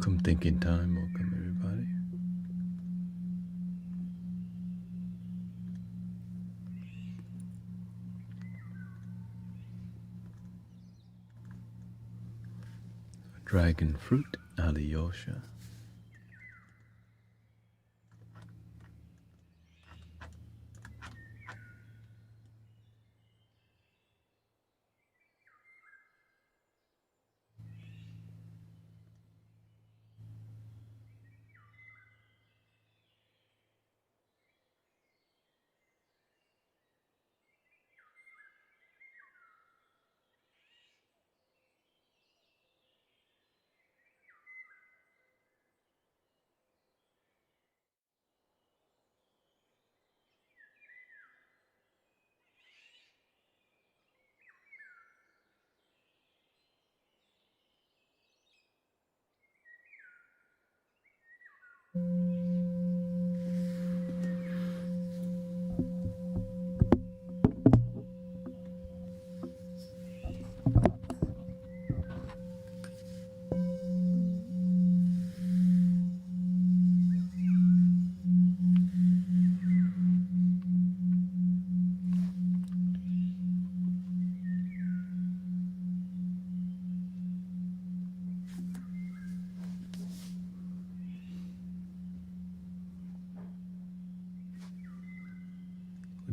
Welcome, Thinking Time. Welcome, everybody. Dragon fruit, Alyosha.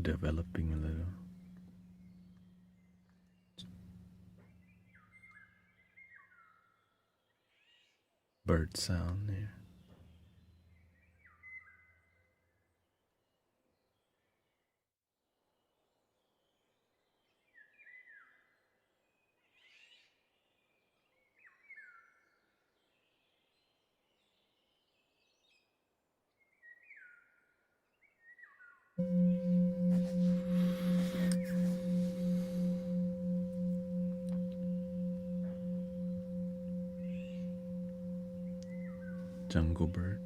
Developing a little bird sound there. Jungle bird.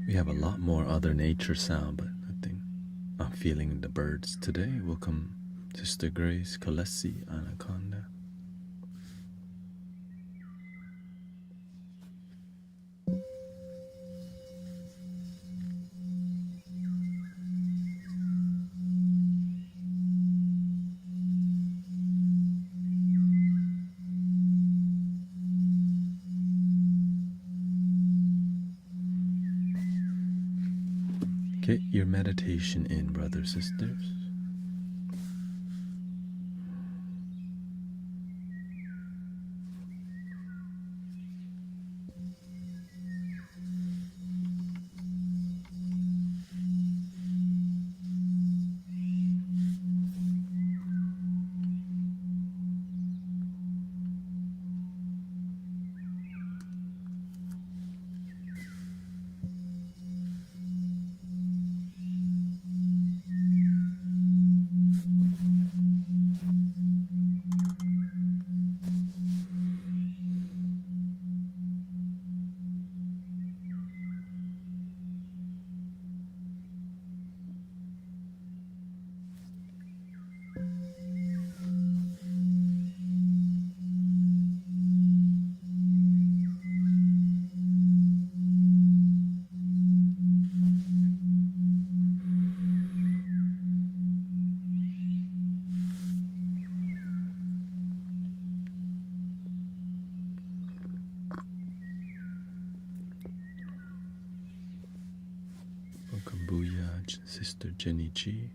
We have a lot more other nature sound, but I think I'm feeling the birds today. Welcome, Sister Grace, Kalesi, Anaconda. Get your meditation in, brothers, sisters. Welcome, Booyah, Sister Jenny G.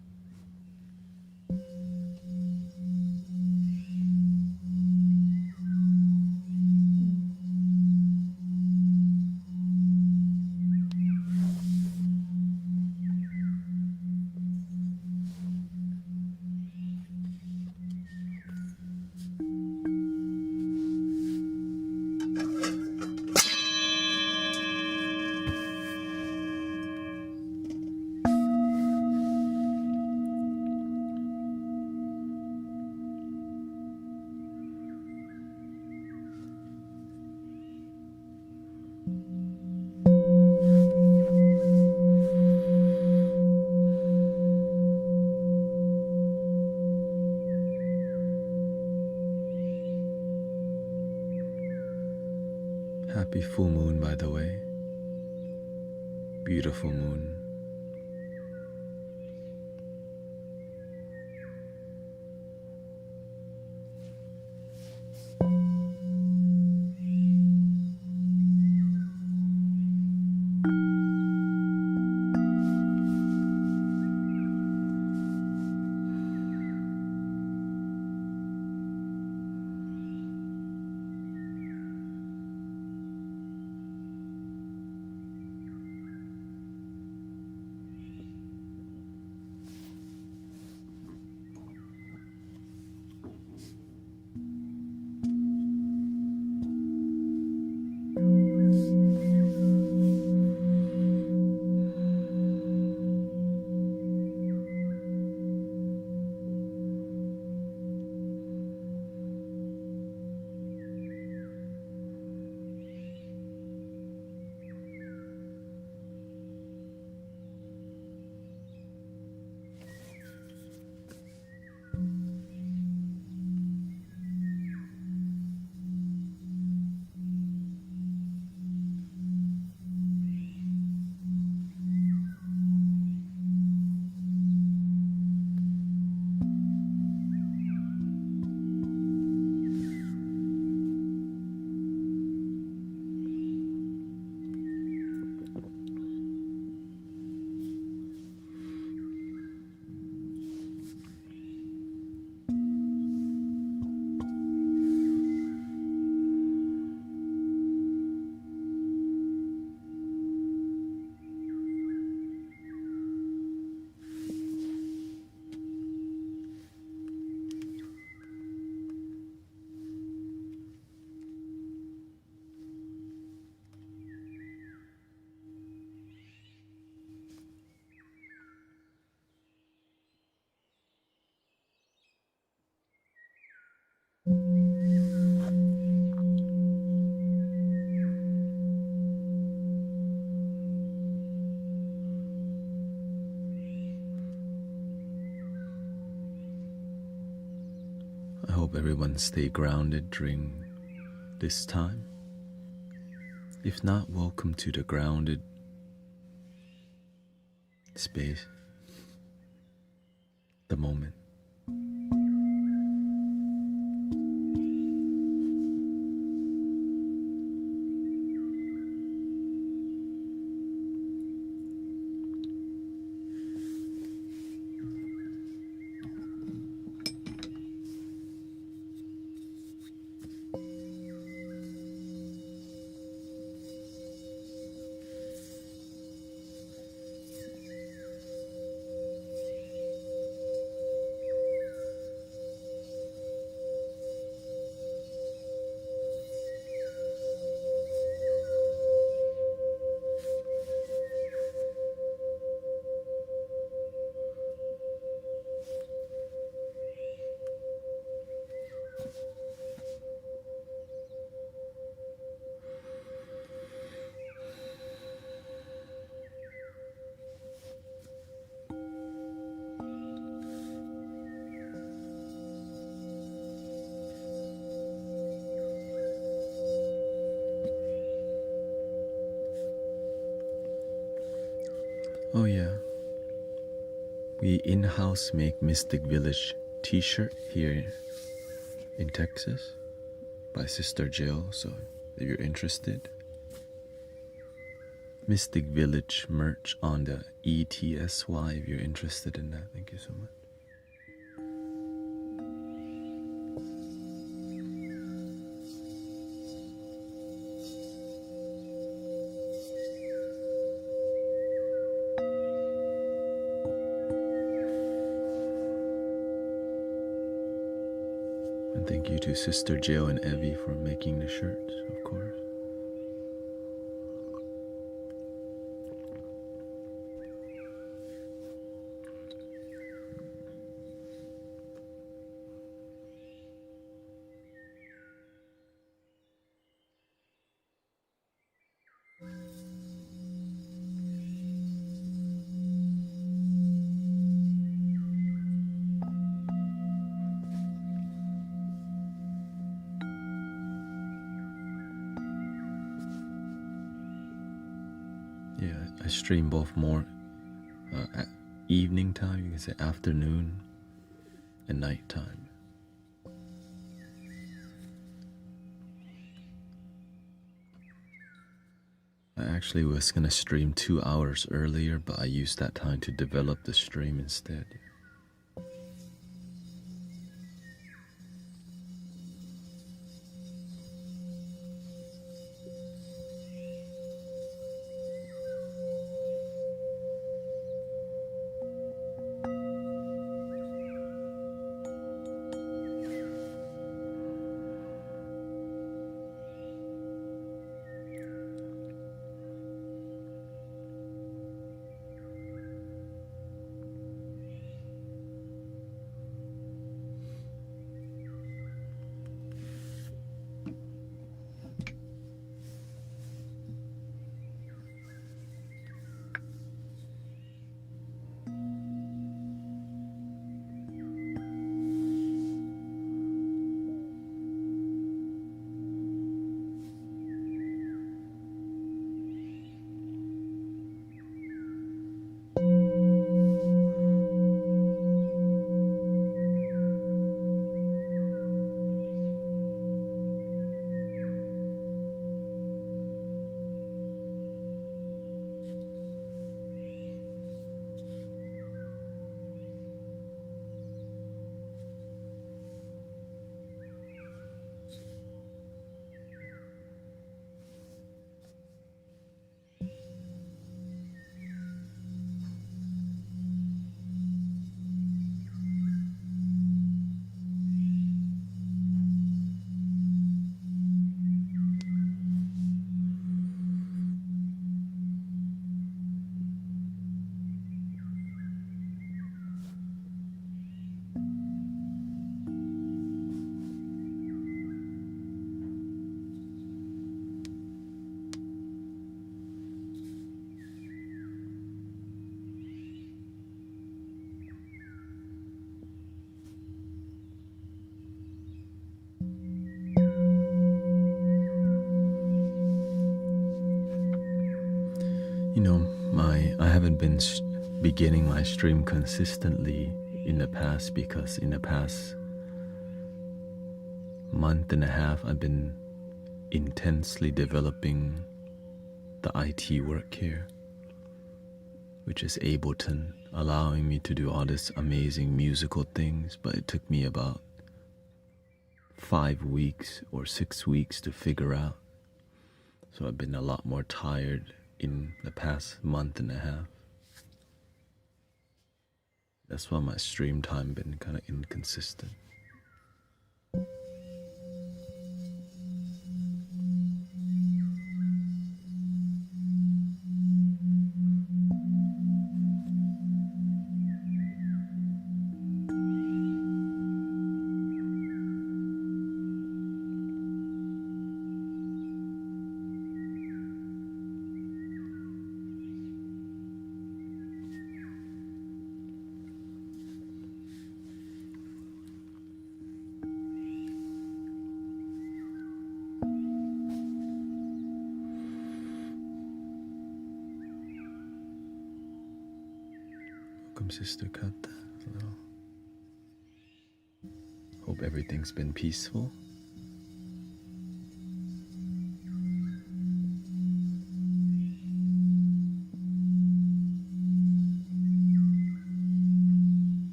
Happy full moon, by the way. Beautiful moon. I hope everyone stay grounded during this time. If not, welcome to the grounded space, the moment. Oh yeah, we in-house make Mystic Village t-shirt here in Texas by Sister Jill, so if you're interested, Mystic Village merch on the ETSY if you're interested in that. Thank you so much. And thank you to Sister Jill and Evie for making the shirts, of course. Yeah, I stream both more at evening time, you can say afternoon, and nighttime. I actually was gonna stream 2 hours earlier, but I used that time to develop the stream instead. You know, I haven't been beginning my stream consistently in the past because in the past month and a half I've been intensely developing the IT work here, which is Ableton, allowing me to do all these amazing musical things, but it took me about 5 weeks or 6 weeks to figure out. So I've been a lot more tired in the past month and a half. That's why my stream time been kind of inconsistent. Welcome, Sister Kata. Hello. Hope everything's been peaceful.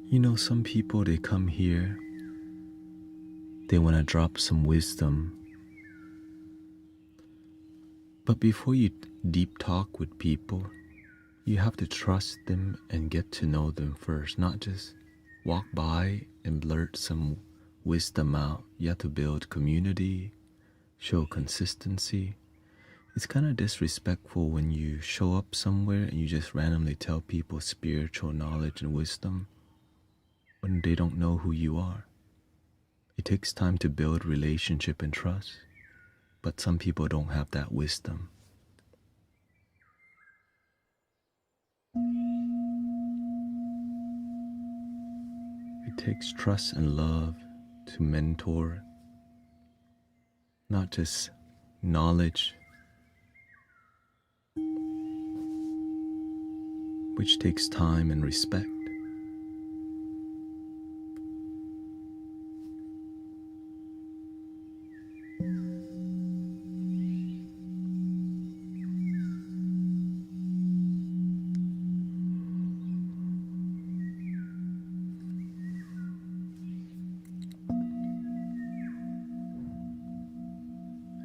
You know, some people, they come here, they want to drop some wisdom. But before you deep talk with people, you have to trust them and get to know them first, not just walk by and blurt some wisdom out. You have to build community, show consistency. It's kind of disrespectful when you show up somewhere and you just randomly tell people spiritual knowledge and wisdom when they don't know who you are. It takes time to build relationship and trust, but some people don't have that wisdom. It takes trust and love to mentor, not just knowledge, which takes time and respect.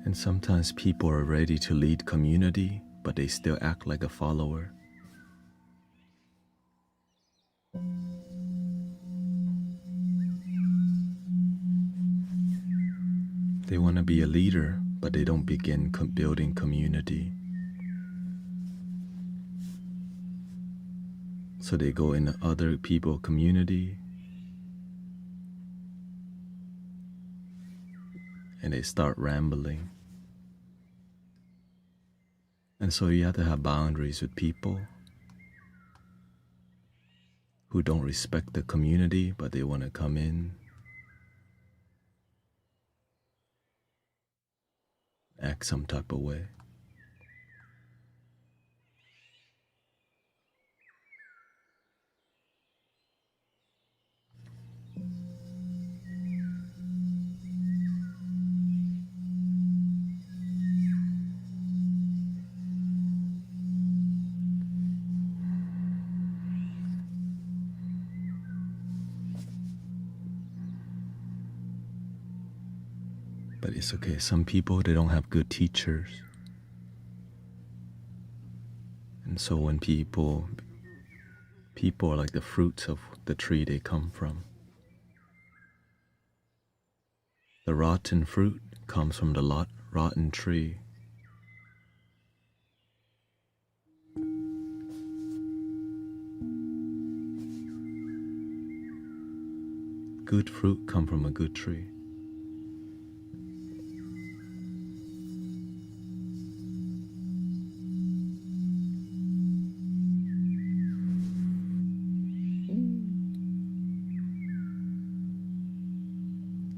And sometimes people are ready to lead community, but they still act like a follower. They want to be a leader, but they don't begin building community. So they go in other people's community and they start rambling. And so you have to have boundaries with people who don't respect the community, but they want to come in, act some type of way. But it's okay. Some people, they don't have good teachers. And so when people are like the fruits of the tree they come from. The rotten fruit comes from the rotten tree. Good fruit come from a good tree.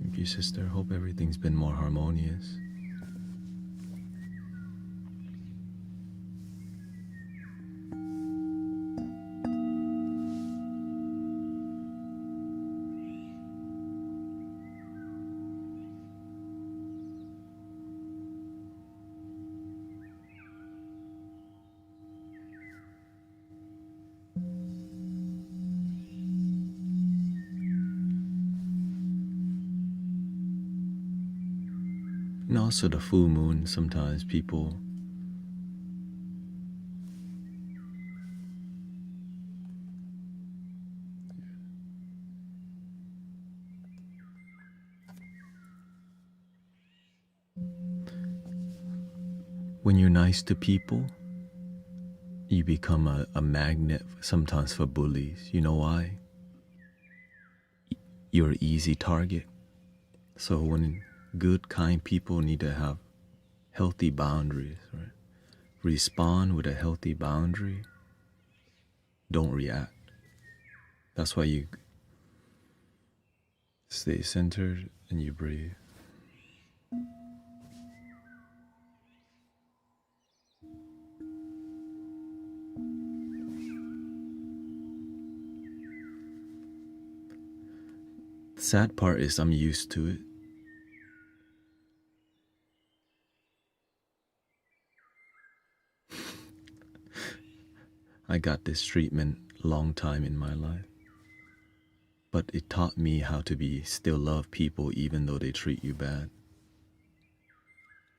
Thank you, sister. Hope everything's been more harmonious. And also the full moon, sometimes people when you're nice to people, you become a magnet sometimes for bullies. You know why? You're an easy target. So when good, kind people need to have healthy boundaries, right? Respond with a healthy boundary. Don't react. That's why you stay centered and you breathe. The sad part is I'm used to it. I got this treatment long time in my life. But it taught me how to still love people even though they treat you bad.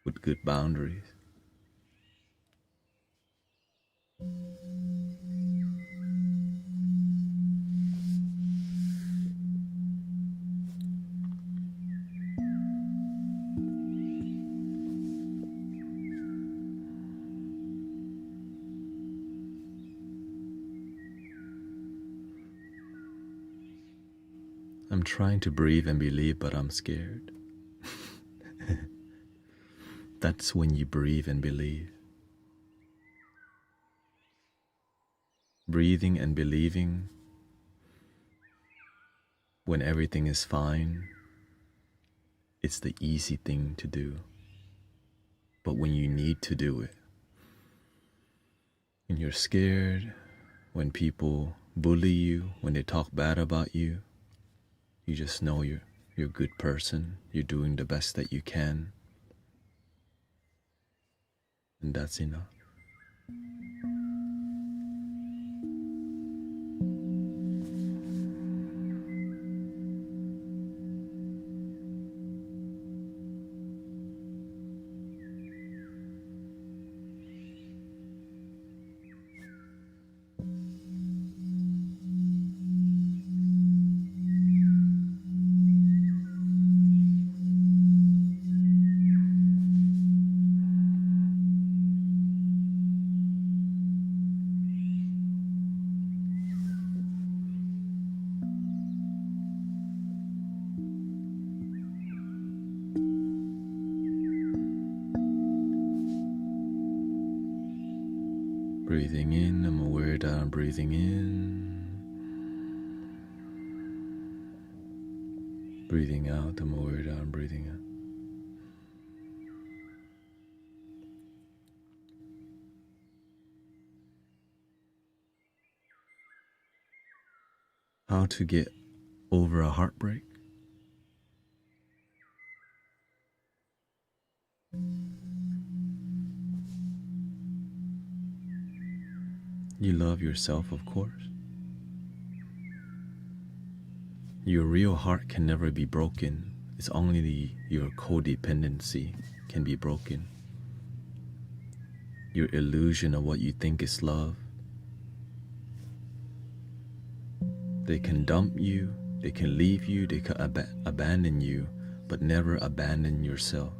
With good boundaries. I'm trying to breathe and believe, but I'm scared. That's when you breathe and believe. Breathing and believing when everything is fine, it's the easy thing to do. But when you need to do it, when you're scared, when people bully you, when they talk bad about you, you just know you're a good person, you're doing the best that you can, and that's enough. Breathing in, I'm aware that I'm breathing in. Breathing out, I'm aware that I'm breathing out. How to get over a heartbreak? You love yourself, of course. Your real heart can never be broken. It's only your codependency can be broken. Your illusion of what you think is love. They can dump you, they can leave you, they can abandon you, but never abandon yourself.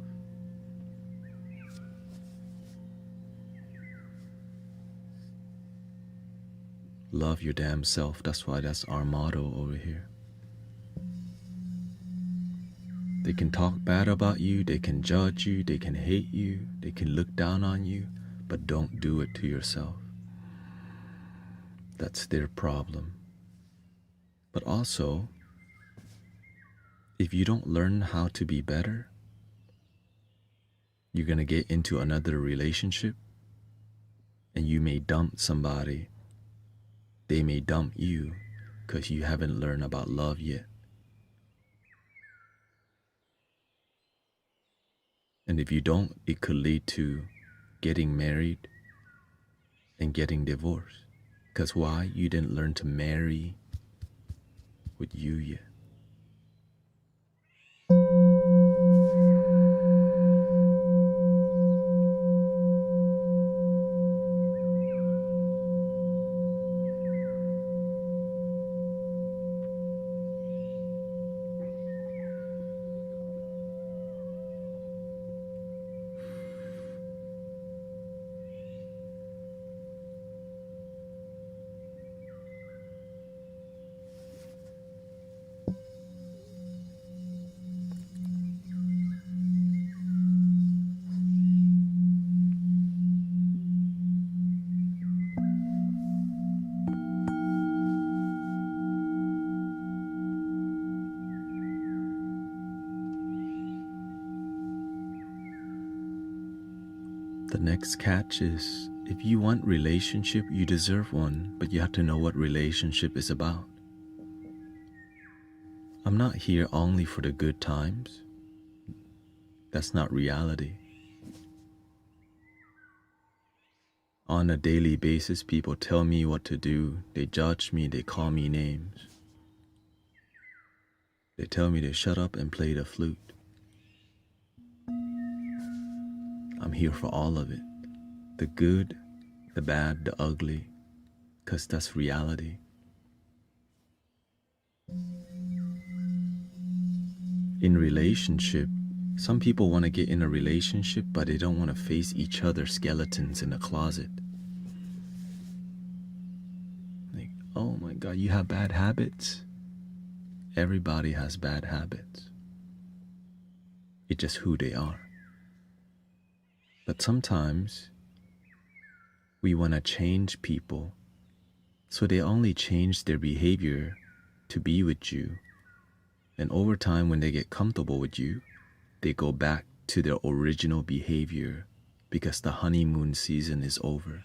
Love your damn self. That's why that's our motto over here. They can talk bad about you, they can judge you, they can hate you, they can look down on you, but don't do it to yourself. That's their problem. But also, if you don't learn how to be better, you're gonna get into another relationship and you may dump somebody. They may dump you because you haven't learned about love yet. And if you don't, it could lead to getting married and getting divorced. Because why? You didn't learn to marry with you yet. The next catch is, if you want relationship, you deserve one, but you have to know what relationship is about. I'm not here only for the good times. That's not reality. On a daily basis, people tell me what to do. They judge me, they call me names. They tell me to shut up and play the flute. I'm here for all of it. The good, the bad, the ugly, because that's reality. In relationship, some people want to get in a relationship, but they don't want to face each other's skeletons in the closet. Like, oh my God, you have bad habits? Everybody has bad habits. It's just who they are. But sometimes we want to change people, so they only change their behavior to be with you, And over time, when they get comfortable with you, they go back to their original behavior because the honeymoon season is over.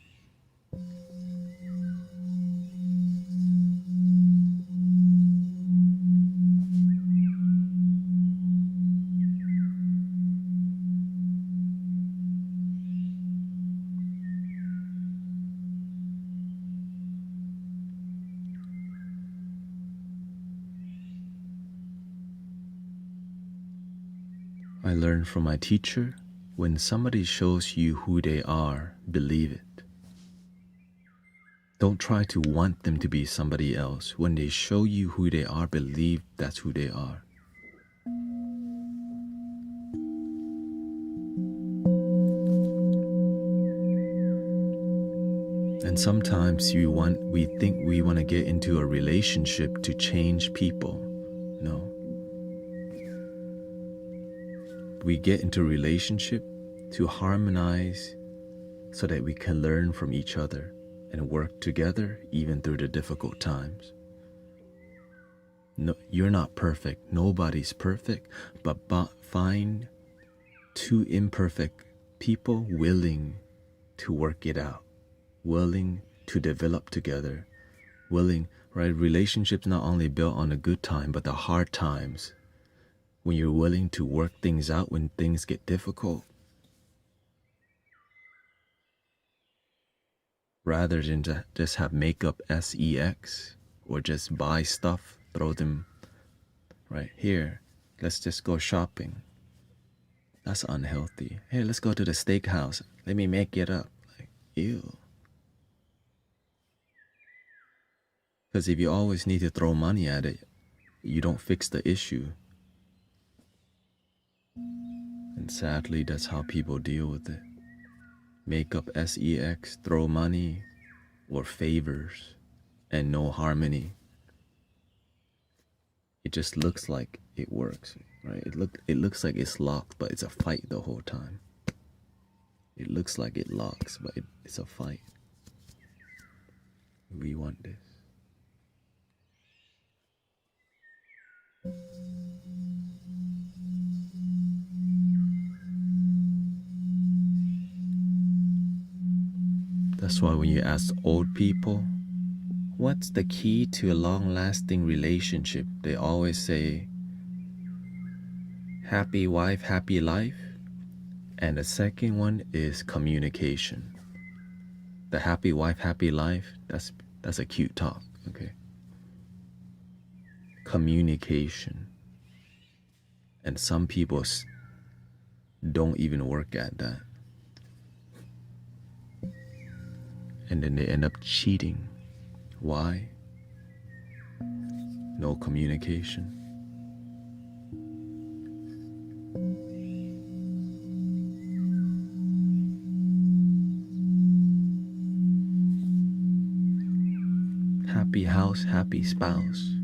I learned from my teacher, when somebody shows you who they are, believe it. Don't try to want them to be somebody else. When they show you who they are, believe that's who they are. And sometimes we think we want to get into a relationship to change people. No. We get into a relationship to harmonize so that we can learn from each other and work together even through the difficult times. No, you're not perfect. Nobody's perfect, but find two imperfect people willing to work it out, willing to develop together, willing, right? Relationships not only built on the good time, but the hard times. When you're willing to work things out when things get difficult, rather than just have makeup sex or just buy stuff, throw them right here. Let's just go shopping. That's unhealthy. Hey, let's go to the steakhouse. Let me make it up. Like, ew. Because if you always need to throw money at it, you don't fix the issue. And sadly, that's how people deal with it. Make up sex, throw money, or favors, and no harmony. It just looks like it works, right? It looks like it's locked, but it's a fight the whole time. It looks like it locks, but it's a fight. We want this. That's why when you ask old people, what's the key to a long-lasting relationship? They always say, happy wife, happy life. And the second one is communication. The happy wife, happy life, that's a cute talk, okay? Communication. And some people don't even work at that. And then they end up cheating. Why? No communication. Happy house, happy spouse.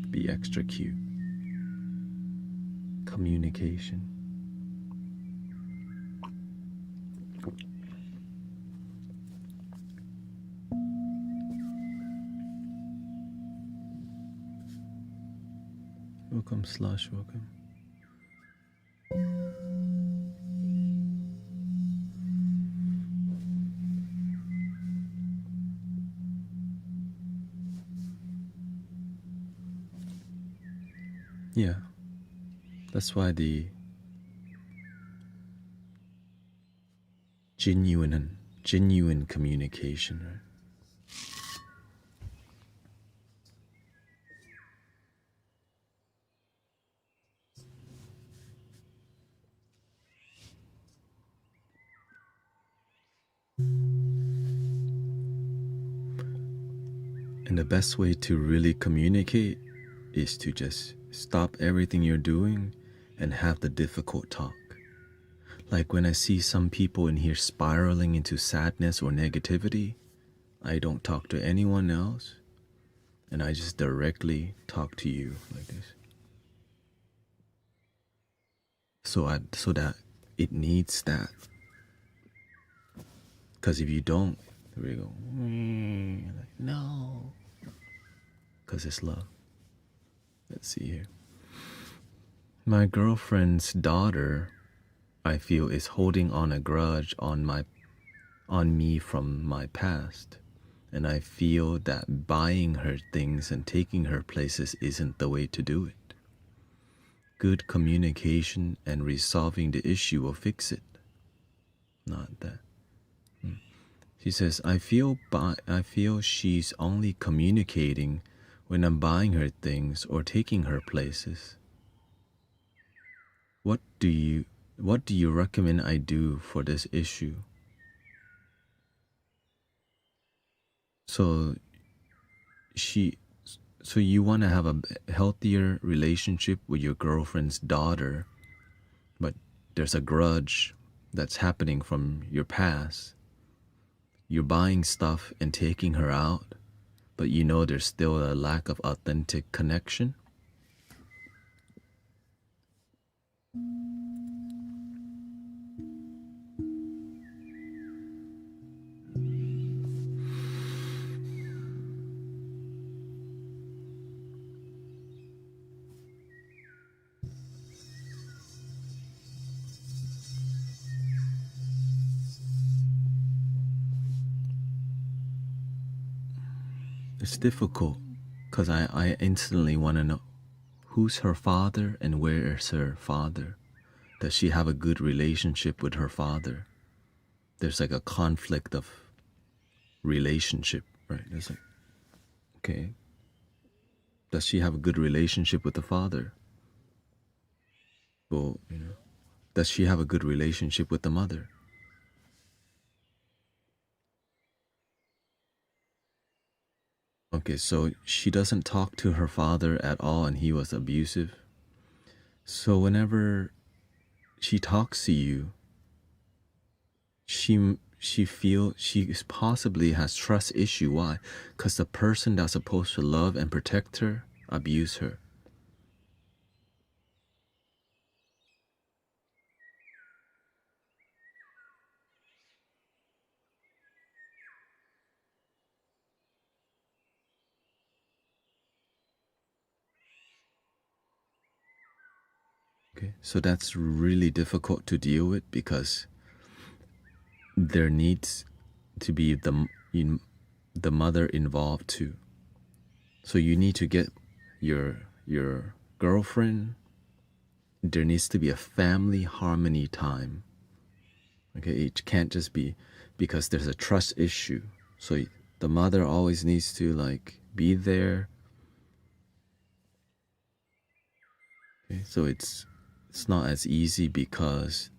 Be extra cute. Communication. Welcome, Slush, welcome. Yeah, that's why the genuine communication, right? And the best way to really communicate is to just stop everything you're doing and have the difficult talk. Like when I see some people in here spiraling into sadness or negativity, I don't talk to anyone else, and I just directly talk to you like this. So that it needs that. Because if you don't, we go, like, no. because it's love. Let's see here. My girlfriend's daughter, I feel, is holding on a grudge on me from my past. And I feel that buying her things and taking her places isn't the way to do it. Good communication and resolving the issue will fix it. Not that. She says, I feel she's only communicating when I'm buying her things or taking her places. What do you recommend I do for this issue? So you want to have a healthier relationship with your girlfriend's daughter, but there's a grudge that's happening from your past. You're buying stuff and taking her out, but you know there's still a lack of authentic connection. It's difficult because I instantly want to know who's her father and where is her father. Does she have a good relationship with her father? There's like a conflict of relationship, right? There's like, okay, does she have a good relationship with the father? Well, does she have a good relationship with the mother? Okay, so she doesn't talk to her father at all and he was abusive. So whenever she talks to you, she feels she possibly has trust issue. Why? Because the person that's supposed to love and protect her abuse her. Okay, so that's really difficult to deal with because there needs to be the mother involved too. So you need to get your girlfriend. There needs to be a family harmony time. Okay, it can't just be because there's a trust issue. So the mother always needs to like be there. Okay, so it's not as easy because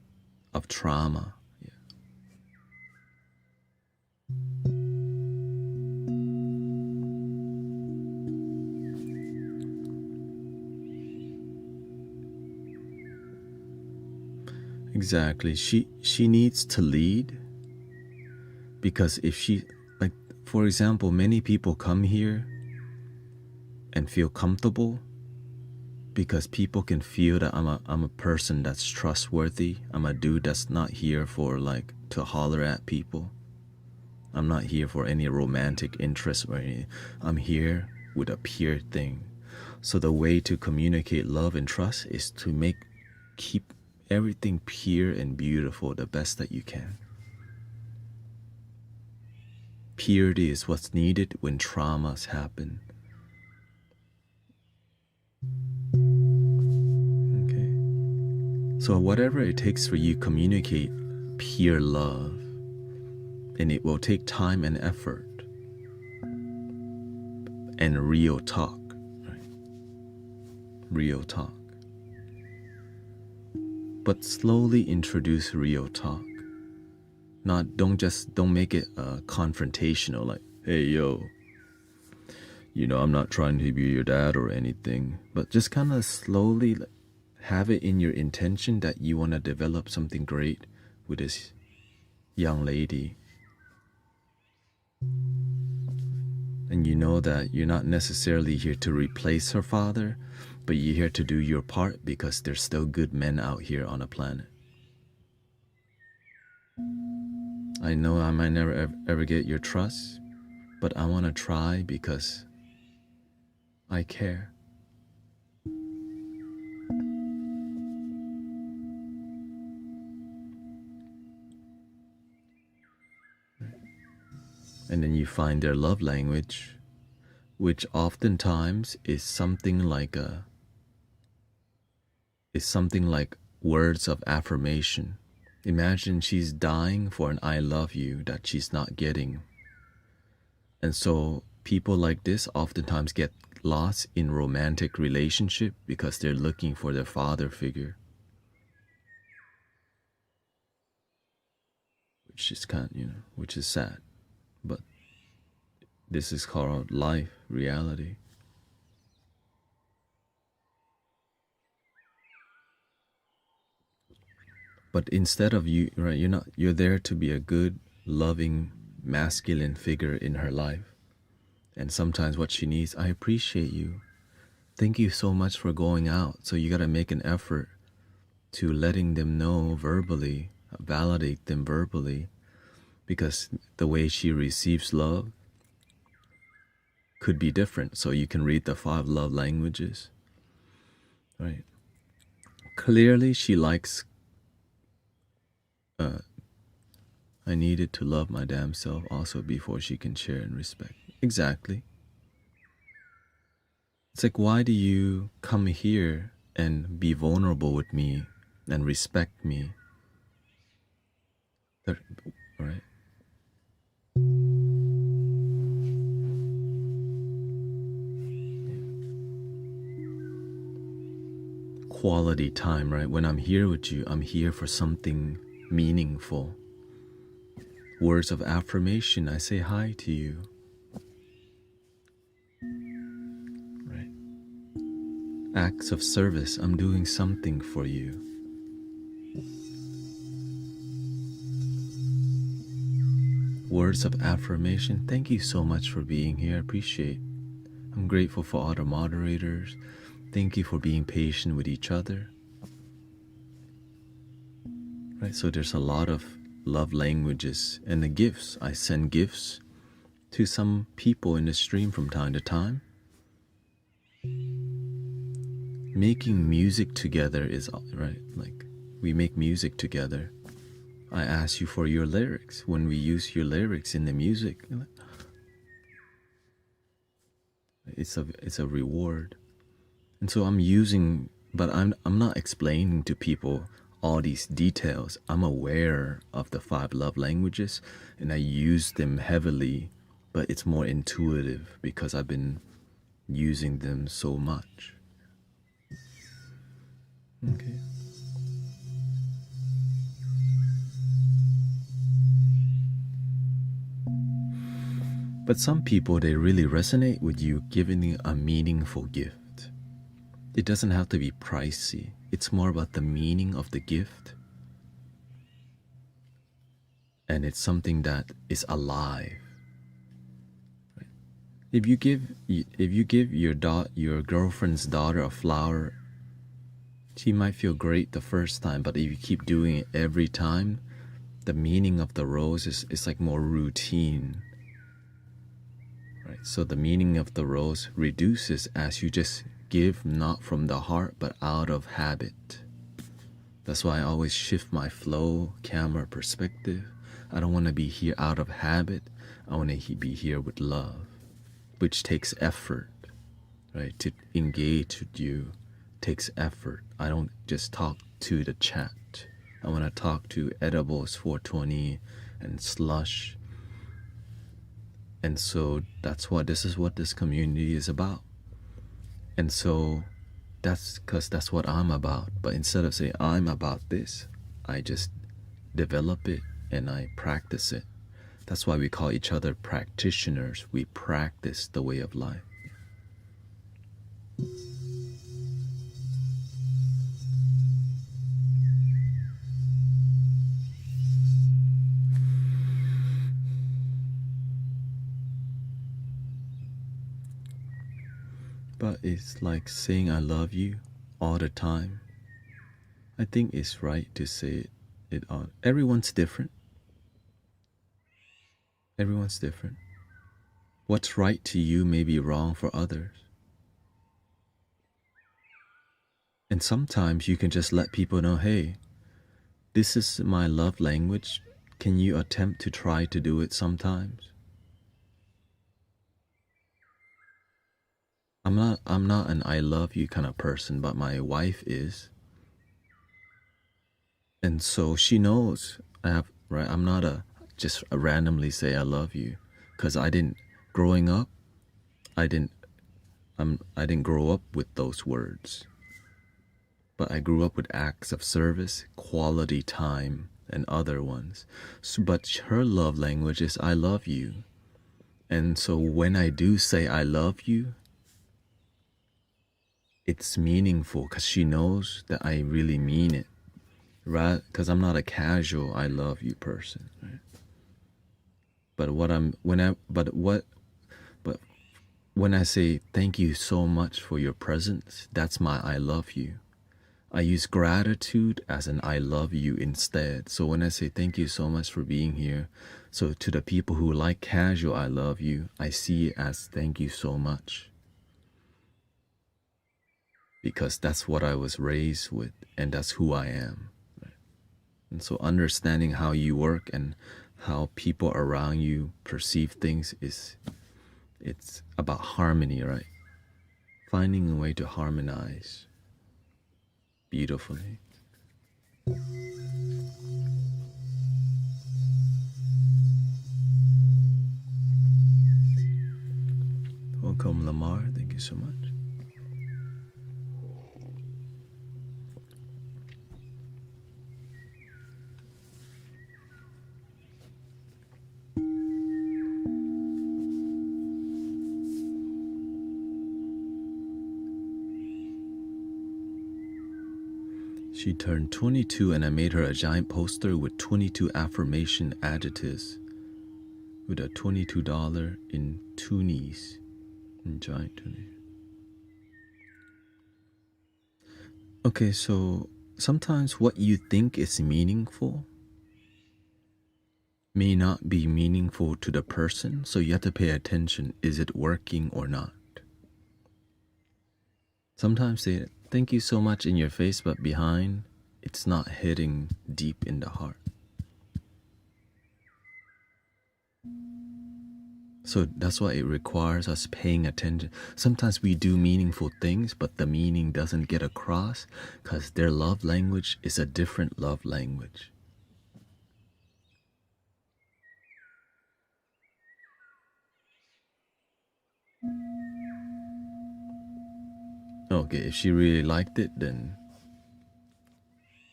of trauma. Exactly. She needs to lead because if she, like, for example, many people come here and feel comfortable because people can feel that I'm a person that's trustworthy. I'm a dude that's not here for like to holler at people. I'm not here for any romantic interest or anything. I'm here with a pure thing. So the way to communicate love and trust is to keep everything pure and beautiful the best that you can. Purity is what's needed when traumas happen. Okay. So whatever it takes for you, communicate pure love. And it will take time and effort. And real talk. Right? Real talk. But slowly introduce real talk. Don't make it confrontational, like, hey yo, I'm not trying to be your dad or anything, but just kind of slowly have it in your intention that you want to develop something great with this young lady. And you know that you're not necessarily here to replace her father, but you're here to do your part because there's still good men out here on the planet. I know I might never ever get your trust, but I want to try because I care. And then you find their love language, which oftentimes is something like words of affirmation. Imagine she's dying for an I love you that she's not getting. And so people like this oftentimes get lost in romantic relationship because they're looking for their father figure, which is which is sad. But this is called life, reality. But instead of you're there to be a good, loving, masculine figure in her life. And sometimes what she needs, I appreciate you. Thank you so much for going out. So you got to make an effort to letting them know verbally, validate them verbally, because the way she receives love could be different. So you can read the 5 love languages, right? Clearly she likes, I needed to love my damn self also before she can share and respect. Exactly. It's like, why do you come here and be vulnerable with me and respect me? Right? Quality time, right? When I'm here with you, I'm here for something meaningful. Words of affirmation, I say hi to you. Right? Acts of service, I'm doing something for you. Words of affirmation, thank you so much for being here. I appreciate. I'm grateful for all the moderators. Thank you for being patient with each other. Right? So there's a lot of love languages. And the gifts, I send gifts to some people in the stream from time to time. Making music together is, right? Like, we make music together. I ask you for your lyrics. When we use your lyrics in the music, it's a reward. And so I'm using, but I'm not explaining to people all these details. I'm aware of the 5 love languages and I use them heavily, but it's more intuitive because I've been using them so much. Okay. But some people, they really resonate with you giving a meaningful gift. It doesn't have to be pricey. It's more about the meaning of the gift. And it's something that is alive. If you give your girlfriend's daughter a flower, she might feel great the first time, but if you keep doing it every time, the meaning of the rose is like more routine. Right? So the meaning of the rose reduces as you just give not from the heart but out of habit. That's why I always shift my flow, camera perspective. I don't want to be here out of habit. I want to be here with love, which takes effort, right? To engage with you takes effort. I don't just talk to the chat. I want to talk to Edibles 420 and Slush. And so this is what this community is about. And so that's because that's what I'm about. But instead of saying I'm about this, I just develop it and I practice it. That's why we call each other practitioners. We practice the way of life. But it's like saying I love you all the time. I think it's right to say it on. Everyone's different. Everyone's different. What's right to you may be wrong for others. And sometimes you can just let people know, hey, this is my love language. Can you attempt to try to do it sometimes? I'm not an I love you kind of person, but my wife is. And so she knows right? I'm not just randomly say I love you, because growing up, I didn't grow up with those words. But I grew up with acts of service, quality time, and other ones. So, but her love language is I love you. And so when I do say I love you, it's meaningful because she knows that I really mean it. Right? Because I'm not a casual I love you person. Right? But when I say thank you so much for your presence, that's my I love you. I use gratitude as an I love you instead. So when I say thank you so much for being here, so to the people who like casual I love you, I see it as thank you so much. Because that's what I was raised with, and that's who I am. And so understanding how you work and how people around you perceive things it's about harmony, right? Finding a way to harmonize beautifully. Welcome, Lamar. Thank you so much. She turned 22 and I made her a giant poster with 22 affirmation adjectives with a $22 in toonies. In giant toonies. Okay, so sometimes what you think is meaningful may not be meaningful to the person, so you have to pay attention. Is it working or not? Sometimes they thank you so much in your face, but behind, it's not hitting deep in the heart. So that's why it requires us paying attention. Sometimes we do meaningful things, but the meaning doesn't get across because their love language is a different love language. Okay, if she really liked it, then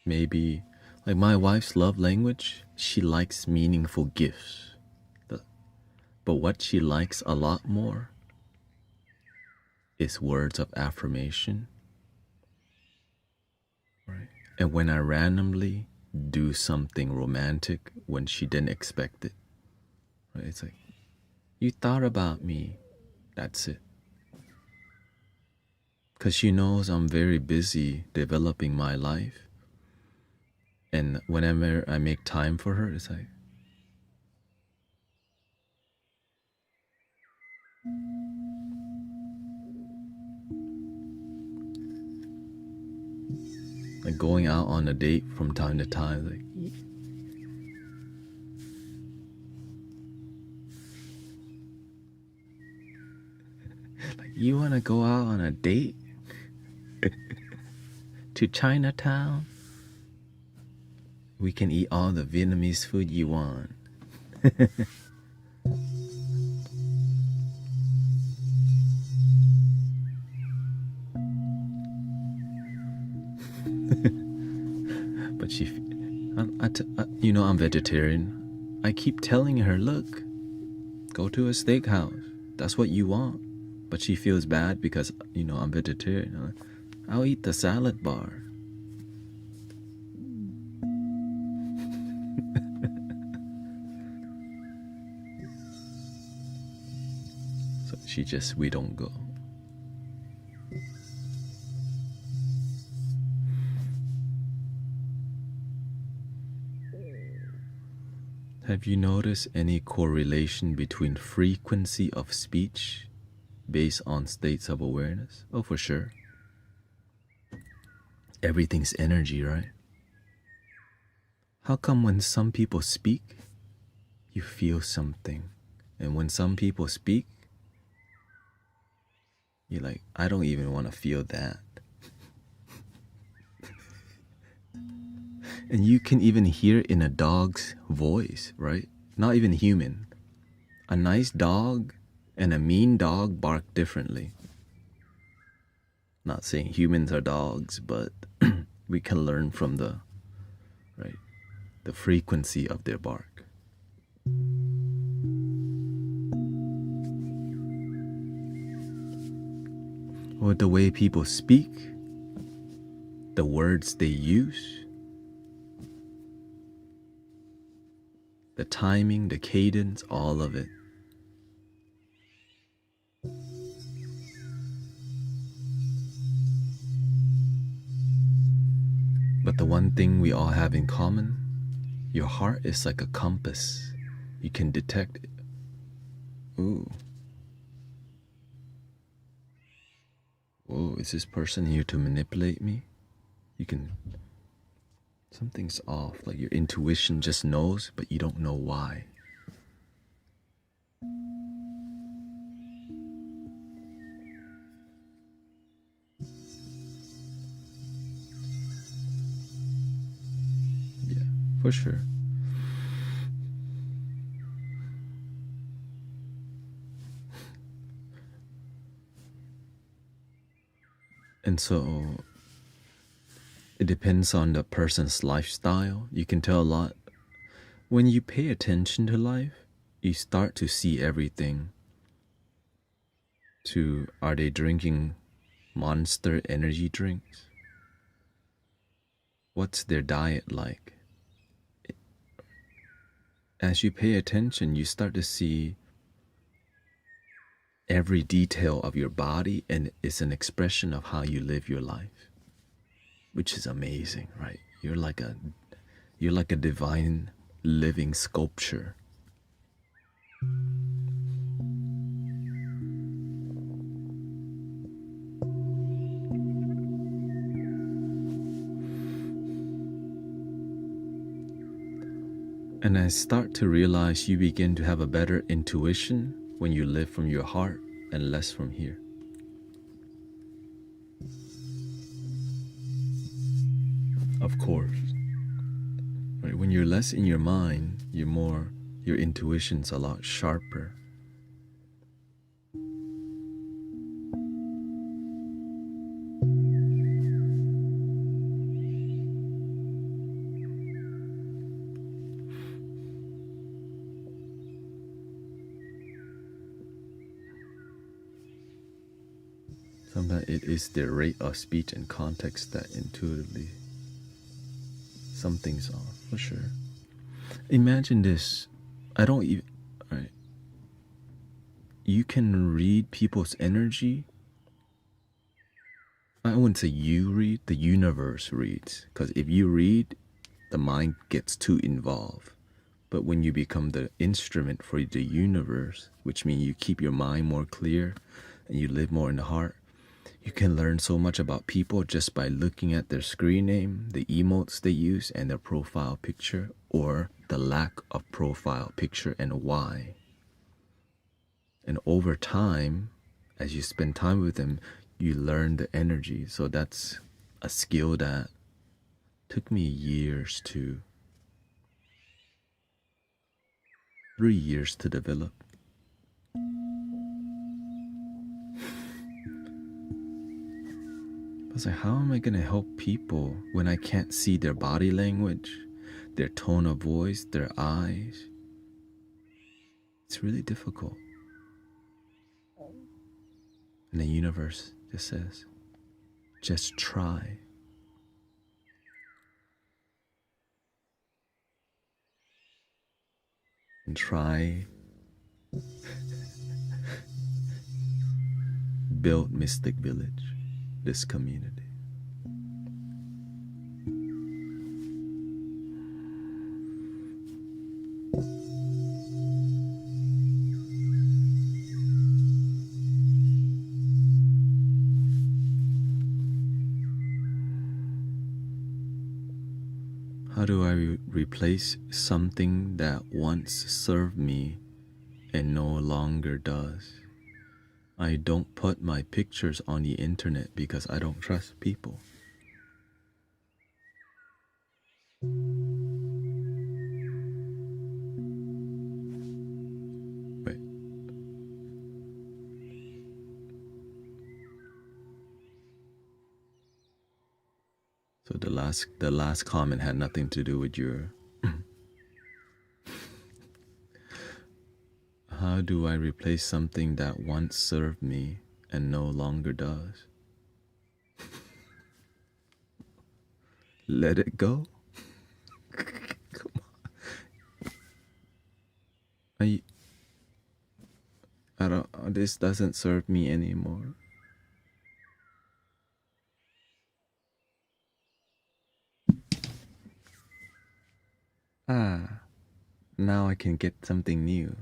maybe, like my wife's love language, she likes meaningful gifts. But what she likes a lot more is words of affirmation. Right? And when I randomly do something romantic when she didn't expect it, right? It's like, you thought about me. That's it. Because she knows I'm very busy developing my life. And whenever I make time for her, it's like going out on a date from time to time. Like, you want to go out on a date to Chinatown? We can eat all the Vietnamese food you want. But I'm vegetarian. I keep telling her, look, go to a steakhouse. That's what you want. But she feels bad because, I'm vegetarian. I'll eat the salad bar. So we don't go. Have you noticed any correlation between frequency of speech based on states of awareness? Oh, for sure. Everything's energy, right? How come when some people speak, you feel something? And when some people speak, you're like, I don't even want to feel that. And you can even hear it in a dog's voice, right? Not even human. A nice dog and a mean dog bark differently. Not saying humans are dogs, but we can learn from the frequency of their bark. Or the way people speak, the words they use, the timing, the cadence, all of it. But the one thing we all have in common, your heart is like a compass. You can detect it. Ooh. Whoa, is this person here to manipulate me? You can... Something's off, like your intuition just knows, but you don't know why. Yeah, for sure. And so it depends on the person's lifestyle. You can tell a lot. When you pay attention to life, you start to see everything. Are they drinking Monster energy drinks? What's their diet like? As you pay attention, you start to see every detail of your body, and it's an expression of how you live your life, which is amazing, right? You're like a divine living sculpture. And I start to realize you begin to have a better intuition when you live from your heart and less from here. Of course. Right? When you're less in your mind, your intuition's a lot sharper. Sometimes it is the rate of speech and context that intuitively something's off, for sure. Imagine this. Right? You can read people's energy. I wouldn't say you read, the universe reads. Because if you read, the mind gets too involved. But when you become the instrument for the universe, which means you keep your mind more clear and you live more in the heart, you can learn so much about people just by looking at their screen name, the emotes they use, and their profile picture, or the lack of profile picture and why. And over time, as you spend time with them, you learn the energy. So that's a skill that took me 3 years to develop. I was like, how am I going to help people when I can't see their body language, their tone of voice, their eyes? It's really difficult. And the universe just says, just try. And try. Build Mystic Village, this community. How do I replace something that once served me and no longer does? I don't put my pictures on the internet because I don't trust people. Wait. So the last comment had nothing to do with your how do I replace something that once served me and no longer does? Let it go? Come on. I don't, this doesn't serve me anymore. Ah, now I can get something new.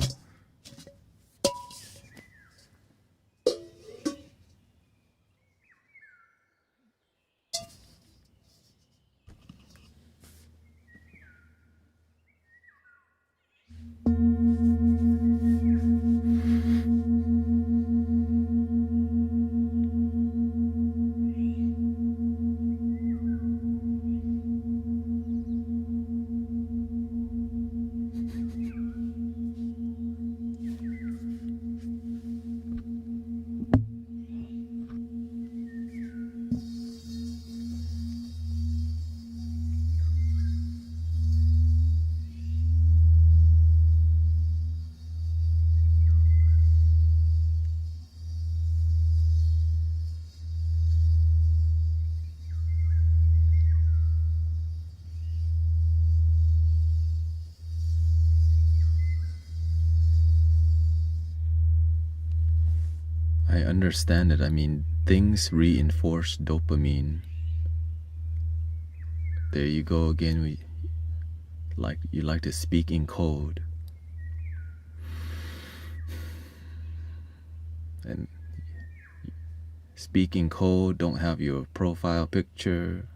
I understand it. I mean, things reinforce dopamine. There you go again. You like to speak in code. And speak in code, don't have your profile picture.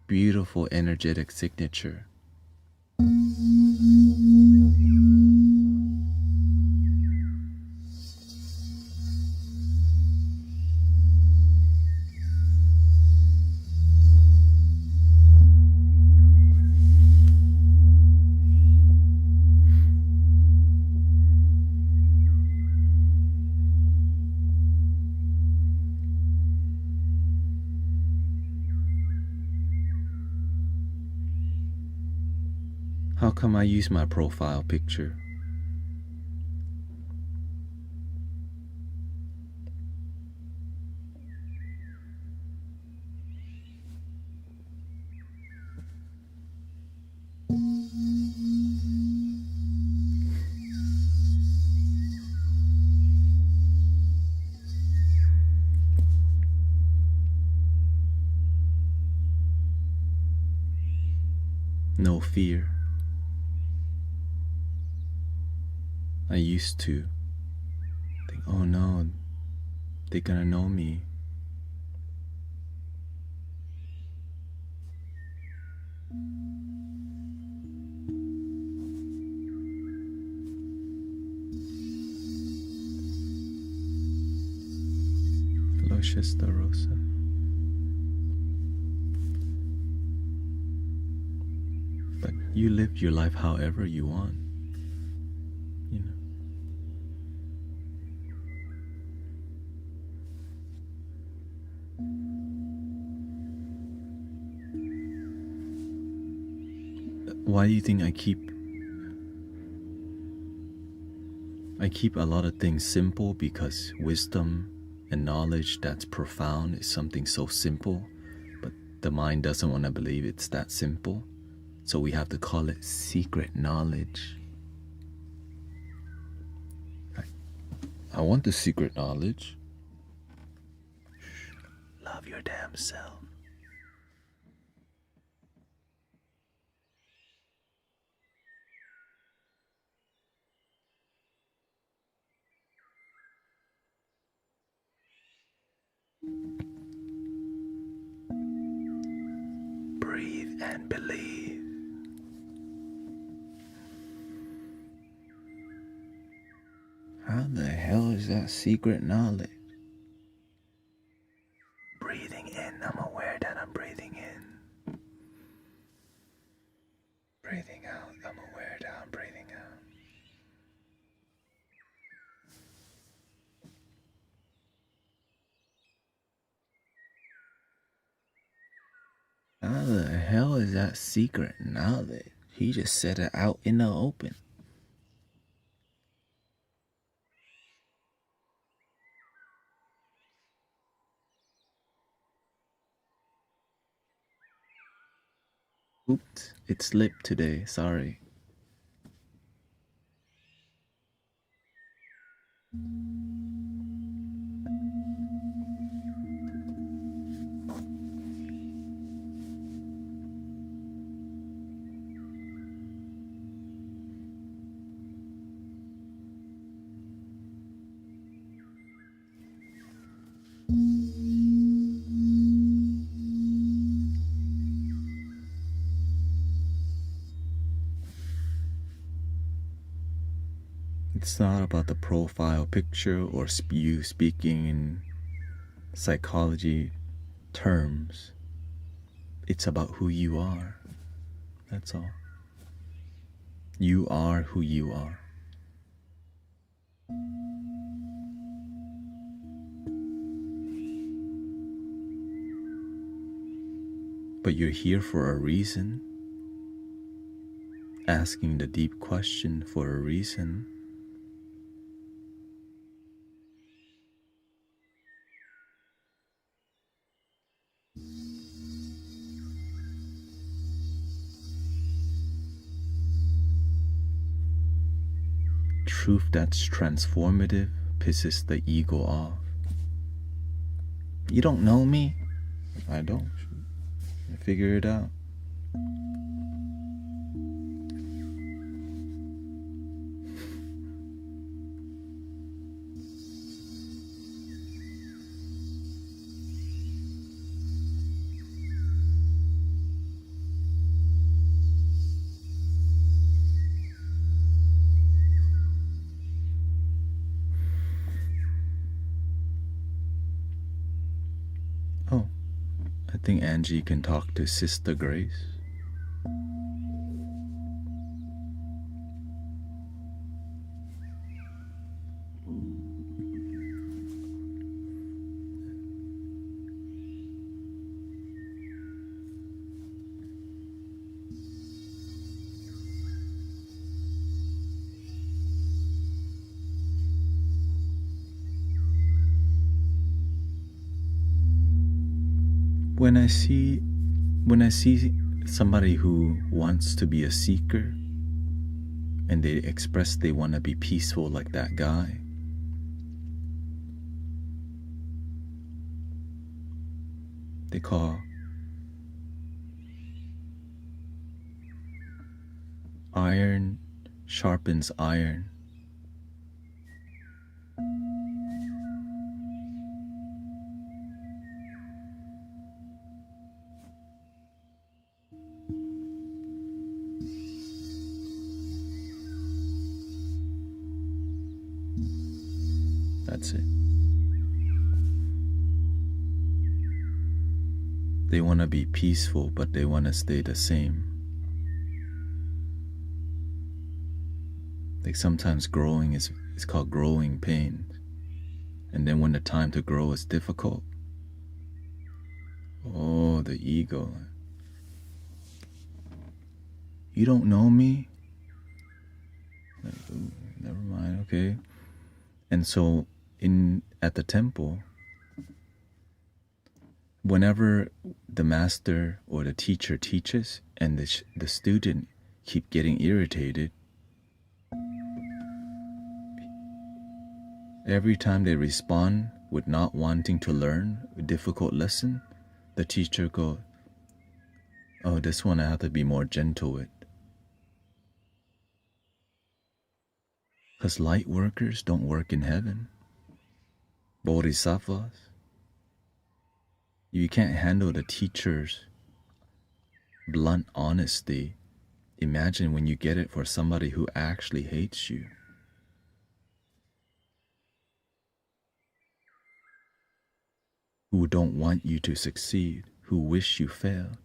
Beautiful energetic signature. How come I use my profile picture? No fear. I used to think, oh no, they're gonna know me. Hello, Sister Rosa. But you live your life however you want, you know. Why do you think I keep a lot of things simple? Because wisdom and knowledge that's profound is something so simple, but the mind doesn't want to believe it's that simple. So we have to call it secret knowledge. I want the secret knowledge. Love your damn self. breathe and believe. How the hell is that secret knowledge? Breathing in, I'm aware that I'm breathing in. Breathing out, I'm aware that I'm breathing out. How the hell is that secret knowledge? He just said it out in the open. Oops, it slipped today, sorry. It's not about the profile picture or you speaking in psychology terms. It's about who you are. That's all. You are who you are. But you're here for a reason. Asking the deep question for a reason. Truth that's transformative pisses the ego off. You don't know me? I don't. Figure it out. Oh, I think Angie can talk to Sister Grace. When I see somebody who wants to be a seeker and they express they want to be peaceful like that guy, they call iron sharpens iron. That's it. They want to be peaceful, but they want to stay the same. Like sometimes growing is called growing pains. And then when the time to grow is difficult, oh, the ego. You don't know me? Like, ooh, never mind, okay. And so at the temple, whenever the master or the teacher teaches and the student keep getting irritated, every time they respond with not wanting to learn a difficult lesson, the teacher goes, oh, this one I have to be more gentle with. Because light workers don't work in heaven. Bodhisattvas. You can't handle the teacher's blunt honesty. Imagine when you get it for somebody who actually hates you. Who don't want you to succeed, who wish you fail.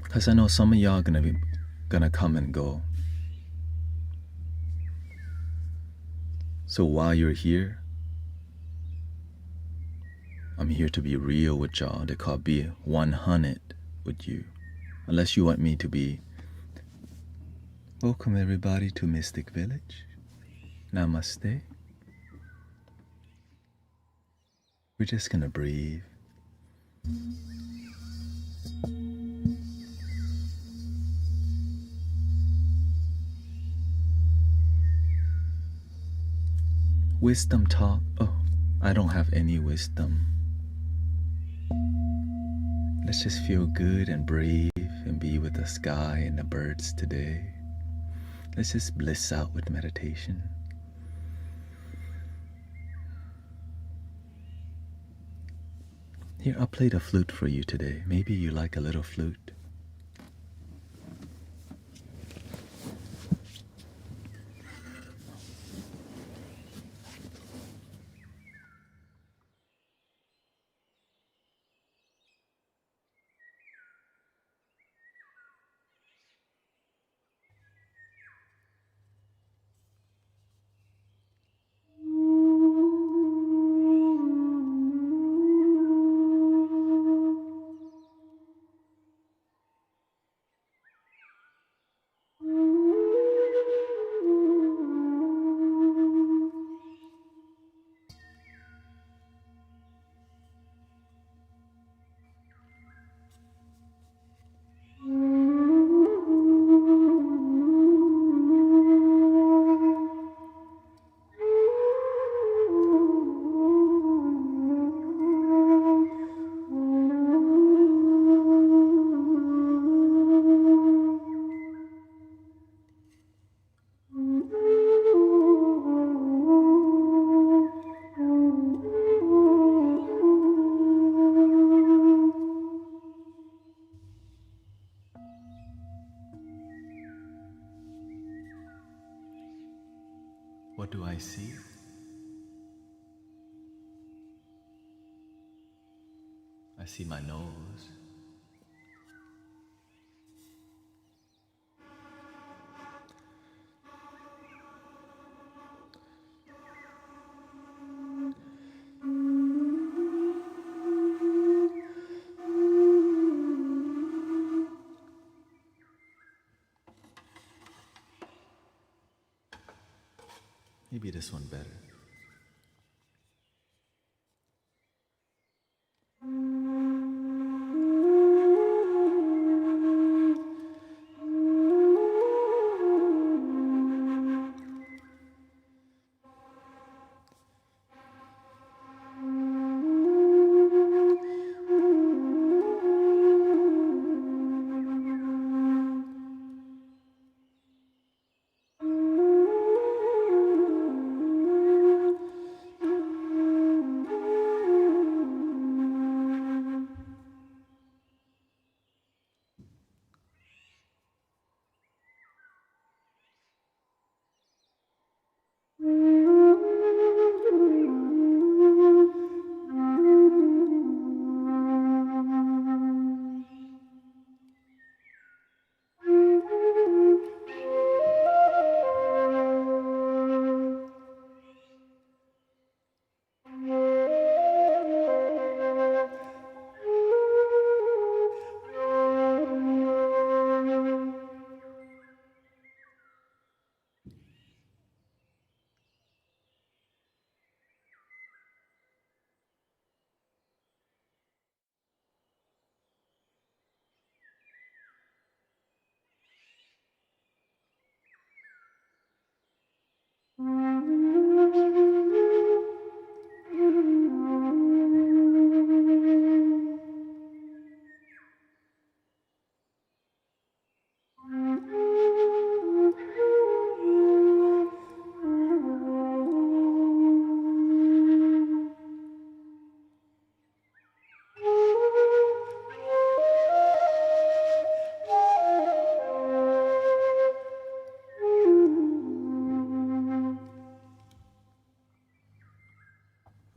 Because I know some of y'all gonna come and go. So while you're here, I'm here to be real with y'all. They call be 100 with you. Unless you want me to be, welcome everybody to Mystic Village. Namaste. We're just gonna breathe. Wisdom talk. Oh, I don't have any wisdom. Let's just feel good and breathe and be with the sky and the birds today. Let's just bliss out with meditation. Here, I'll play the flute for you today. Maybe you like a little flute. What do I see? I see my nose. Maybe this one better.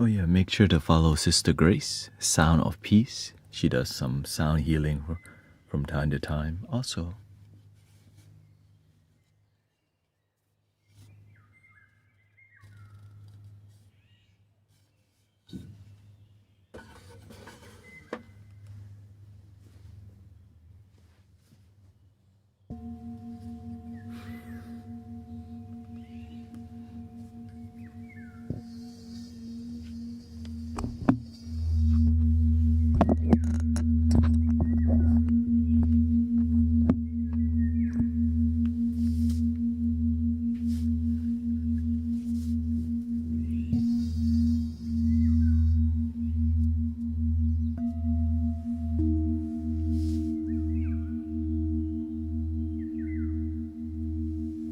Oh yeah, make sure to follow Sister Grace, Sound of Peace. She does some sound healing from time to time. Also,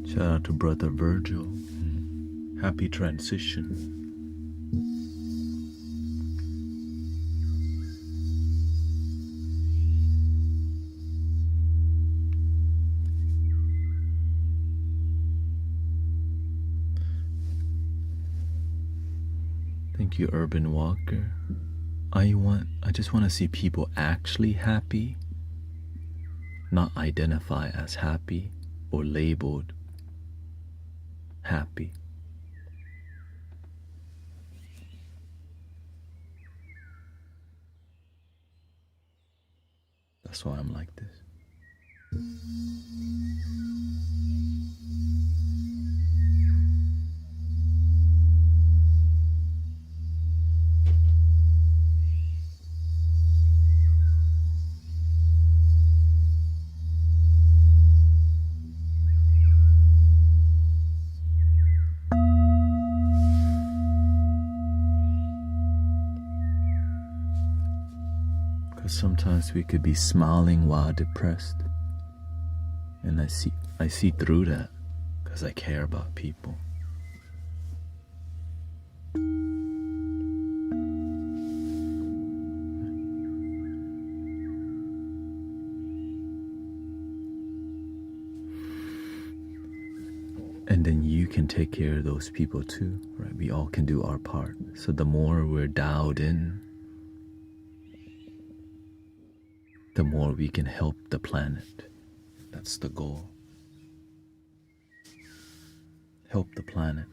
shout out to Brother Virgil. Happy transition. Thank you, Urban Walker. I just want to see people actually happy, not identify as happy or labeled happy. That's why I'm like this. Because sometimes we could be smiling while depressed. And I see through that because I care about people. And then you can take care of those people too, right? We all can do our part. So the more we're dialed in, the more we can help the planet. That's the goal. Help the planet.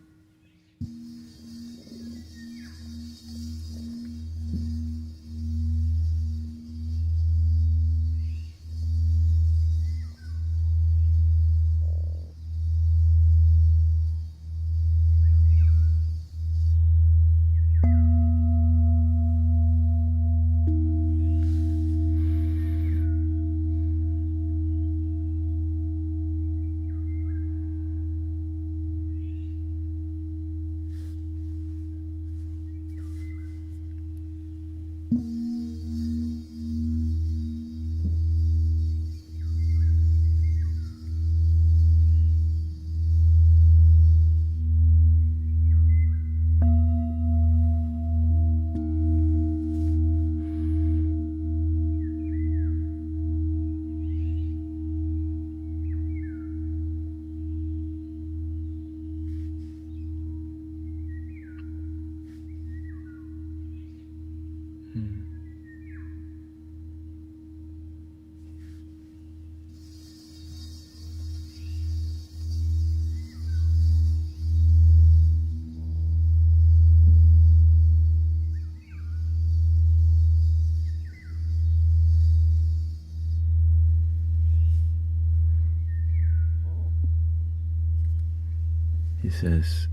He says,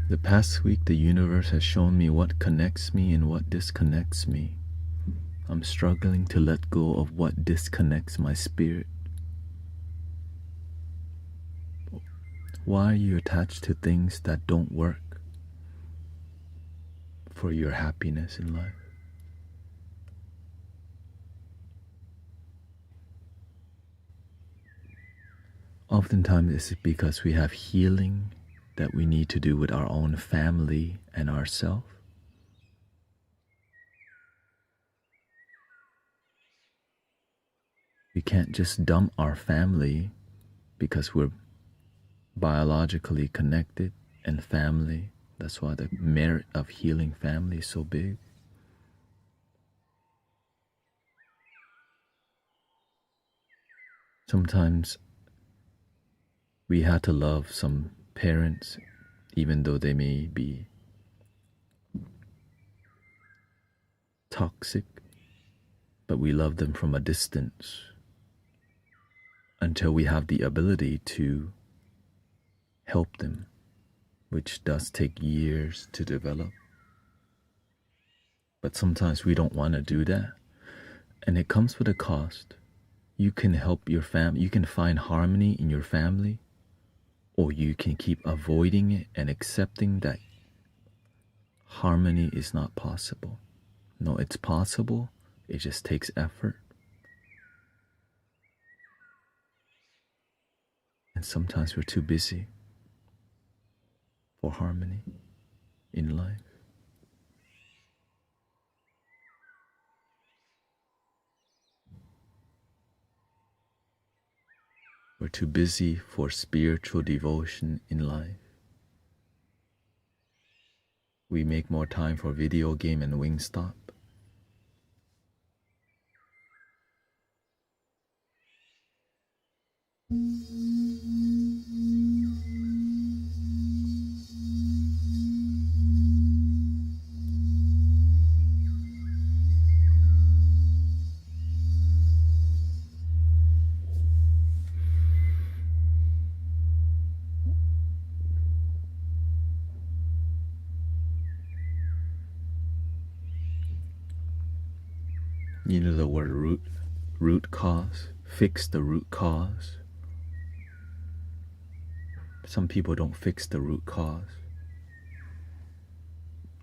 the past week the universe has shown me what connects me and what disconnects me. I'm struggling to let go of what disconnects my spirit. Why are you attached to things that don't work for your happiness in life? Oftentimes it's because we have healing that we need to do with our own family and ourselves. We can't just dump our family because we're biologically connected and family. That's why the merit of healing family is so big. Sometimes we had to love some parents, even though they may be toxic, but we love them from a distance until we have the ability to help them, which does take years to develop. But sometimes we don't want to do that, and it comes with a cost. You can help your family, you can find harmony in your family, or you can keep avoiding it and accepting that harmony is not possible. No, it's possible, it just takes effort. And sometimes we're too busy for harmony in life. We're too busy for spiritual devotion in life. We make more time for video game and Wingstop. You know the word root cause, fix the root cause. Some people don't fix the root cause.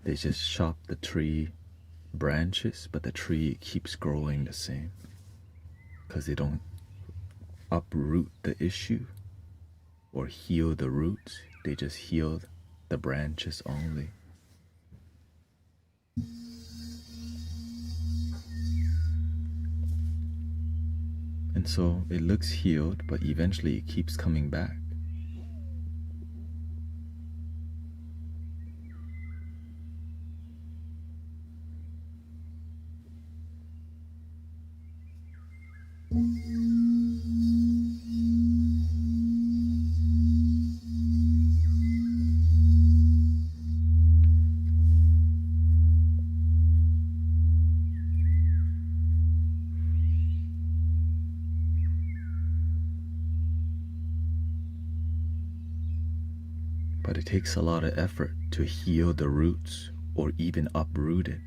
They just chop the tree branches, but the tree keeps growing the same because they don't uproot the issue or heal the roots. They just heal the branches only. And so it looks healed, but eventually it keeps coming back. But it takes a lot of effort to heal the roots or even uproot it.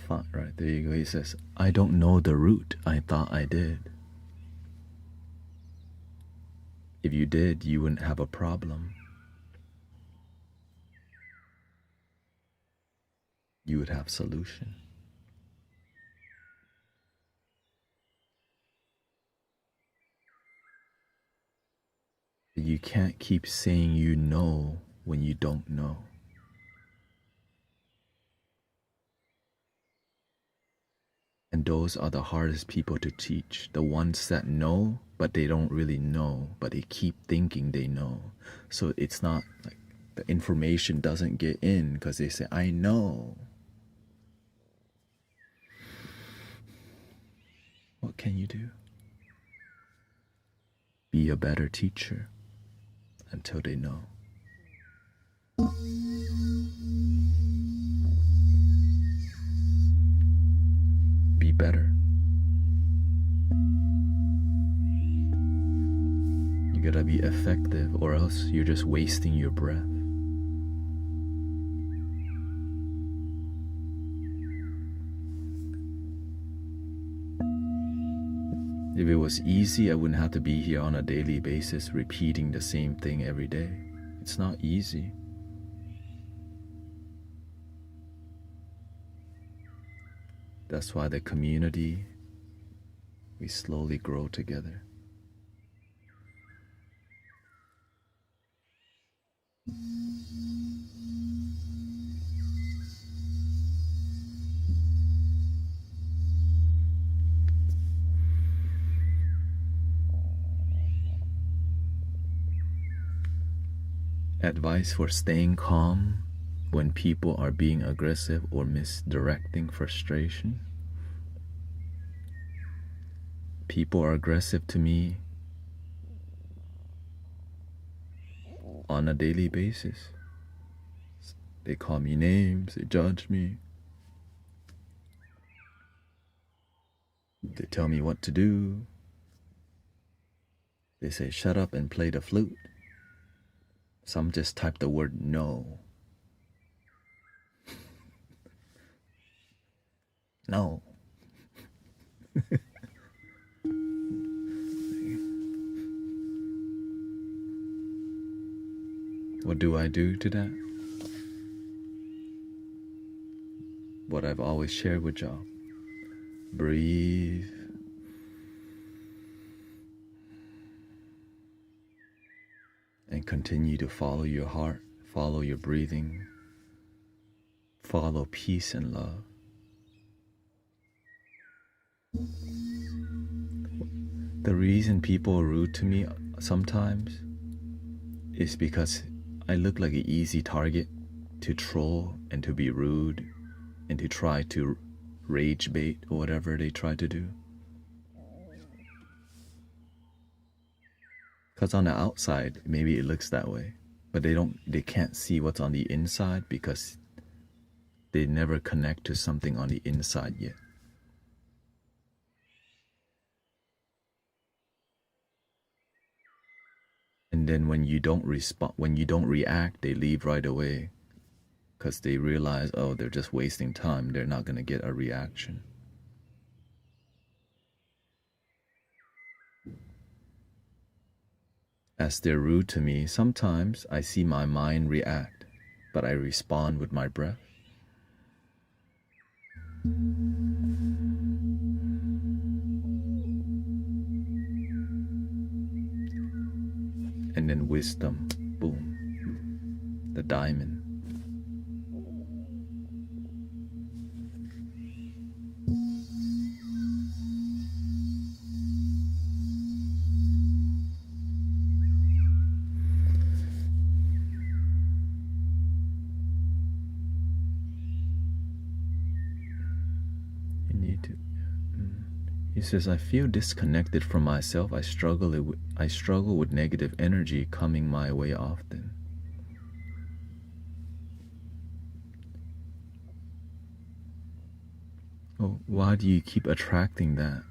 Fine, right, there you go. He says, I don't know the root. I thought I did. If you did, you wouldn't have a problem. You would have solution. You can't keep saying you know when you don't know. And those are the hardest people to teach. The ones that know, but they don't really know, but they keep thinking they know. So it's not like the information doesn't get in because they say, I know. What can you do? Be a better teacher until they know. Be better. You gotta be effective, or else you're just wasting your breath. If it was easy, I wouldn't have to be here on a daily basis repeating the same thing every day. It's not easy. That's why the community, we slowly grow together. Advice for staying calm when people are being aggressive or misdirecting frustration. People are aggressive to me on a daily basis. They call me names, they judge me, they tell me what to do. They say shut up and play the flute. Some just type the word no. No. What do I do to that? What I've always shared with y'all. Breathe. And continue to follow your heart, follow your breathing, follow peace and love. The reason people are rude to me sometimes is because I look like an easy target to troll and to be rude and to try to rage bait or whatever they try to do. Because on the outside, maybe it looks that way, but they can't see what's on the inside because they never connect to something on the inside yet. And then when you don't respond, when you don't react, they leave right away because they realize, oh, they're just wasting time. They're not going to get a reaction. As they're rude to me, sometimes I see my mind react, but I respond with my breath. And then wisdom, boom, the diamond. He says, I feel disconnected from myself. I struggle with negative energy coming my way often. Oh, why do you keep attracting that?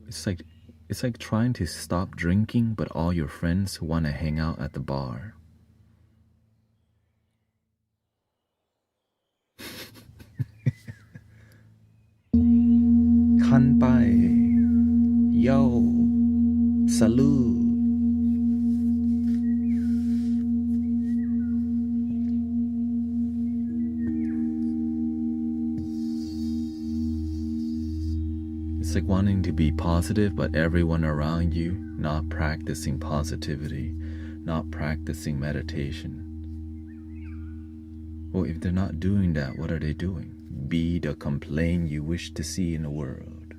It's like trying to stop drinking, but all your friends want to hang out at the bar. Kanpai, yo, salud. It's like wanting to be positive, but everyone around you not practicing positivity, not practicing meditation. Well, if they're not doing that, what are they doing? Be the complaint you wish to see in the world.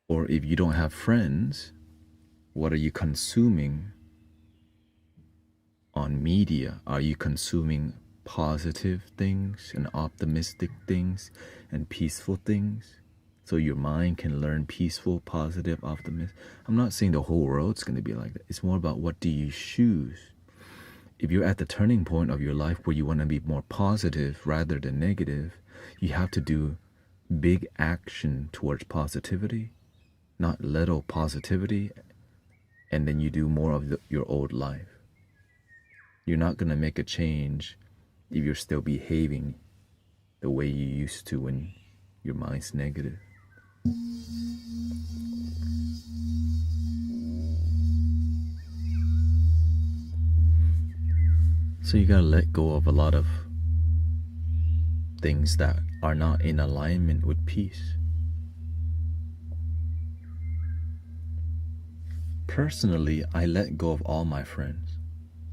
Or if you don't have friends, what are you consuming on media? Are you consuming positive things and optimistic things and peaceful things? So your mind can learn peaceful, positive, optimistic. I'm not saying the whole world's going to be like that. It's more about what do you choose. If you're at the turning point of your life where you want to be more positive rather than negative, you have to do big action towards positivity, not little positivity, and then you do more of your old life. You're not going to make a change if you're still behaving the way you used to when your mind's negative. So you gotta let go of a lot of things that are not in alignment with peace. Personally, I let go of all my friends.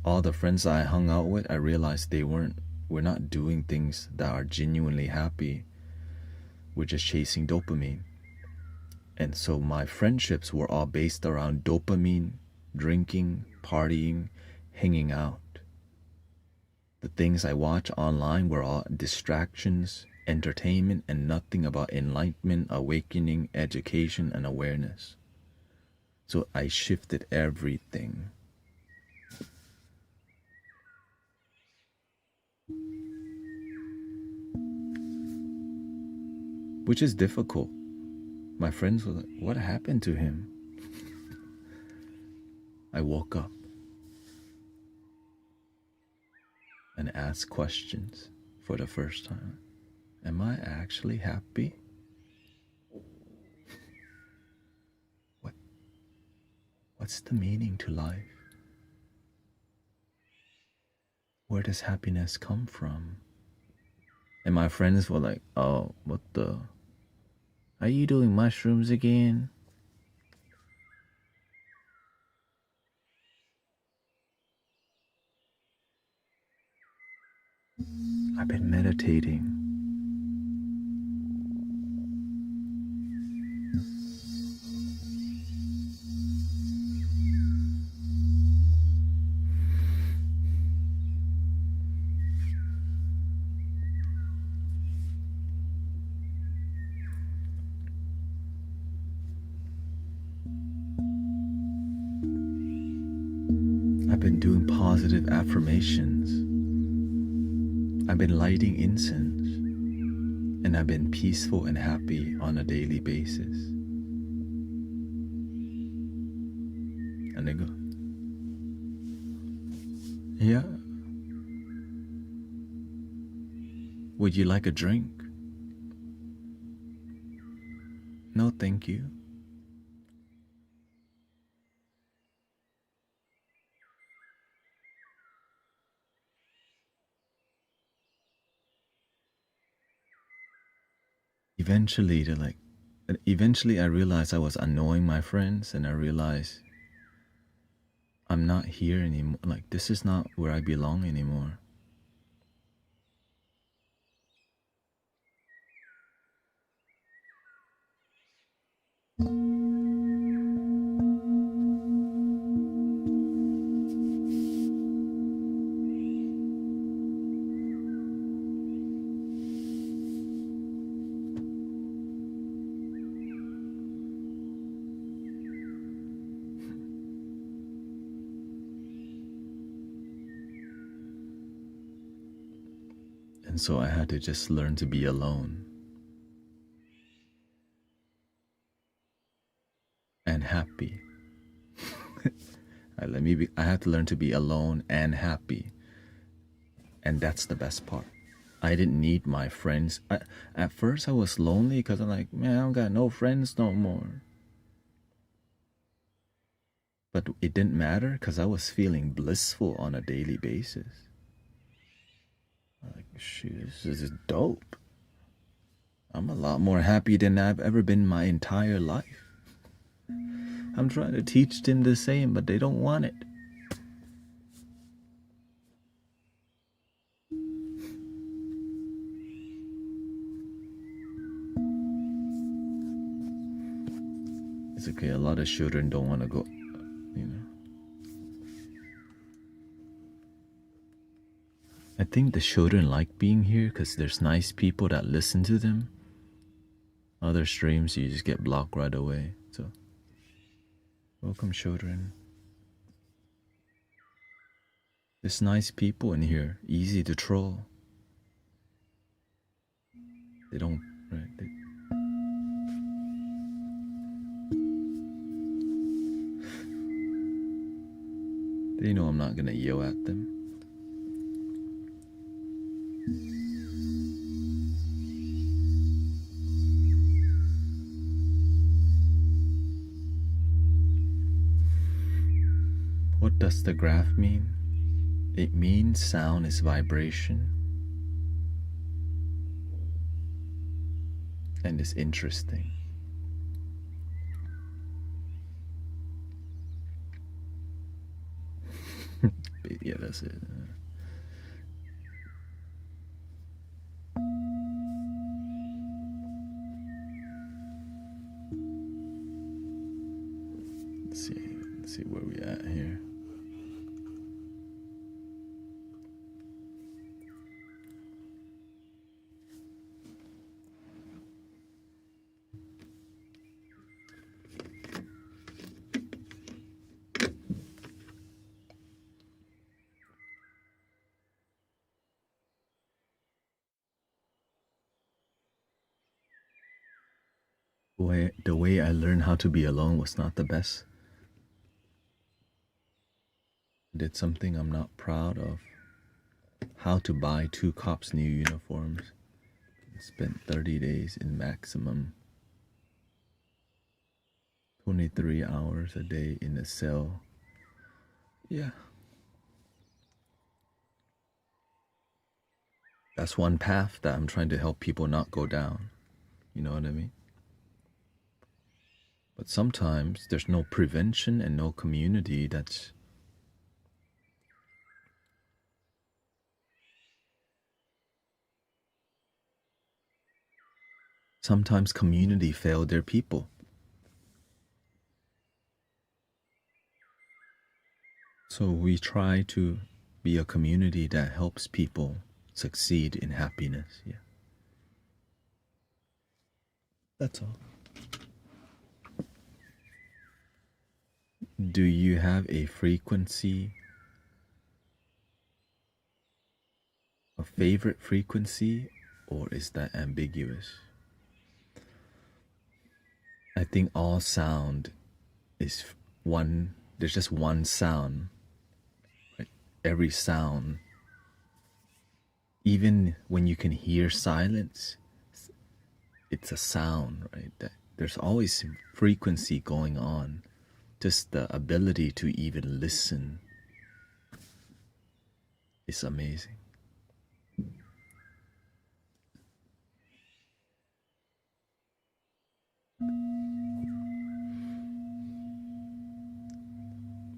All the friends I hung out with, I realized we're not doing things that are genuinely happy. We're just chasing dopamine. And so my friendships were all based around dopamine, drinking, partying, hanging out. The things I watch online were all distractions, entertainment, and nothing about enlightenment, awakening, education, and awareness. So I shifted everything. Which is difficult. My friends were like, what happened to him? I woke up and asked questions for the first time. Am I actually happy? What's the meaning to life? Where does happiness come from? And my friends were like, oh, what the? Are you doing mushrooms again? I've been meditating. I've been doing positive affirmations. I've been lighting incense. And I've been peaceful and happy on a daily basis. And they go, yeah. Would you like a drink? No, thank you. Eventually I realized I was annoying my friends, and I realized I'm not here anymore. Like, this is not where I belong anymore. And so I had to just learn to be alone and happy. I had to learn to be alone and happy. And that's the best part. I didn't need my friends. At first I was lonely because I'm like, man, I don't got no friends no more. But it didn't matter because I was feeling blissful on a daily basis. Like, shoot, this is dope. I'm a lot more happy than I've ever been my entire life. I'm trying to teach them the same, but they don't want it. It's okay, a lot of children don't want to go, you know. I think the children like being here because there's nice people that listen to them. Other streams, you just get blocked right away. So, welcome, children. There's nice people in here, easy to troll. They don't, right? They know I'm not gonna yell at them. What does the graph mean? It means sound is vibration. And it's interesting. Yeah, that's it. Let's see where we at here. The way I learned how to be alone was not the best. I did something I'm not proud of. How to buy 2 cops' new uniforms. Spent 30 days in maximum 23 hours a day in a cell. Yeah. That's one path that I'm trying to help people not go down. You know what I mean? But sometimes there's no prevention and no community that's sometimes community fail their people. So we try to be a community that helps people succeed in happiness. Yeah. That's all. Do you have a frequency, a favorite frequency, or is that ambiguous? I think all sound is one, there's just one sound. Right? Every sound, even when you can hear silence, it's a sound, right? There's always frequency going on. Just the ability to even listen is amazing.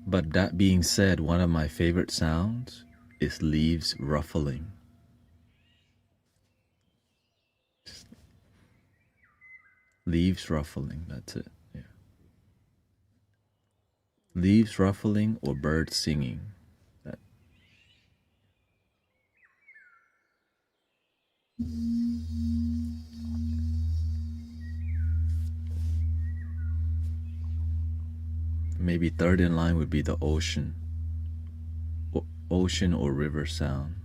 But that being said, one of my favorite sounds is leaves ruffling. Leaves ruffling, that's it. Yeah. Leaves ruffling or birds singing. That. Maybe third in line would be the ocean. Ocean or river sound.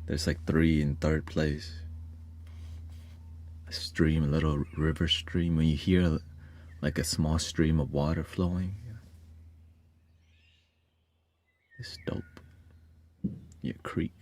There's like 3 in third place. A stream, a little river stream. When you hear like a small stream of water flowing, it's dope. Yeah, creek.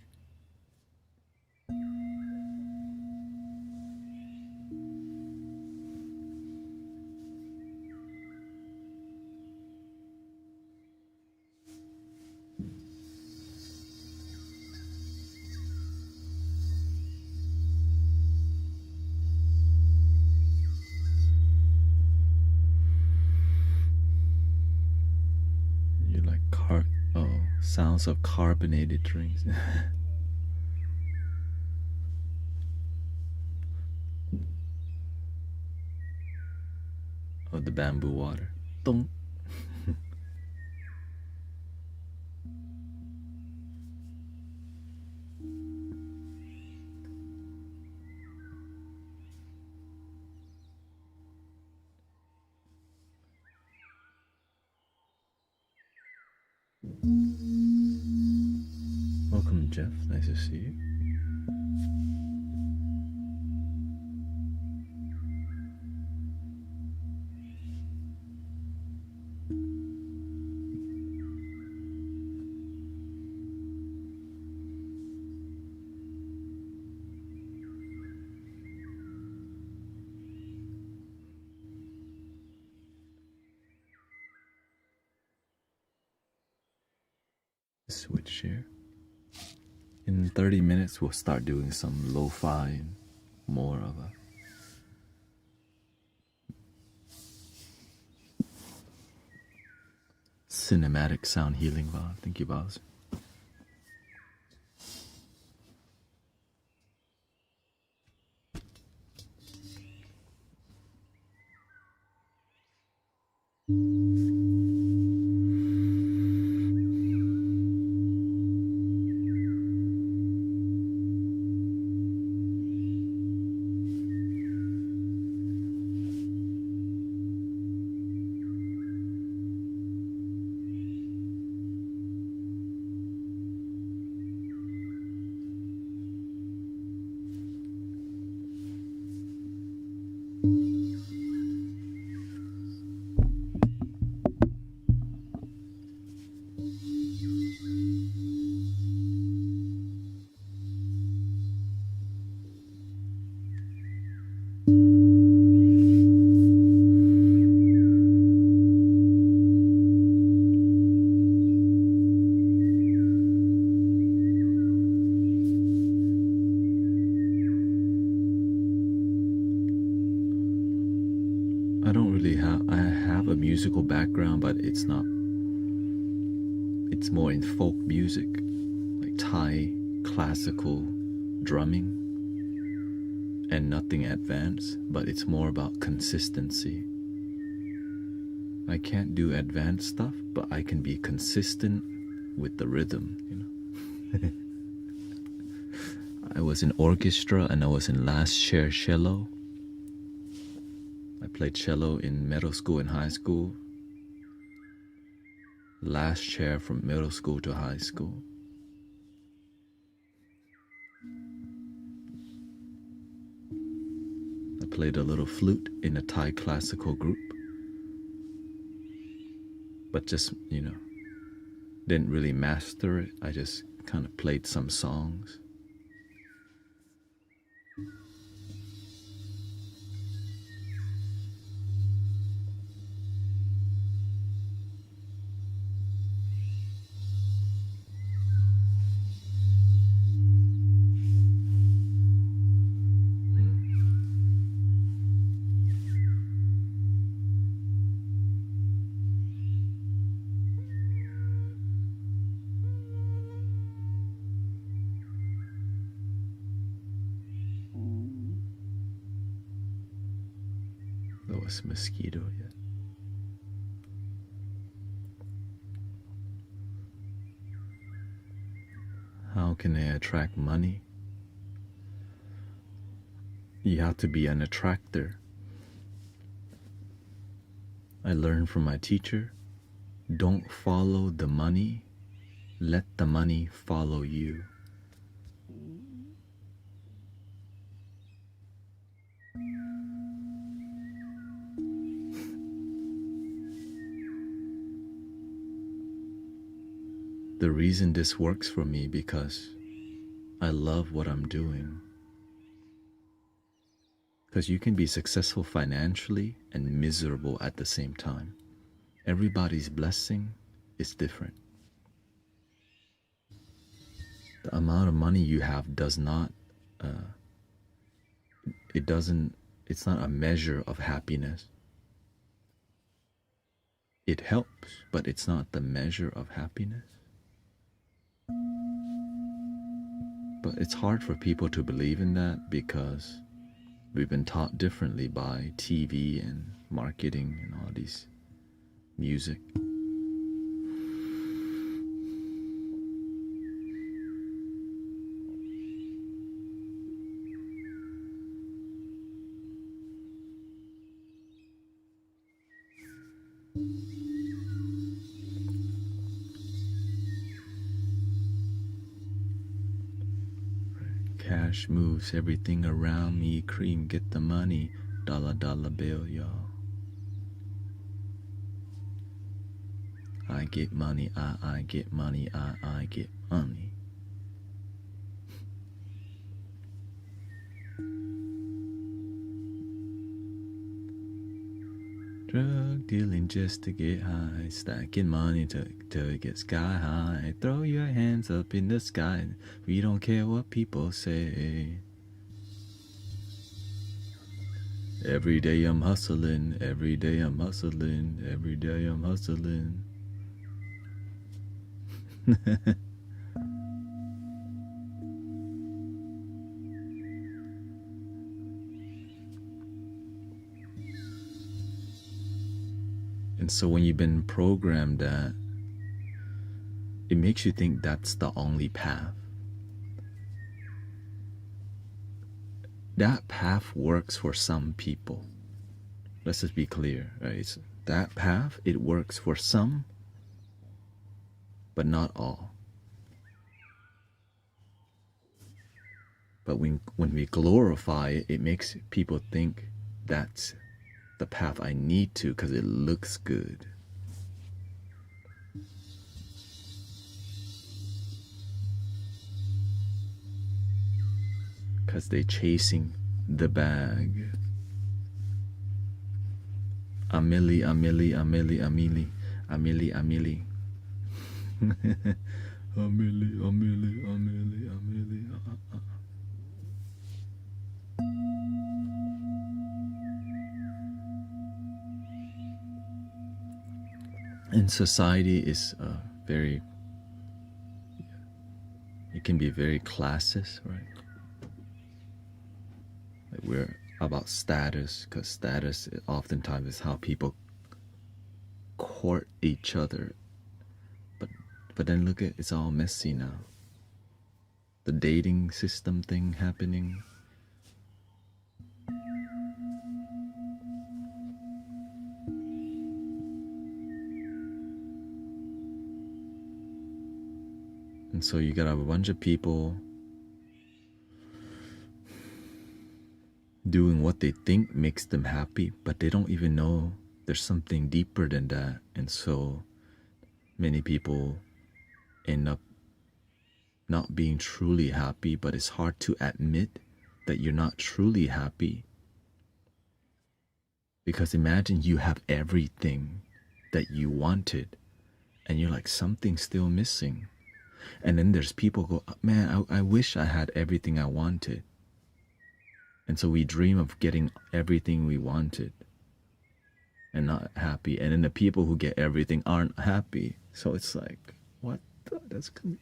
You like sounds of carbonated drinks. Of the bamboo water. Dong. Welcome, Jeff. Nice to see you. Switch here. In 30 minutes, we'll start doing some lo-fi and more of a cinematic sound healing vibe. Thank you, Boz. I don't really I have a musical background, but it's not, it's more in folk music, like Thai classical drumming, and nothing advanced, but it's more about consistency. I can't do advanced stuff, but I can be consistent with the rhythm, you know. I was in orchestra and I was in last chair cello. I played cello in middle school and high school. Last chair from middle school to high school. I played a little flute in a Thai classical group. But just, you know, didn't really master it. I just kind of played some songs. There was mosquito yet. How can I attract money? You have to be an attractor. I learned from my teacher, don't follow the money, let the money follow you. The reason this works for me because I love what I'm doing. Because you can be successful financially and miserable at the same time. Everybody's blessing is different. The amount of money you have does not, it's not a measure of happiness. It helps, but it's not the measure of happiness. But it's hard for people to believe in that because we've been taught differently by TV and marketing and all these music. Cash moves everything around me. Cream, get the money. Dollar, dollar bill, y'all. I get money, I get money, I get money. Drug dealing just to get high, stacking money till it gets sky high. Throw your hands up in the sky, we don't care what people say. Every day I'm hustling, every day I'm hustling, every day I'm hustling. And so when you've been programmed that, it makes you think that's the only path. That path works for some people. Let's just be clear, right? That path, it works for some, but not all. But when we glorify it, it makes people think that's the path I need to because it looks good. Because they're chasing the bag. Amili, Amili, Amili, Amili, Amili, Amili. Amili, Amili, Amili, Amili. And society is very, it can be very classist, right? Like we're about status, because status oftentimes is how people court each other. But then look at, it's all messy now. The dating system thing happening. And so you got a bunch of people doing what they think makes them happy, but they don't even know there's something deeper than that. And so many people end up not being truly happy, but it's hard to admit that you're not truly happy. Because imagine you have everything that you wanted and you're like, something's still missing. And then there's people go, man, I wish I had everything I wanted. And so we dream of getting everything we wanted and not happy. And then the people who get everything aren't happy. So it's like, what the? That's good.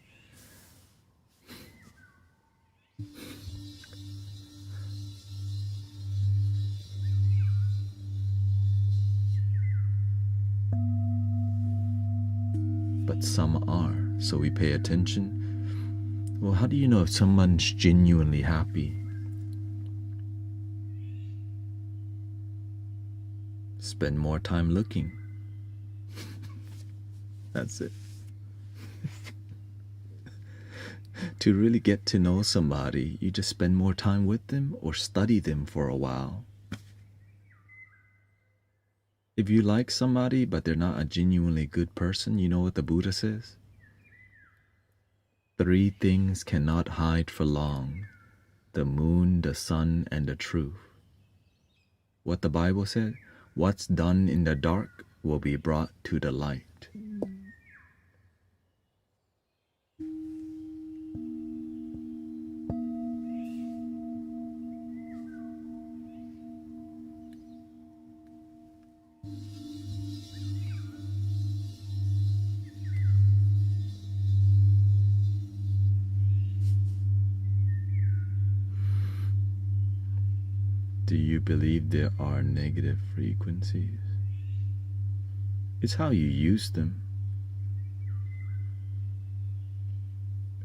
But some are. So we pay attention. Well, how do you know if someone's genuinely happy? Spend more time looking. That's it. To really get to know somebody, you just spend more time with them or study them for a while. If you like somebody but they're not a genuinely good person, you know what the Buddha says? 3 things cannot hide for long: the moon, the sun, and the truth. What the Bible said? What's done in the dark will be brought to the light. Do you believe there are negative frequencies? It's how you use them.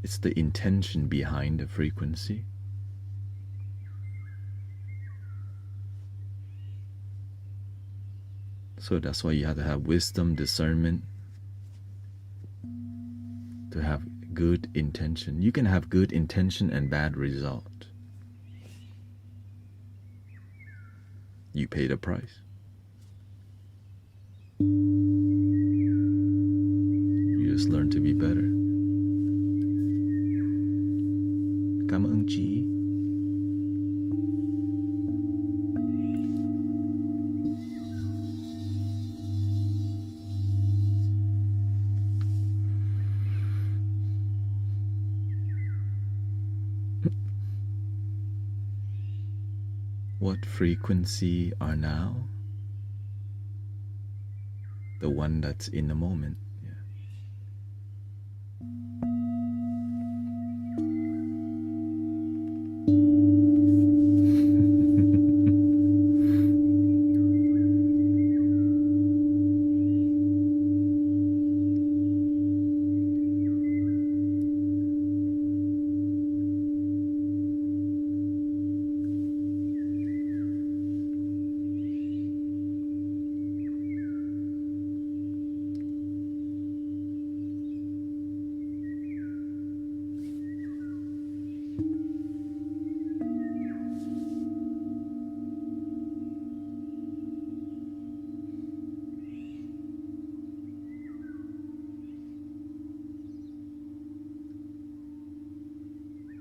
It's the intention behind the frequency. So that's why you have to have wisdom, discernment, to have good intention. You can have good intention and bad result. You pay the price. You just learn to be better. Cảm ơn chị. What frequency are now? The one that's in the moment. Yeah.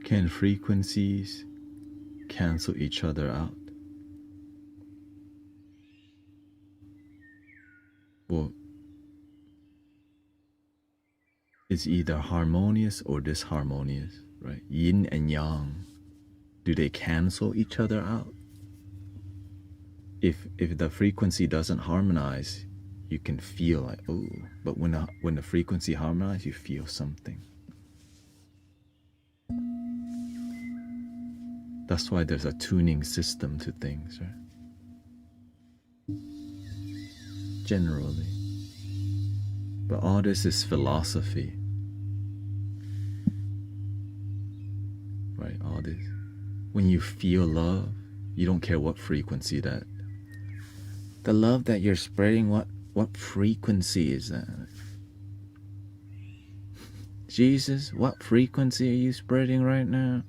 Can frequencies cancel each other out? Well, it's either harmonious or disharmonious, right? Yin and yang. Do they cancel each other out? If the frequency doesn't harmonize, you can feel like, oh, but when the frequency harmonizes, you feel something. That's why there's a tuning system to things, right? Generally. But all this is philosophy. Right? All this. When you feel love, you don't care what frequency that. The love that you're spreading, what frequency is that? Jesus, what frequency are you spreading right now?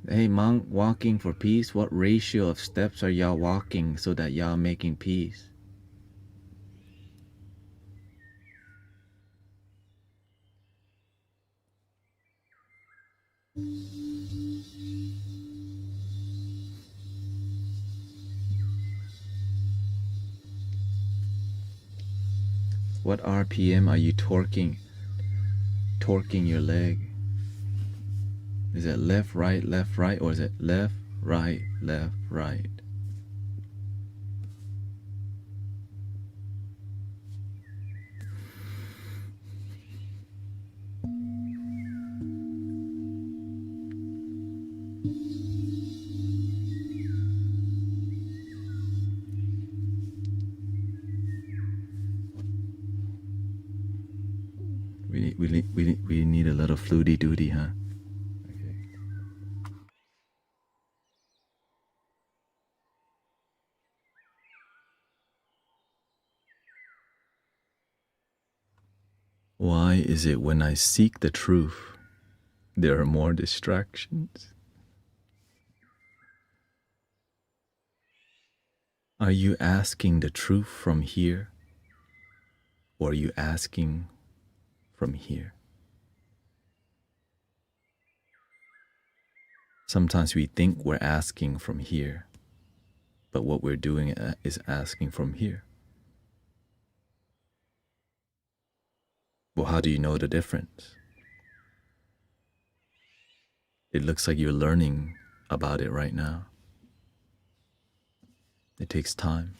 Hey, monk walking for peace, what ratio of steps are y'all walking so that y'all making peace? What RPM are you torquing your leg? Is it left, right, or is it left, right, left, right? We need a little fluty duty, huh? Okay. Why is it when I seek the truth, there are more distractions? Are you asking the truth from here, or are you asking from here? Sometimes we think we're asking from here, but what we're doing is asking from here. Well, how do you know the difference? It looks like you're learning about it right now. It takes time.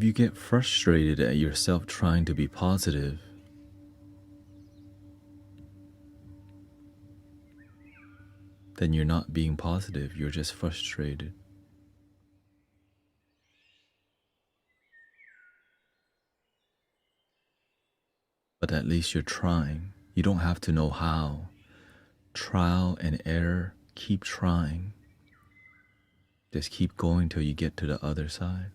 if you get frustrated at yourself trying to be positive, then you're not being positive, you're just frustrated. But at least you're trying. You don't have to know how. Trial and error, keep trying. Just keep going till you get to the other side.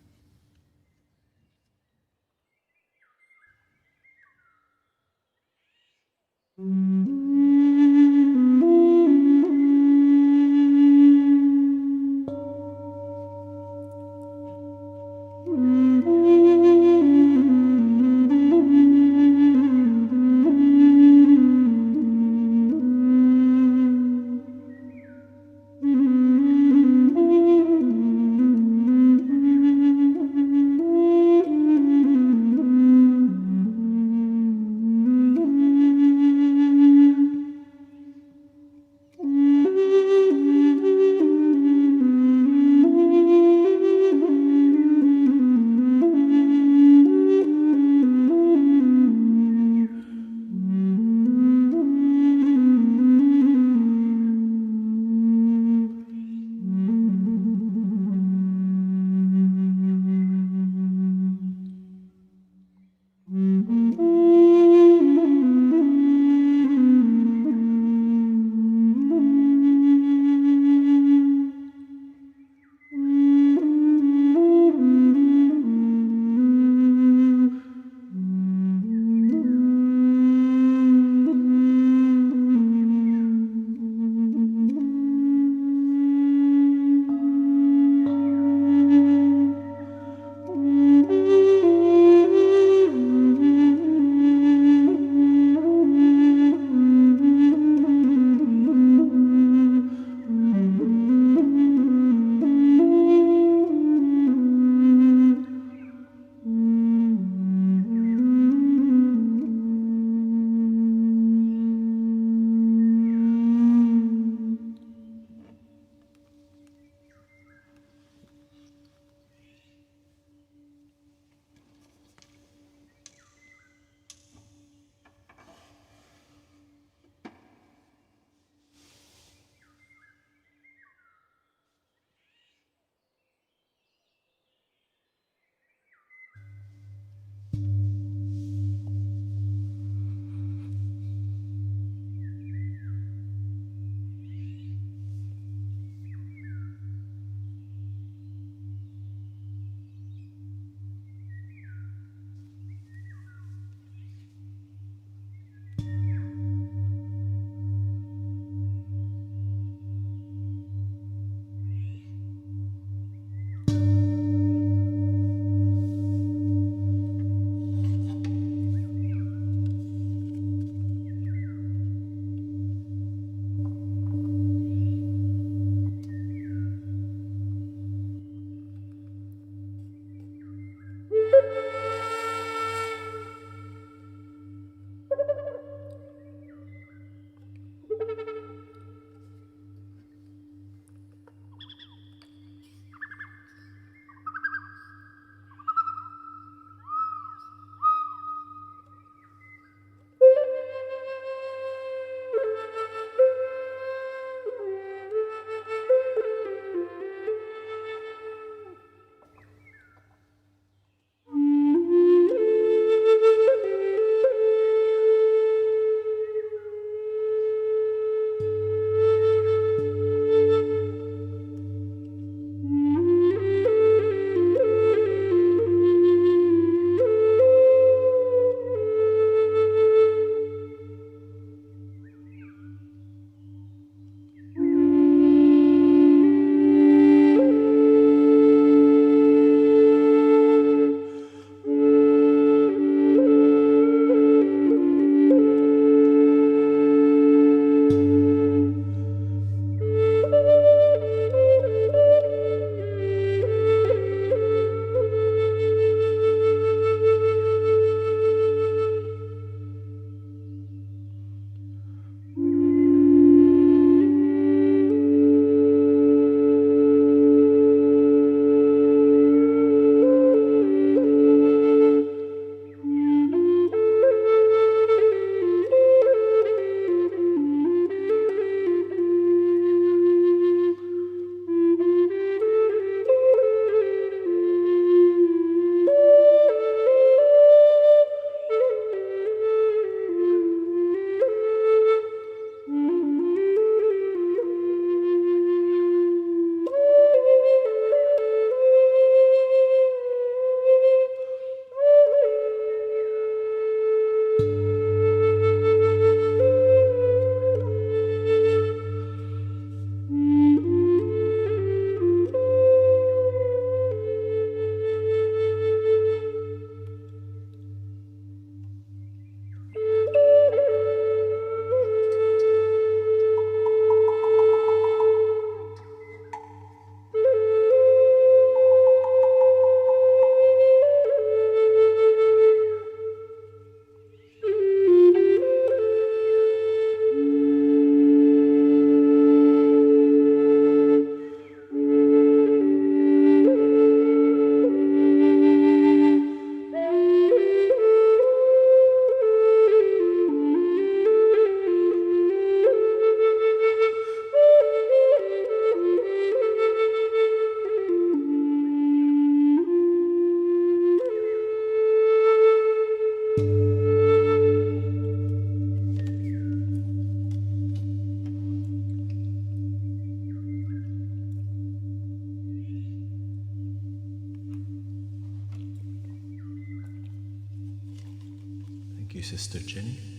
you, Sister Jenny.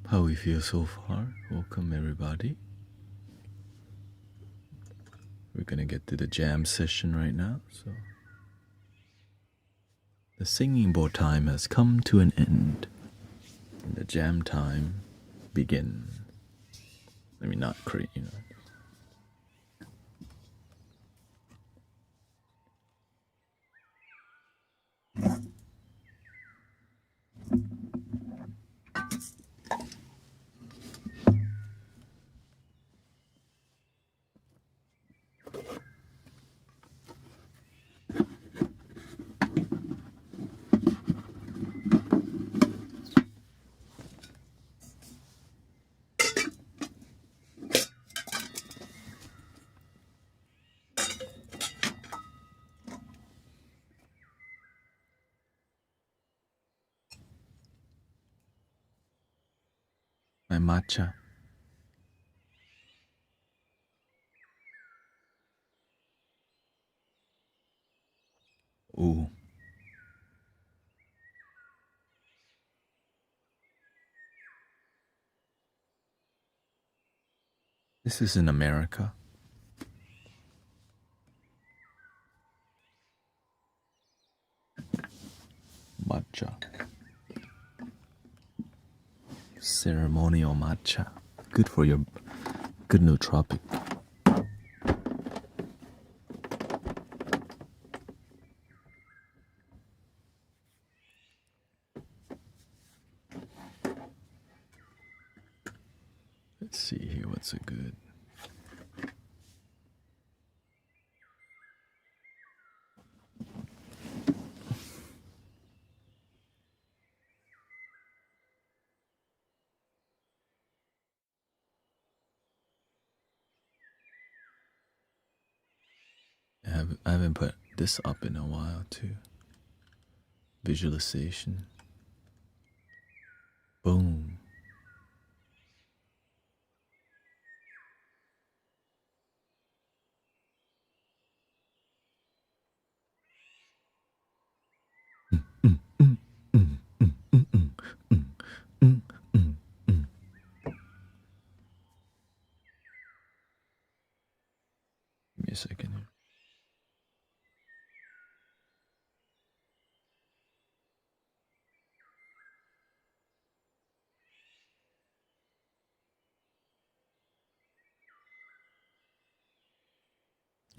How we feel so far? Welcome everybody. We're gonna get to the jam session right now, so the singing bowl time has come to an end. And the jam time begins. Let me not create, my matcha. Ooh. This is in America. Matcha. ceremonial matcha. Good for your good nootropic. Let's see here, what's a good. I haven't put this up in a while too. Visualization. Boom. Give me a second here.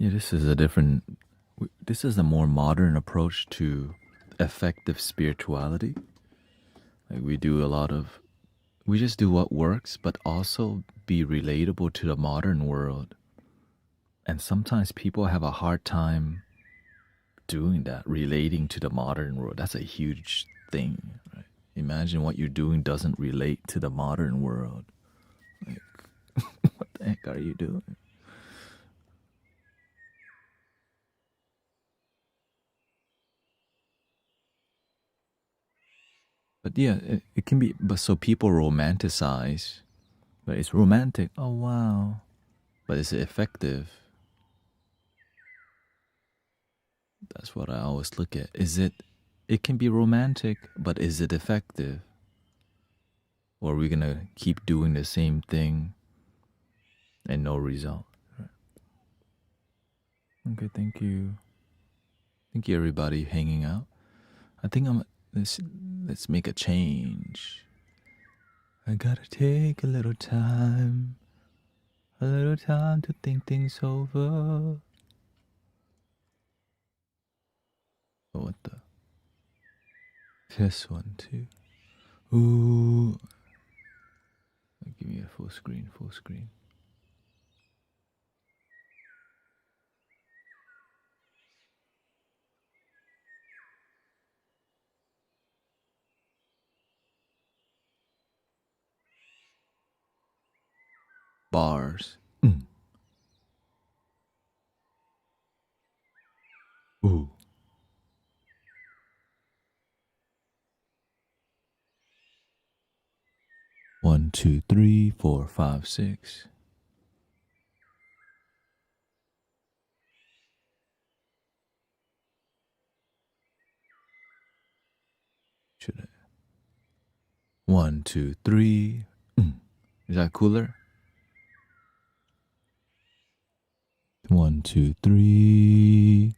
Yeah, this is a more modern approach to effective spirituality. Like we just do what works, but also be relatable to the modern world. And sometimes people have a hard time doing that, relating to the modern world. That's a huge thing, right? Imagine what you're doing doesn't relate to the modern world. Like, what the heck are you doing? But yeah, it can be, but so people romanticize, but it's romantic. Oh, wow. But is it effective? That's what I always look at. It can be romantic, but is it effective? Or are we going to keep doing the same thing and no result? Right. Okay, thank you. Thank you, everybody, hanging out. I think let's make a change. I gotta take a little time to think things over. Oh, what the? This one too. Ooh. Give me a full screen. Bars. Ooh. One, two, three, four, five, six. Should I? One, two, three. Is that cooler? One, two, three.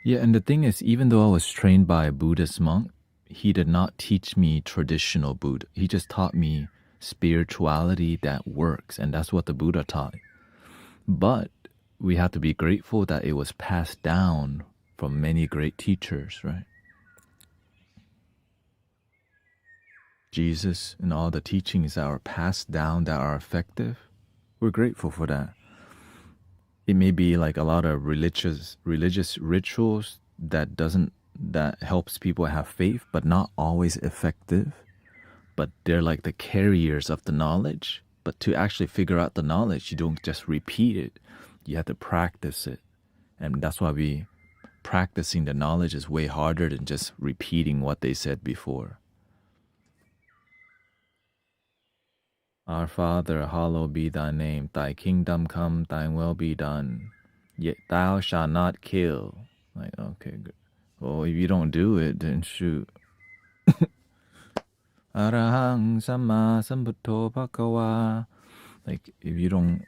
Yeah, and the thing is, even though I was trained by a Buddhist monk, he did not teach me traditional Buddha. He just taught me spirituality that works, and that's what the Buddha taught. But we have to be grateful that it was passed down from many great teachers, right? Jesus and all the teachings that are passed down that are effective, we're grateful for that. It may be like a lot of religious rituals that helps people have faith, but not always effective. But they're like the carriers of the knowledge. But to actually figure out the knowledge, you don't just repeat it. You have to practice it. And that's why practicing the knowledge is way harder than just repeating what they said before. Our Father, hallowed be thy name. Thy kingdom come, thy will be done. Yet thou shalt not kill. Like, okay, good. Well, if you don't do it, then shoot. Arahang Samma Sambuddho Bhagawa. Like, if you don't.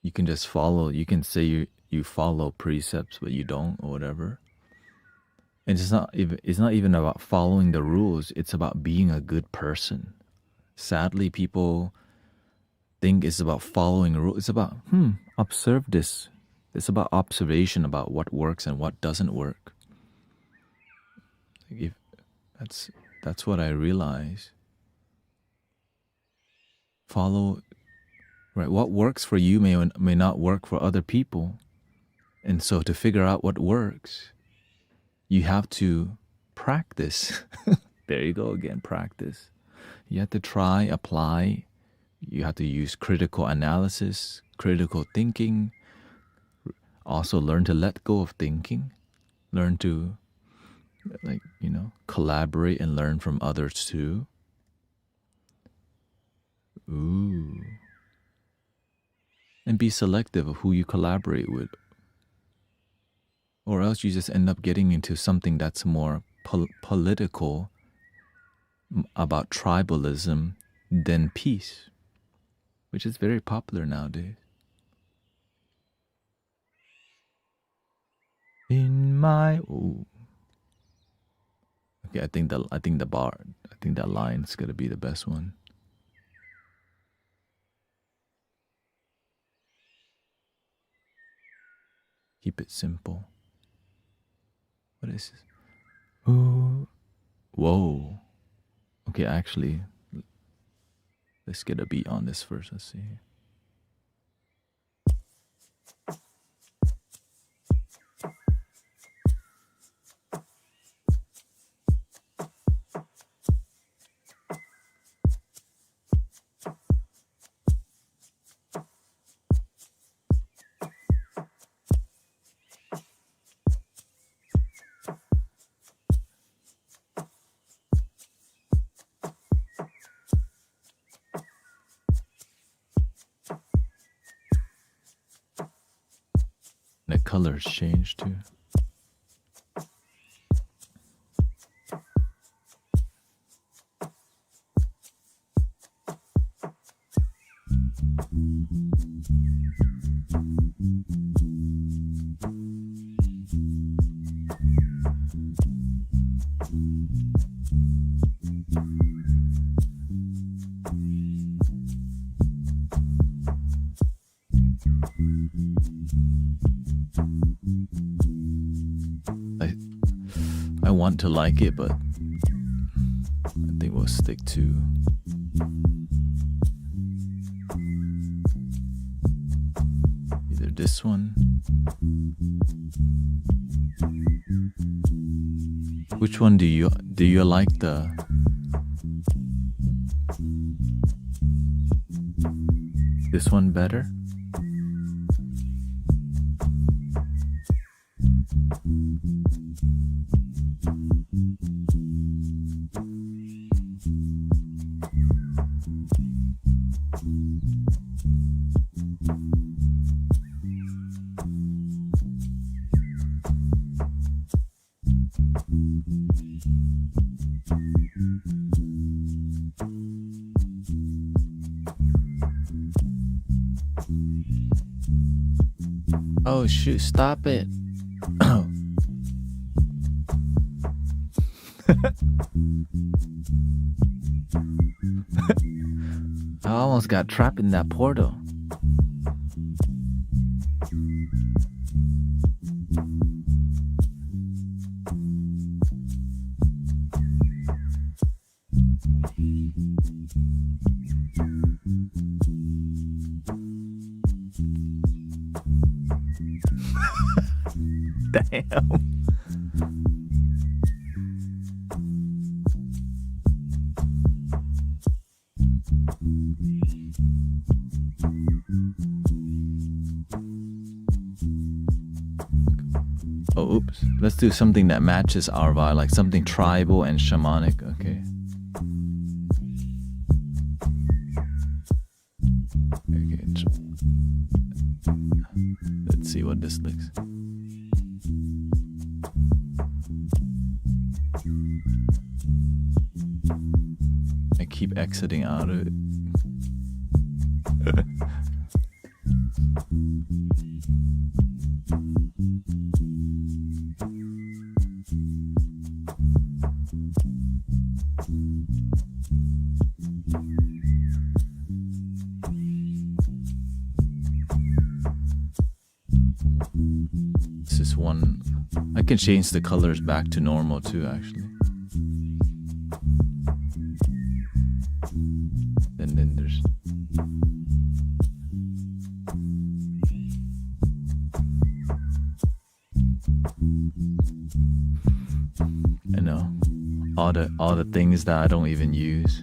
You can just follow. You can say you follow precepts, but you don't, or whatever. And it's not even about following the rules. It's about being a good person. Sadly, people think it's about following a rule. It's about observe this. It's about observation about what works and what doesn't work. If that's what I realize. Follow, right? What works for you may not work for other people, and so to figure out what works, you have to practice. There you go again, practice. You have to try, apply. You have to use critical analysis, critical thinking. Also learn to let go of thinking. Learn to, collaborate and learn from others too. Ooh. And be selective of who you collaborate with. Or else you just end up getting into something that's more political, about tribalism, than peace, which is very popular nowadays. In my okay, I think that line's gonna be the best one. Keep it simple. What is this? Ooh. Whoa. Okay, actually, let's get a beat on this first. Let's see. The colors change too. I want to like it, but I think we'll stick to either this one. Which one do you like this one better? Oh shoot, stop it. I almost got trapped in that portal. Damn. Oh, oops. Let's do something that matches our vibe, like something tribal and shamanic. Okay. Let's see what this looks. I keep exiting out of it. This is one. I can change the colors back to normal too, actually. And then there's I know all the things that I don't even use.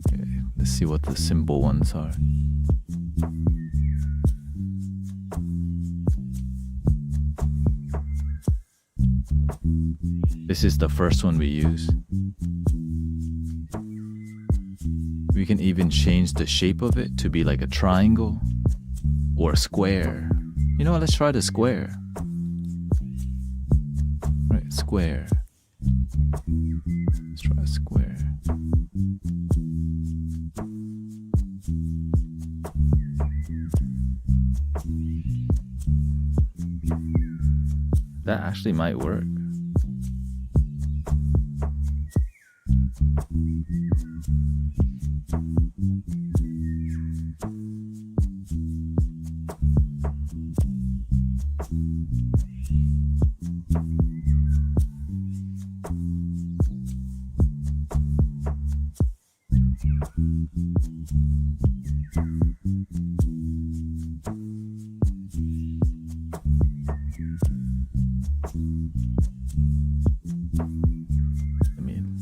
Okay, let's see what the simple ones are. This is the first one we use. We can even change the shape of it to be like a triangle or a square. You know what, let's try the square. Right, square. Let's try a square. That actually might work.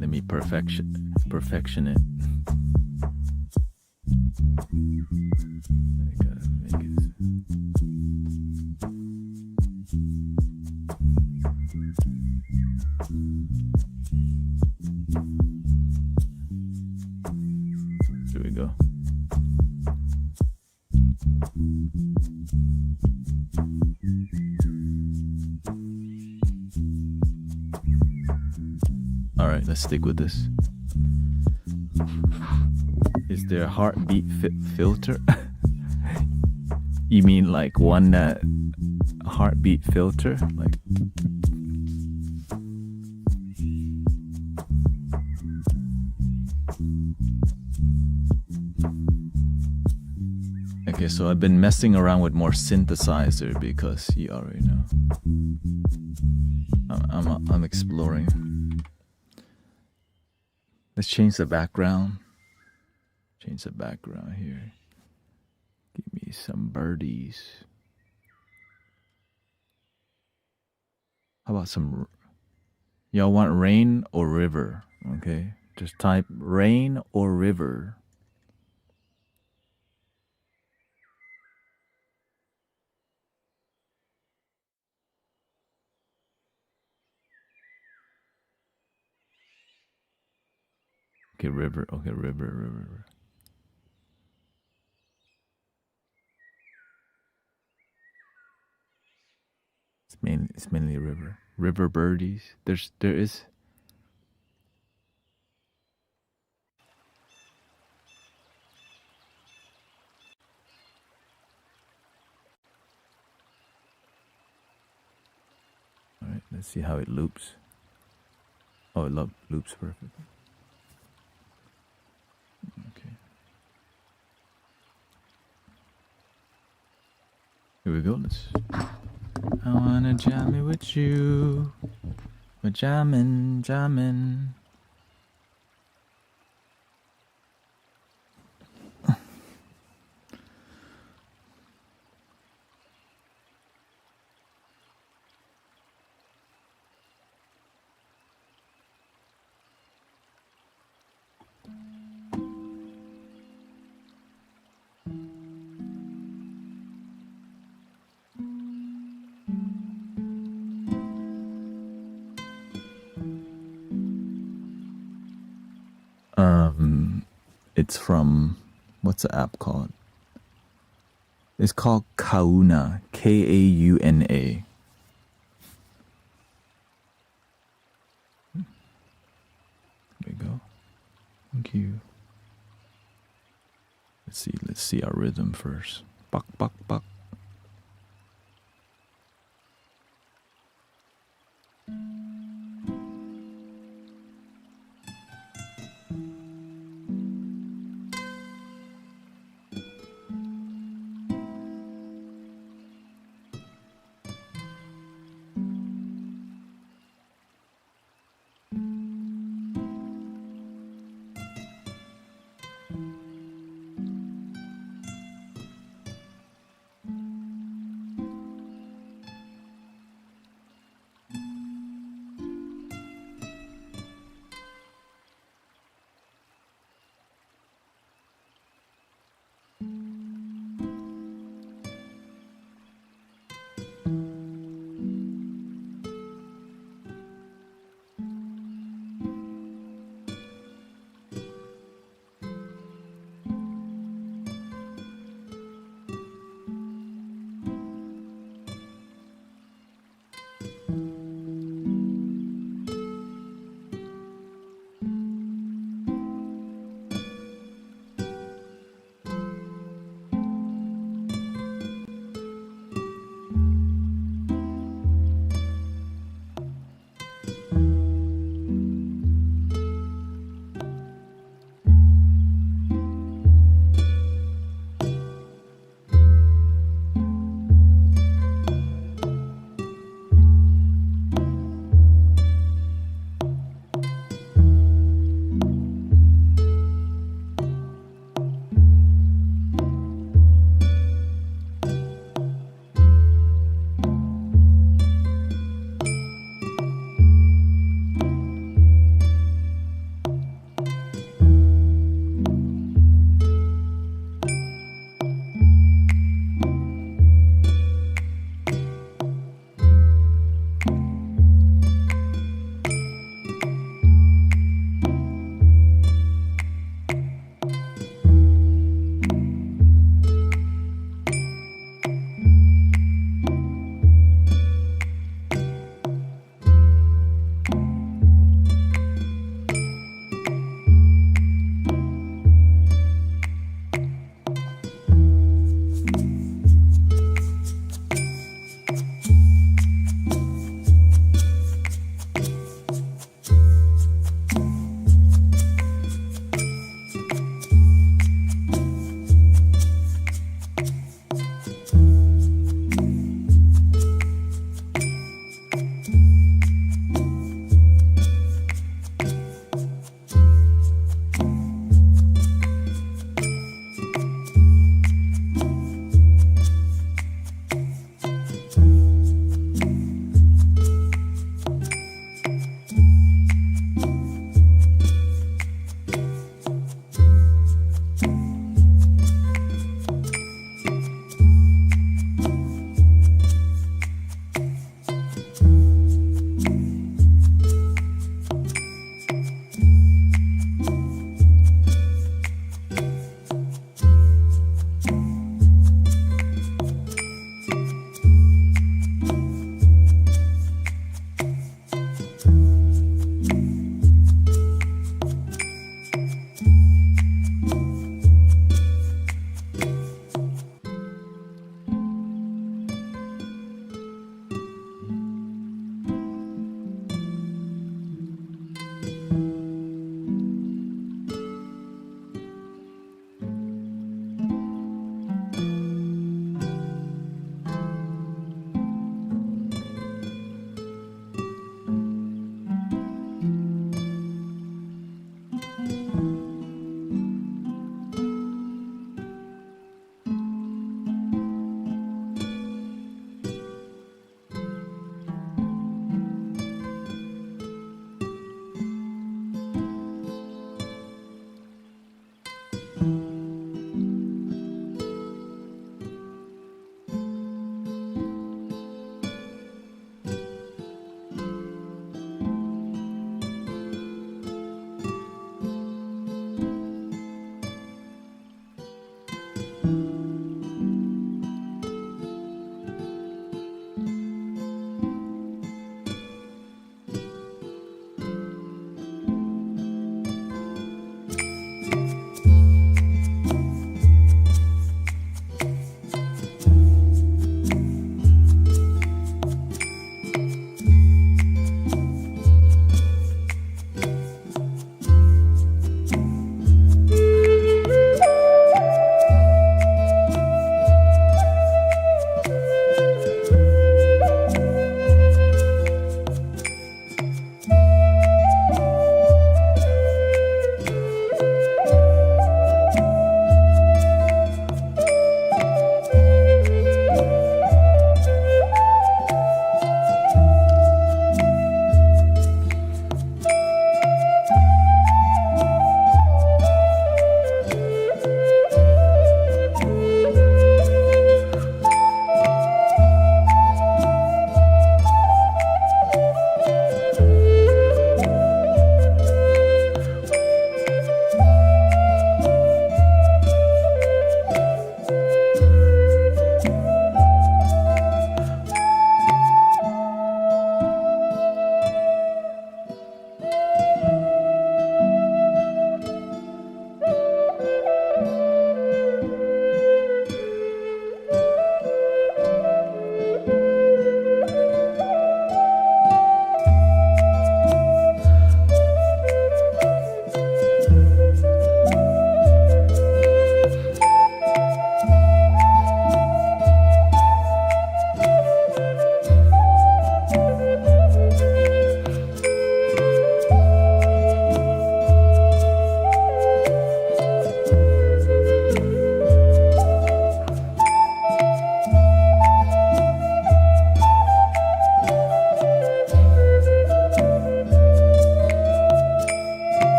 Let me perfection it. I gotta make it. Here we go. All right, let's stick with this. Is there a heartbeat filter? You mean like one that heartbeat filter? Like okay, so I've been messing around with more synthesizer because you already know. I'm exploring. Let's change the background. Change the background here. Give me some birdies. How about some... Y'all want rain or river? Okay, just type rain or river. Okay, river. Okay, river. It's mainly river. River birdies. There is. All right, let's see how it loops. Oh, it loops perfectly. Okay. Here we go. I wanna jam it with you. We're jamming. It's from, what's the app called? It's called Kauna, Kauna. There we go. Thank you. Let's see our rhythm first. Buck.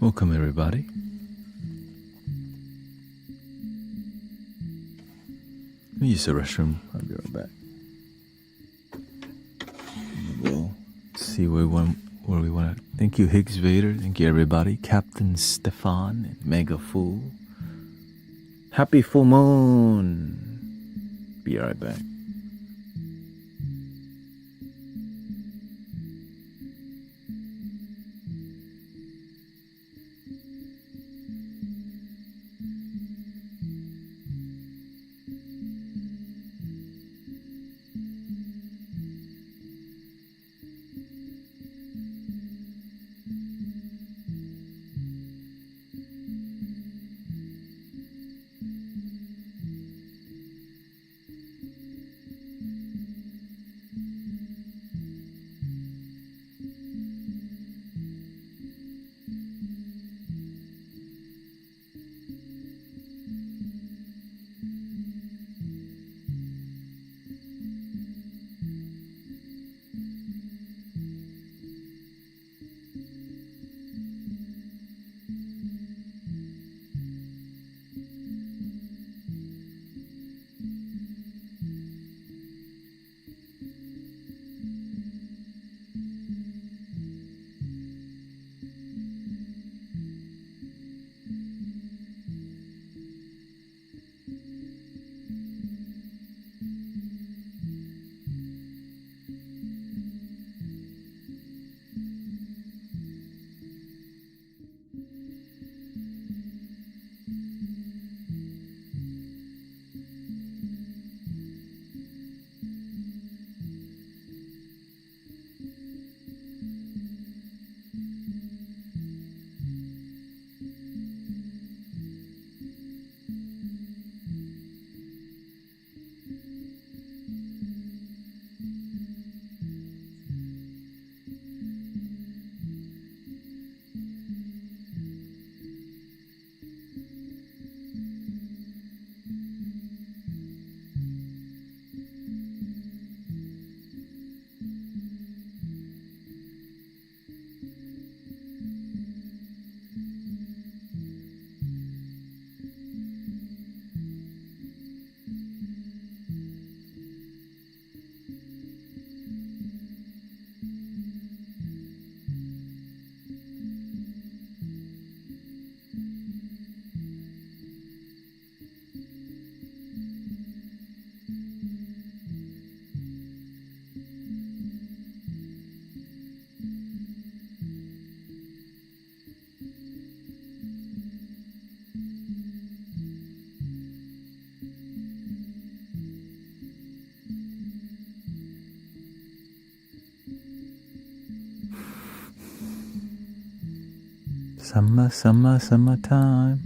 Welcome, everybody. Let me use the restroom. I'll be right back. We'll see where we want to. Thank you, Higgs Vader. Thank you, everybody. Captain Stefan and Mega Fool. Happy full moon. Be right back. Summer, summer, summertime.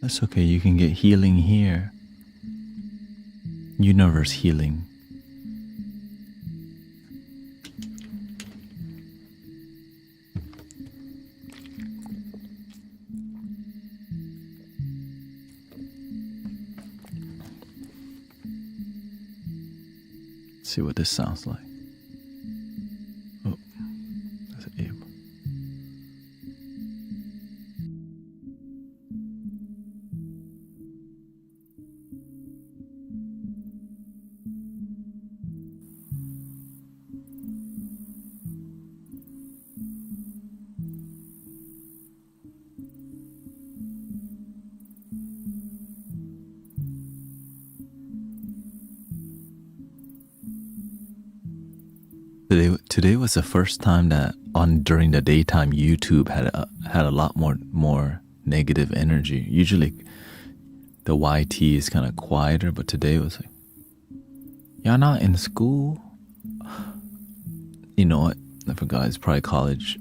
That's okay, you can get healing here. Universe healing. See what this sounds like. Oh, that's an Abe. Today was the first time that during the daytime YouTube had a lot more negative energy. Usually the YT is kind of quieter, but today it was like, y'all not in school? You know what? I forgot, it's probably college.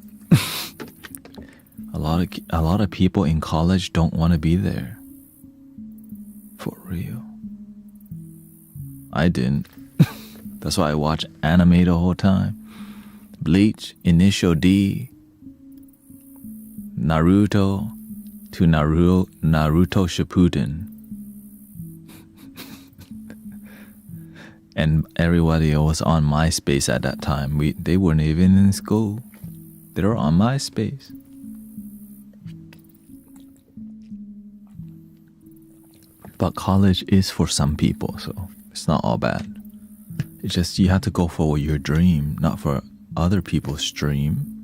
A lot of people in college don't want to be there. For real. I didn't. That's why I watch anime the whole time. Bleach, Initial D, Naruto, to Naruto Shippuden. And everybody was on MySpace at that time. They weren't even in school. They were on MySpace. But college is for some people, so it's not all bad. It's just you have to go for your dream, not for other people's dream.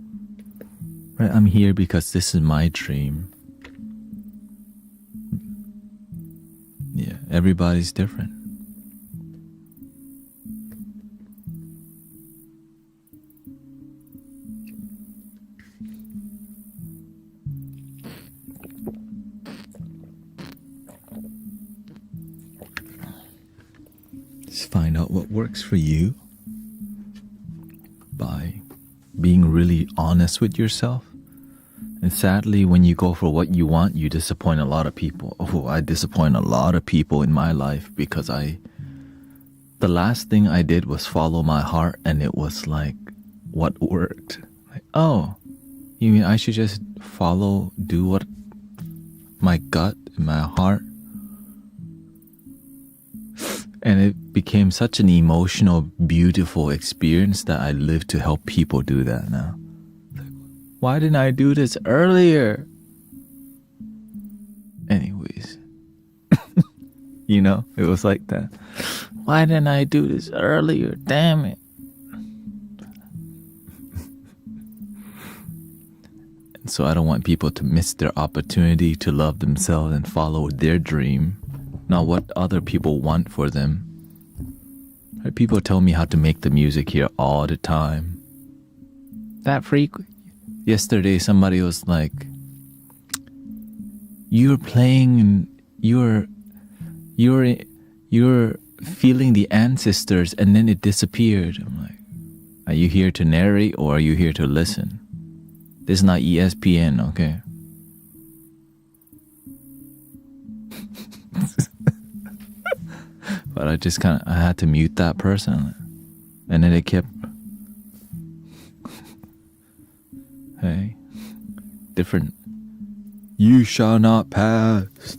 Right? I'm here because this is my dream. Yeah, everybody's different. Just find out what works for you by being really honest with yourself. And sadly, when you go for what you want, you disappoint a lot of people. Oh, I disappoint a lot of people in my life because the last thing I did was follow my heart, and it was like what worked. Like, oh, you mean I should just do what my gut and my heart? And it became such an emotional, beautiful experience that I live to help people do that now. Like, why didn't I do this earlier? Anyways, you know, it was like that. Why didn't I do this earlier? Damn it. And so I don't want people to miss their opportunity to love themselves and follow their dream, not what other people want for them. Right? People tell me how to make the music here all the time. That frequent. Yesterday, somebody was like, "You're playing and you're feeling the ancestors, and then it disappeared." I'm like, "Are you here to narrate or are you here to listen? This is not ESPN, okay?" But I had to mute that person. And then it kept, hey, different. You shall not pass.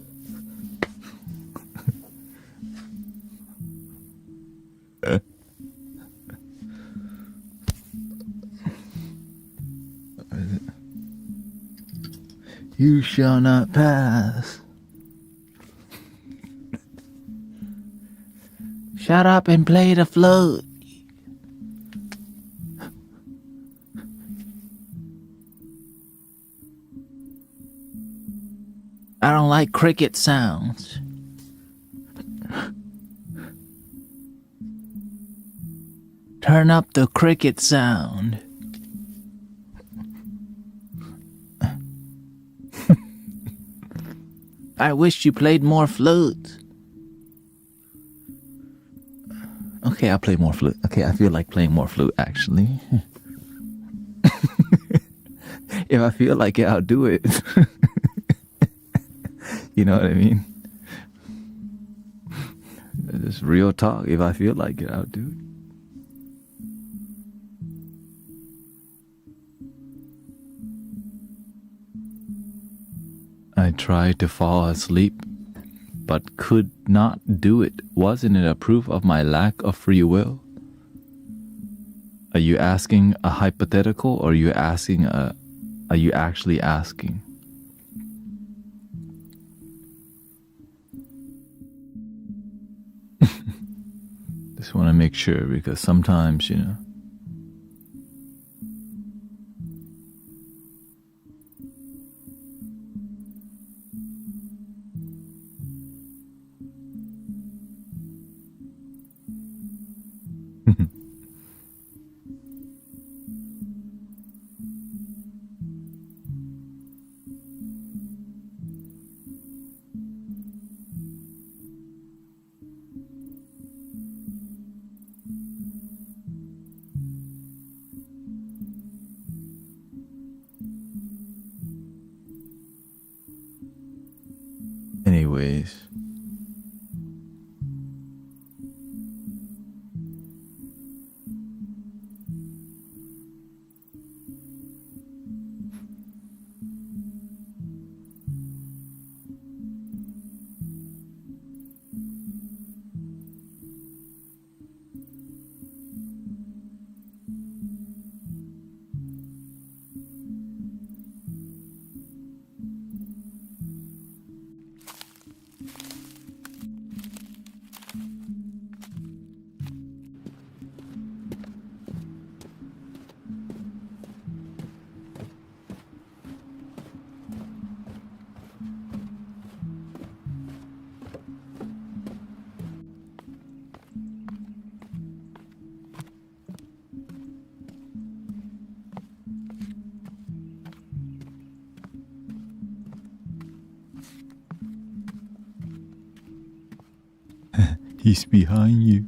You shall not pass. Shut up and play the flute. I don't like cricket sounds. Turn up the cricket sound. I wish you played more flute. Okay, I'll play more flute. Okay, I feel like playing more flute, actually. If I feel like it, I'll do it. You know what I mean? It's real talk. If I feel like it, I'll do it. I tried to fall asleep, but could not do it. Wasn't it a proof of my lack of free will? Are you asking a hypothetical, or are you actually asking? Just want to make sure, because sometimes, you know. Anyways. He's behind you.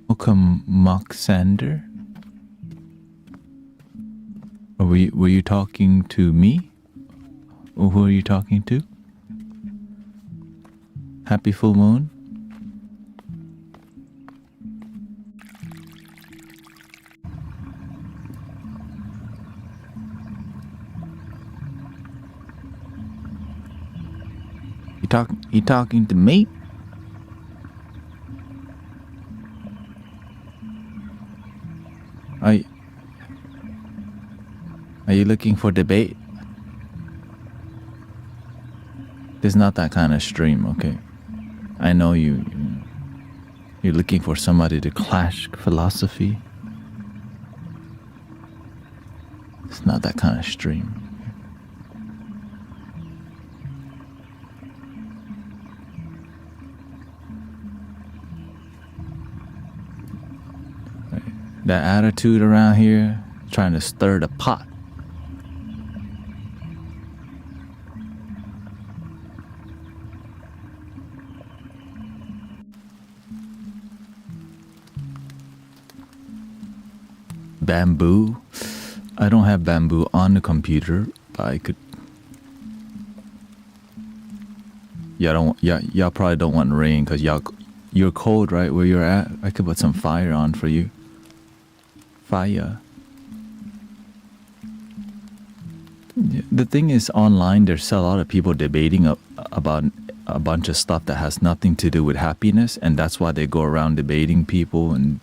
Welcome, Moxander. Were you talking to me? Or who are you talking to? Happy full moon? You talking to me? Are you looking for debate? It's not that kind of stream, okay? I know you're looking for somebody to clash philosophy. It's not that kind of stream. That attitude around here, trying to stir the pot. Bamboo. I don't have bamboo on the computer, but I could. Y'all probably don't want rain because you're cold, right? Where you're at, I could put some fire on for you. Fire. The thing is, online there's a lot of people debating about a bunch of stuff that has nothing to do with happiness, and that's why they go around debating people and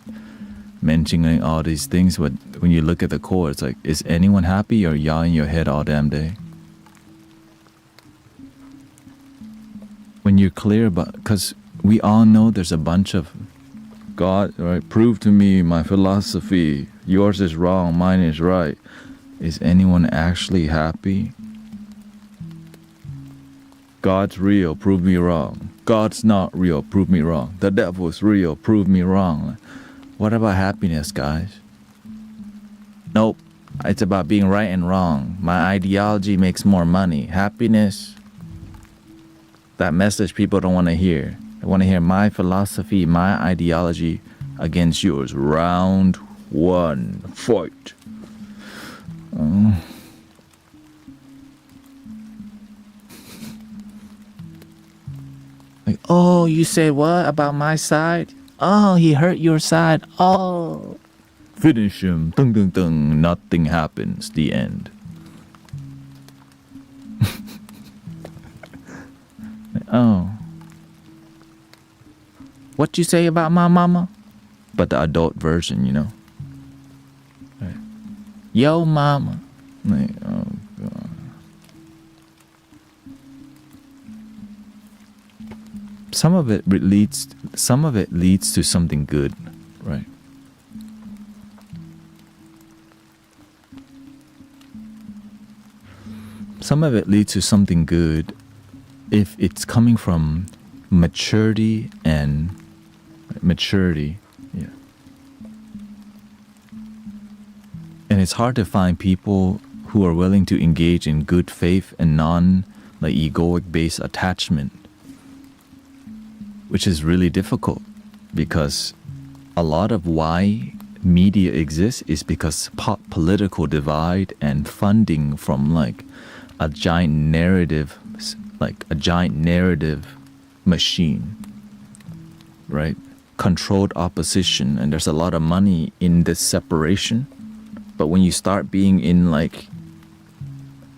mentioning all these things. But when you look at the core, it's like, is anyone happy, or y'all in your head all damn day? When you're clear about, because we all know there's a bunch of God, right? Prove to me my philosophy. Yours is wrong, mine is right. Is anyone actually happy? God's real, prove me wrong. God's not real, prove me wrong. The devil's real, prove me wrong. What about happiness, guys? Nope. It's about being right and wrong. My ideology makes more money. Happiness, that message people don't want to hear. They want to hear my philosophy, my ideology against yours. Round one, fight. Like, oh, you said what about my side? Oh, he hurt your side. Oh, finish him. Dun, dun, dun. Nothing happens. The end. Oh, what you say about my mama? But the adult version, you know. Right. Yo, mama. Like, oh God. Some of it leads to something good, right? Some of it leads to something good if it's coming from maturity. Yeah. And it's hard to find people who are willing to engage in good faith and egoic based attachment, which is really difficult, because a lot of why media exists is because political divide and funding from a giant narrative machine, right? Controlled opposition, and there's a lot of money in this separation. But when you start being in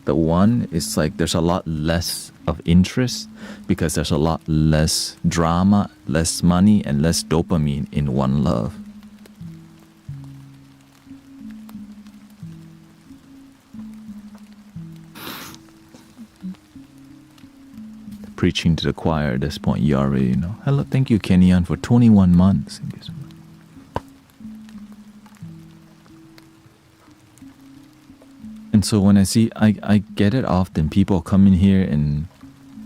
the one, it's like there's a lot less of interest because there's a lot less drama, less money, and less dopamine in one love. Preaching to the choir at this point, you already know. Hello, thank you, Kenyon, for 21 months. And so when I see, I get it often. People come in here and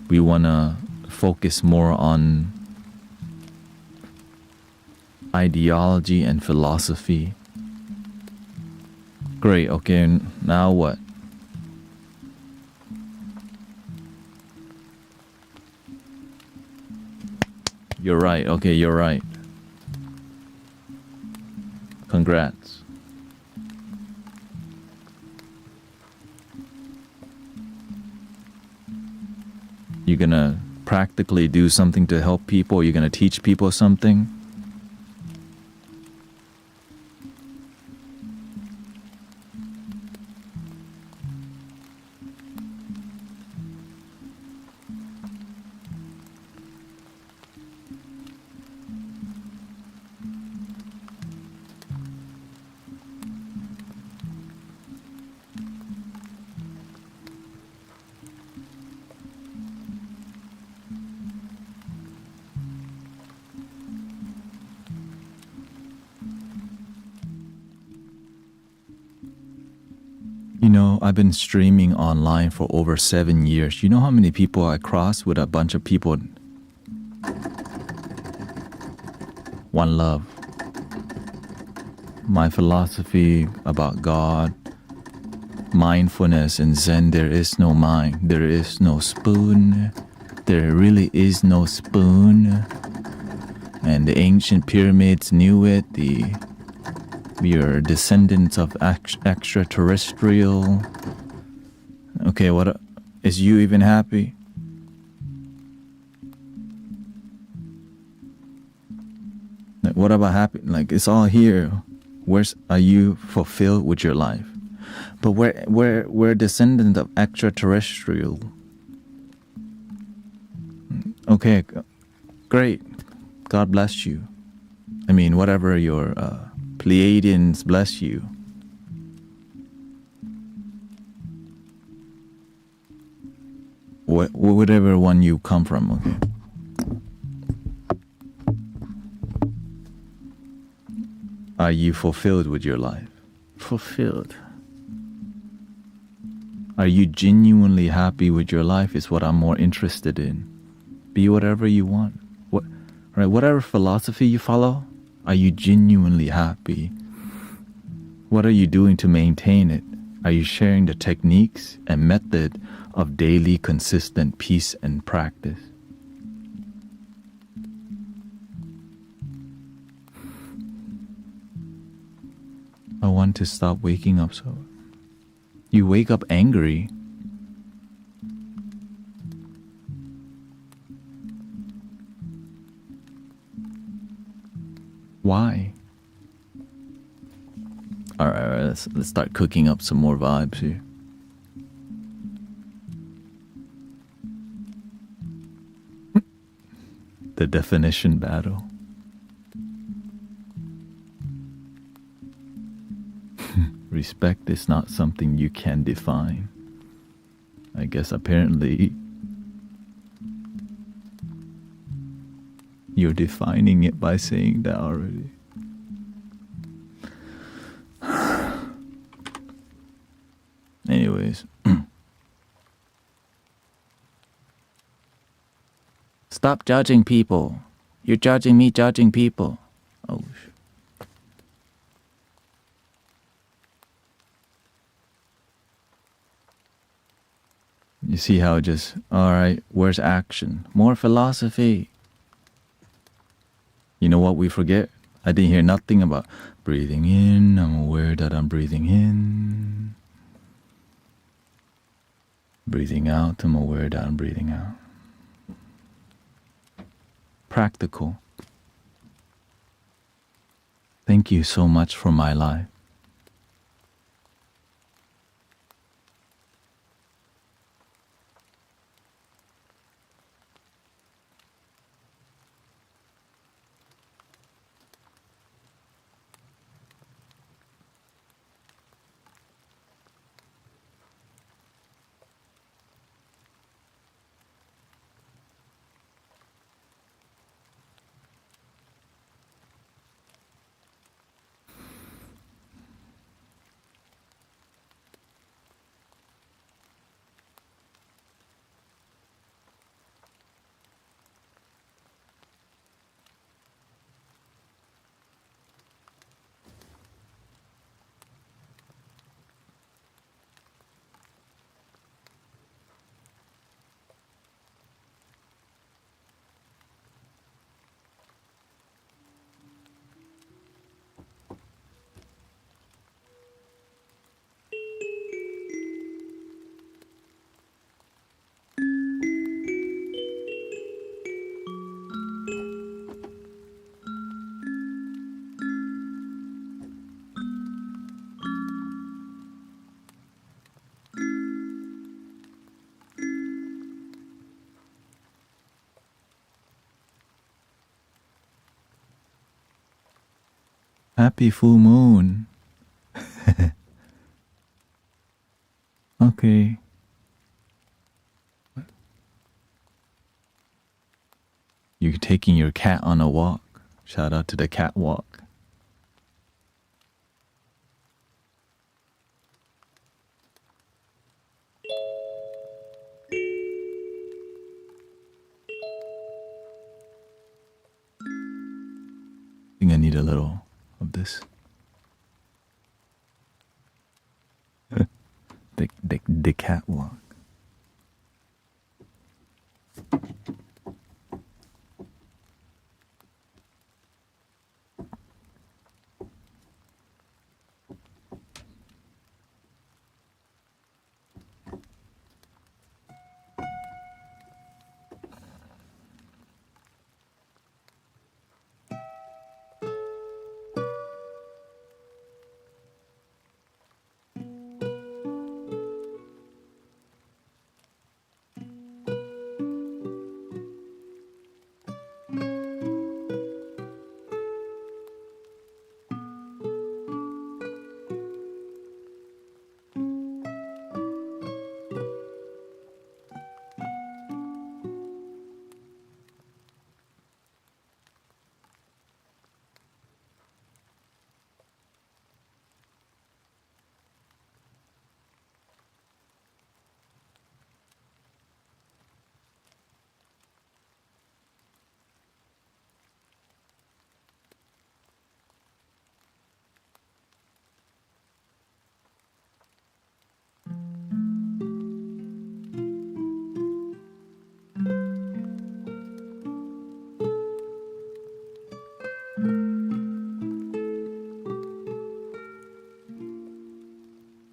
we want to focus more on ideology and philosophy. Great, okay, now what? You're right, okay, you're right. Congrats. You're gonna practically do something to help people? You're gonna teach people something? You know, I've been streaming online for over 7 years. You know how many people I crossed with a bunch of people? One love. My philosophy about God, mindfulness and Zen, there is no mind, there is no spoon, there really is no spoon. And the ancient pyramids knew it, we are descendants of extraterrestrial. Okay, what is you even happy? Like, what about happy? Like, it's all here. Are you fulfilled with your life? But we're descendants of extraterrestrial. Okay, great. God bless you. I mean, whatever your Pleiadians bless you. Whatever one you come from, okay. Are you fulfilled with your life? Fulfilled. Are you genuinely happy with your life is what I'm more interested in. Be whatever you want. Whatever philosophy you follow, are you genuinely happy? What are you doing to maintain it? Are you sharing the techniques and method of daily consistent peace and practice? I want to stop waking up so. You wake up angry. Why? All right, let's start cooking up some more vibes here. The definition battle. Respect is not something you can define. I guess apparently you're defining it by saying that already. Anyways. Stop judging people. You're judging me judging people. Oh, you see how it just, alright, where's action? More philosophy. You know what we forget? I didn't hear nothing about breathing in, I'm aware that I'm breathing in. Breathing out, I'm aware that I'm breathing out. Practical. Thank you so much for my life. Happy full moon. Okay. You're taking your cat on a walk. Shout out to the cat walk. I think I need a little of this. The cat walk.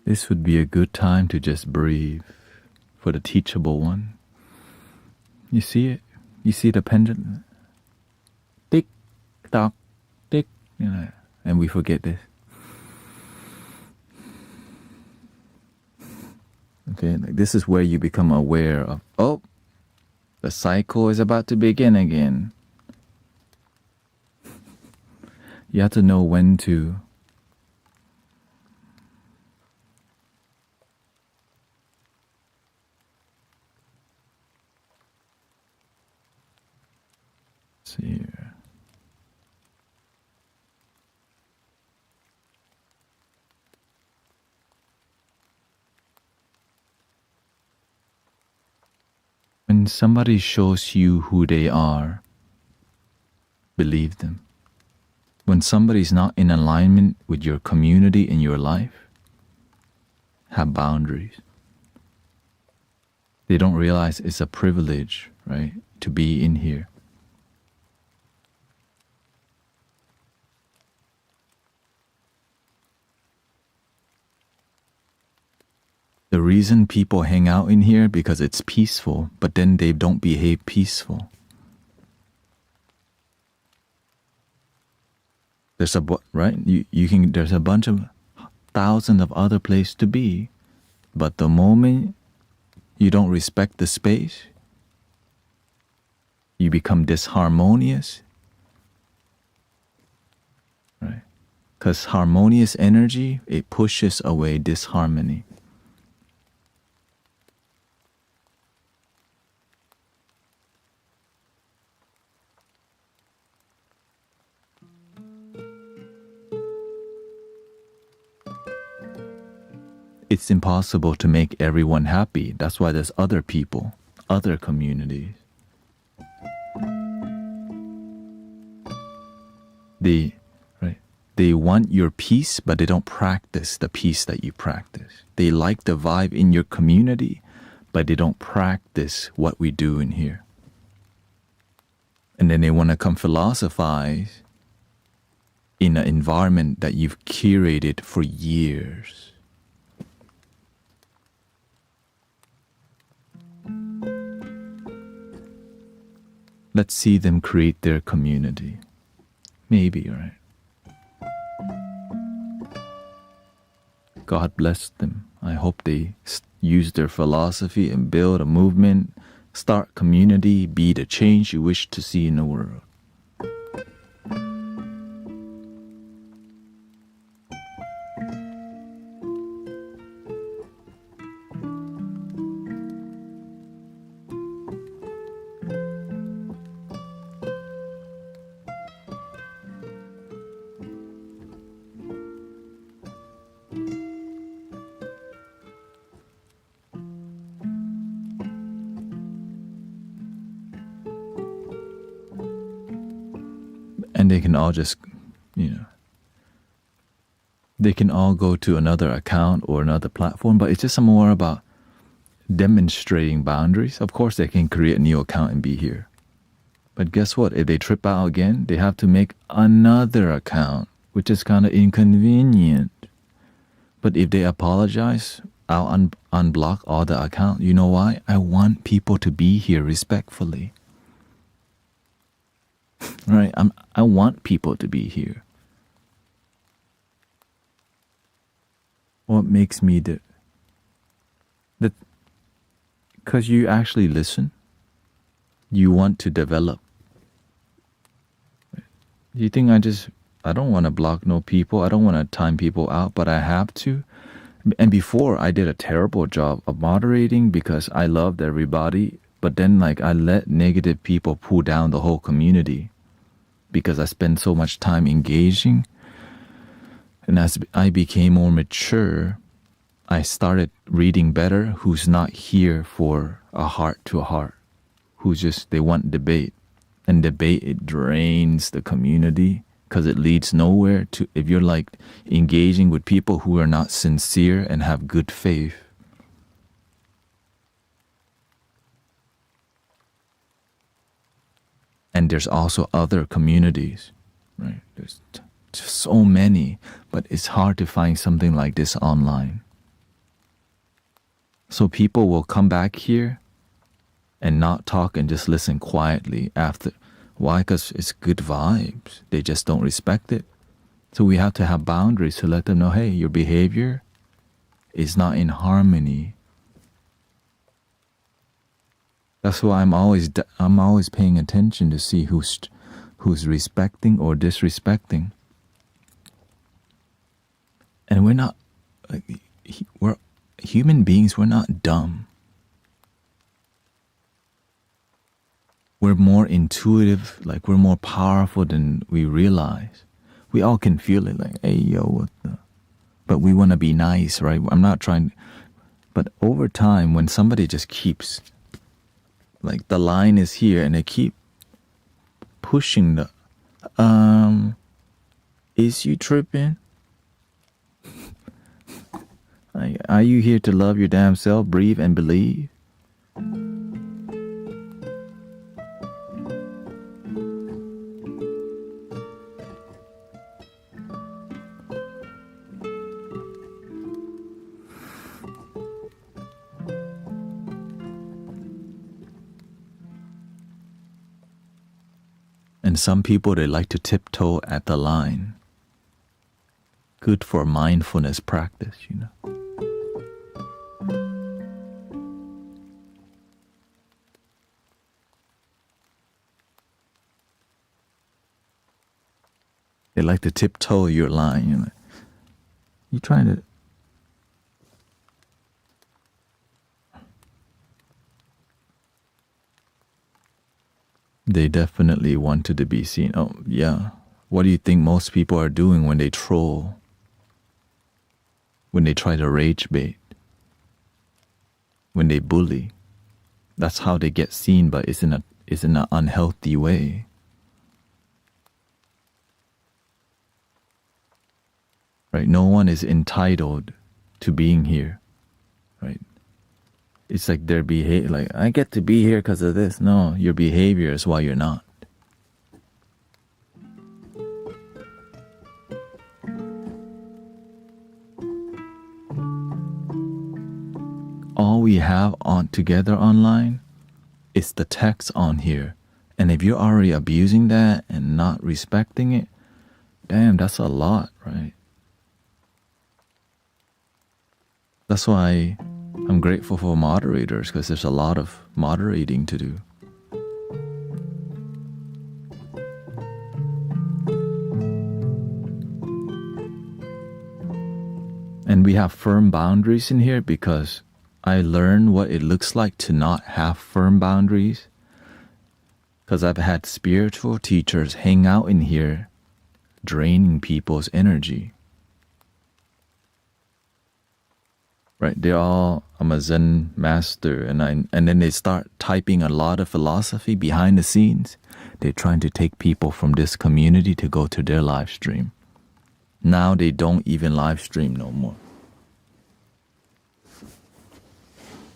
This would be a good time to just breathe for the teachable one. You see it? You see the pendulum? Tick, tock, tick. You know, and we forget this. Okay, like this is where you become aware of, oh, the cycle is about to begin again. You have to know when to see here. When somebody shows you who they are, believe them. When somebody's not in alignment with your community in your life, have boundaries. They don't realize it's a privilege, right, to be in here. The reason people hang out in here because it's peaceful, but then they don't behave peaceful. There's right? There's a bunch of thousands of other places to be, but the moment you don't respect the space, you become disharmonious, right? Because harmonious energy, it pushes away disharmony. It's impossible to make everyone happy. That's why there's other people, other communities. They want your peace, but they don't practice the peace that you practice. They like the vibe in your community, but they don't practice what we do in here. And then they want to come philosophize in an environment that you've curated for years. Let's see them create their community. Maybe, right? God bless them. I hope they use their philosophy and build a movement, start community, be the change you wish to see in the world. then they can all just, they can all go to another account or another platform, but it's just more about demonstrating boundaries. Of course, they can create a new account and be here. But guess what? If they trip out again, they have to make another account, which is kind of inconvenient. But if they apologize, I'll unblock all the accounts. You know why? I want people to be here respectfully. Right? I want people to be here. What makes me because you actually listen. You want to develop. You think I don't want to block no people. I don't want to time people out, but I have to. And before, I did a terrible job of moderating because I loved everybody. But then I let negative people pull down the whole community because I spent so much time engaging. And as I became more mature, I started reading better who's not here for a heart to heart, who's just, they want debate. And debate, it drains the community because it leads nowhere to, if you're engaging with people who are not sincere and have good faith. And there's also other communities, right? There's just so many, but it's hard to find something like this online. So people will come back here and not talk and just listen quietly after. Why? Because it's good vibes. They just don't respect it. So we have to have boundaries to let them know, hey, your behavior is not in harmony. That's why I'm always paying attention to see who's respecting or disrespecting. And we're human beings, we're not dumb. We're more intuitive, we're more powerful than we realize. We all can feel it, hey, yo, what the? But we want to be nice, right? I'm not trying, but over time, when somebody just keeps, the line is here and they keep pushing is you tripping? Are you here to love your damn self, breathe and believe? And some people, they like to tiptoe at the line. Good for mindfulness practice, They like to tiptoe your line. You're trying to. They definitely wanted to be seen. Oh, yeah. What do you think most people are doing when they troll? When they try to rage bait? When they bully? That's how they get seen, but it's in an unhealthy way. Right? No one is entitled to being here. Right? It's their behavior, I get to be here because of this. No, your behavior is why you're not. All we have together online is the text on here. And if you're already abusing that and not respecting it, damn, that's a lot, right? That's why I'm grateful for moderators, because there's a lot of moderating to do. And we have firm boundaries in here because I learned what it looks like to not have firm boundaries. Because I've had spiritual teachers hang out in here, draining people's energy. Right, I'm a Zen master, and then they start typing a lot of philosophy behind the scenes. they're trying to take people from this community to go to their live stream. Now they don't even live stream no more.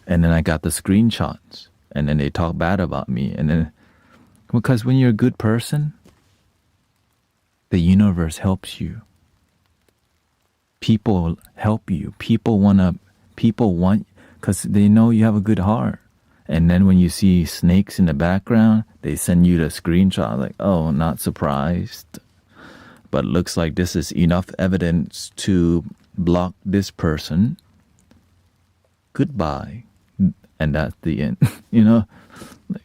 And then I got the screenshots, and then they talk bad about me. And then, because when you're a good person, the universe helps you. People help you. People want, because they know you have a good heart. And then when you see snakes in the background, they send you the screenshot like, oh, not surprised. But looks like this is enough evidence to block this person. Goodbye. And that's the end. You know? Like,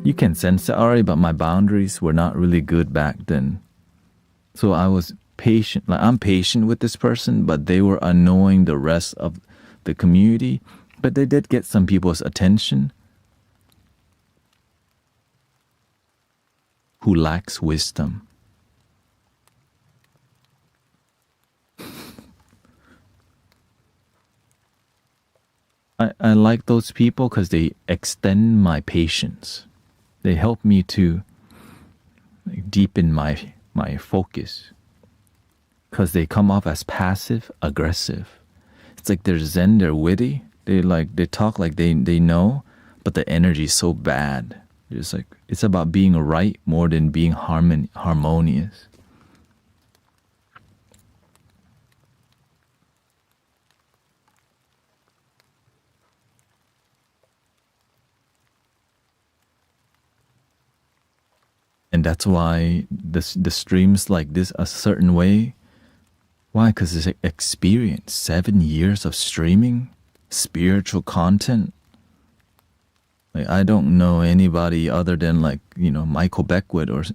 you can sense it already, but my boundaries were not really good back then. So I was patient. Like, I'm patient with this person, but they were annoying the rest of the community. But they did get some people's attention who lacks wisdom. I like those people because they extend my patience. They help me to deepen my focus, because they come off as passive aggressive. It's like they're zen, they're witty. They talk like they know, but the energy is so bad. It's like it's about being right more than being harmonious. And that's why the streams like this a certain way. Why? Because it's experience. 7 years of streaming spiritual content. Like, I don't know anybody other than Michael Beckwith or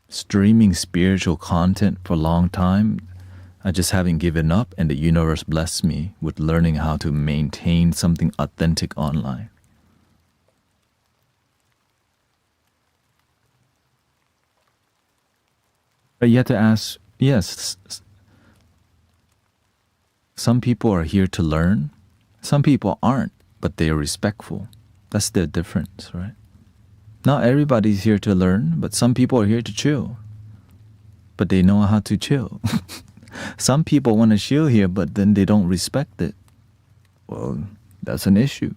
streaming spiritual content for a long time. I just haven't given up, and the universe blessed me with learning how to maintain something authentic online. But you have to ask, yes, some people are here to learn. Some people aren't, but they are respectful. That's the difference, right? Not everybody's here to learn, but some people are here to chill. But they know how to chill. Some people want to chill here, but then they don't respect it. Well, that's an issue.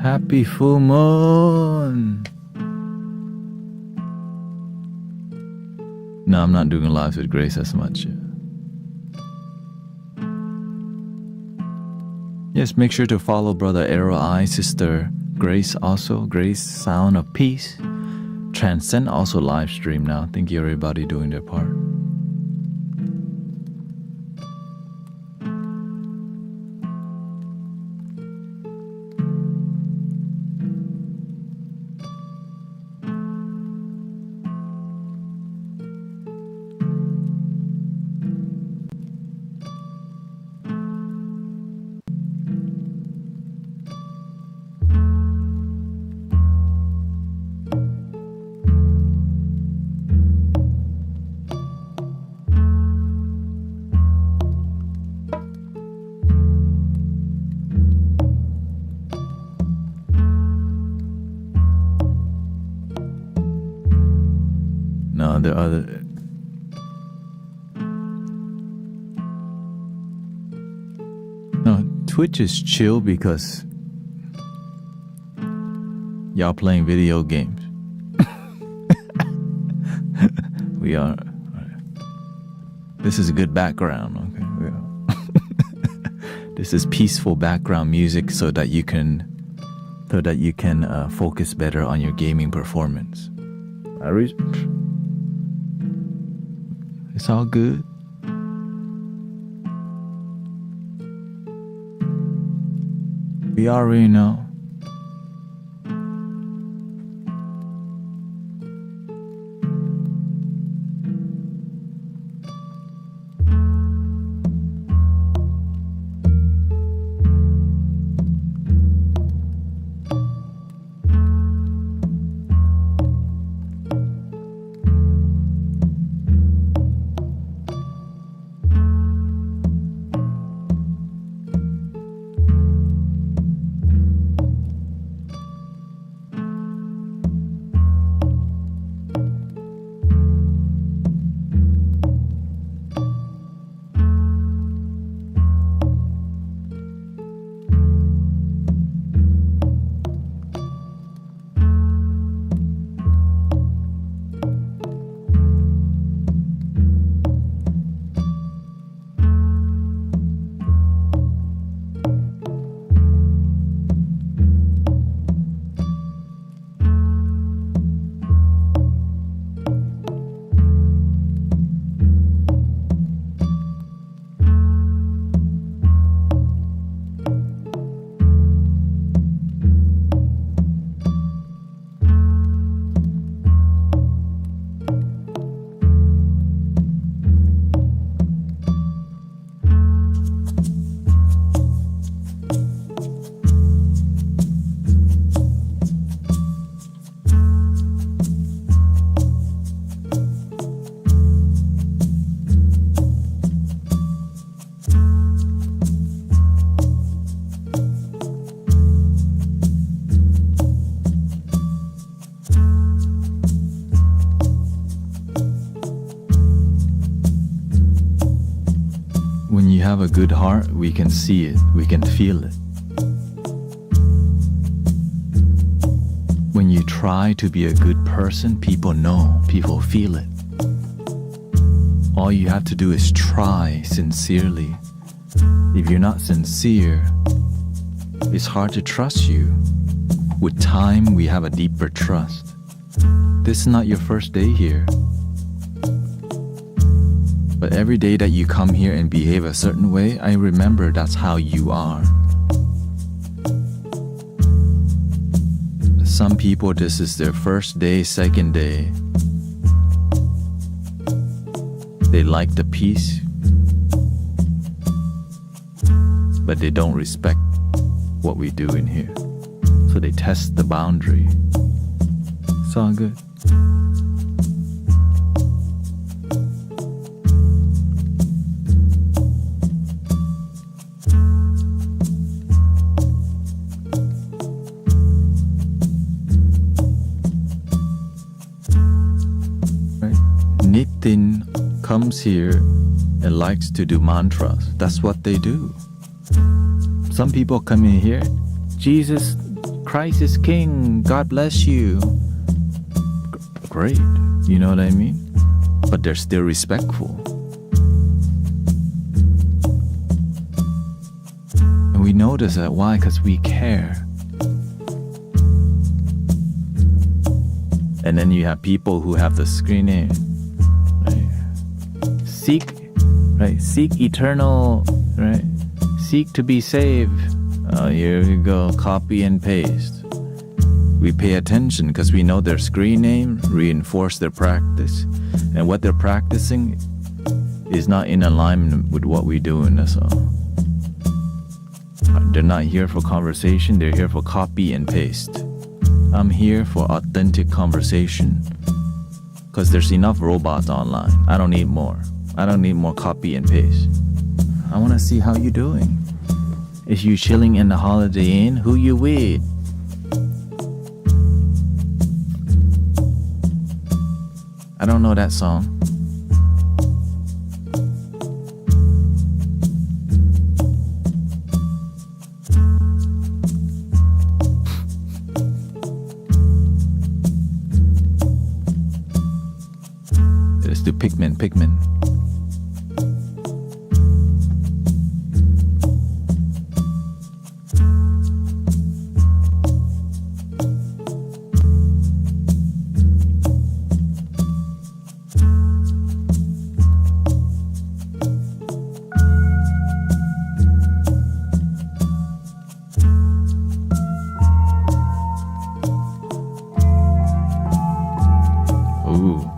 Happy full moon. No, I'm not doing lives with Grace as much. Yes, make sure to follow Brother Arrow Eye, Sister Grace also. Grace, Sound of Peace. Transcend also live stream now. Thank you everybody doing their part. Twitch is chill because y'all playing video games. We are. This is a good background. Okay. This is peaceful background music so that you can focus better on your gaming performance. It's all good. We already know. Have a good heart, we can see it, we can feel it. When you try to be a good person, people know, people feel it. All you have to do is try sincerely. If you're not sincere, it's hard to trust you. With time, we have a deeper trust. This is not your first day here. But every day that you come here and behave a certain way, I remember that's how you are. Some people, this is their first day, second day. They like the peace, but they don't respect what we do in here. So they test the boundary. It's all good. Nitin comes here and likes to do mantras. That's what they do. Some people come in here, Jesus Christ is King, God bless you. Great, you know what I mean? But they're still respectful. And we notice that. Why? Because we care. And then you have people who have the screen in. Seek eternal, right? Seek to be saved. Here we go, copy and paste. We pay attention because we know their screen name, reinforce their practice, and what they're practicing is not in alignment with what we're doing, that's all. They're not here for conversation, they're here for copy and paste. I'm here for authentic conversation because there's enough robots online. I don't need more. I don't need more copy and paste. I want to see how you're doing. Is you chilling in the Holiday Inn? Who you with? I don't know that song. pigment. Ooh.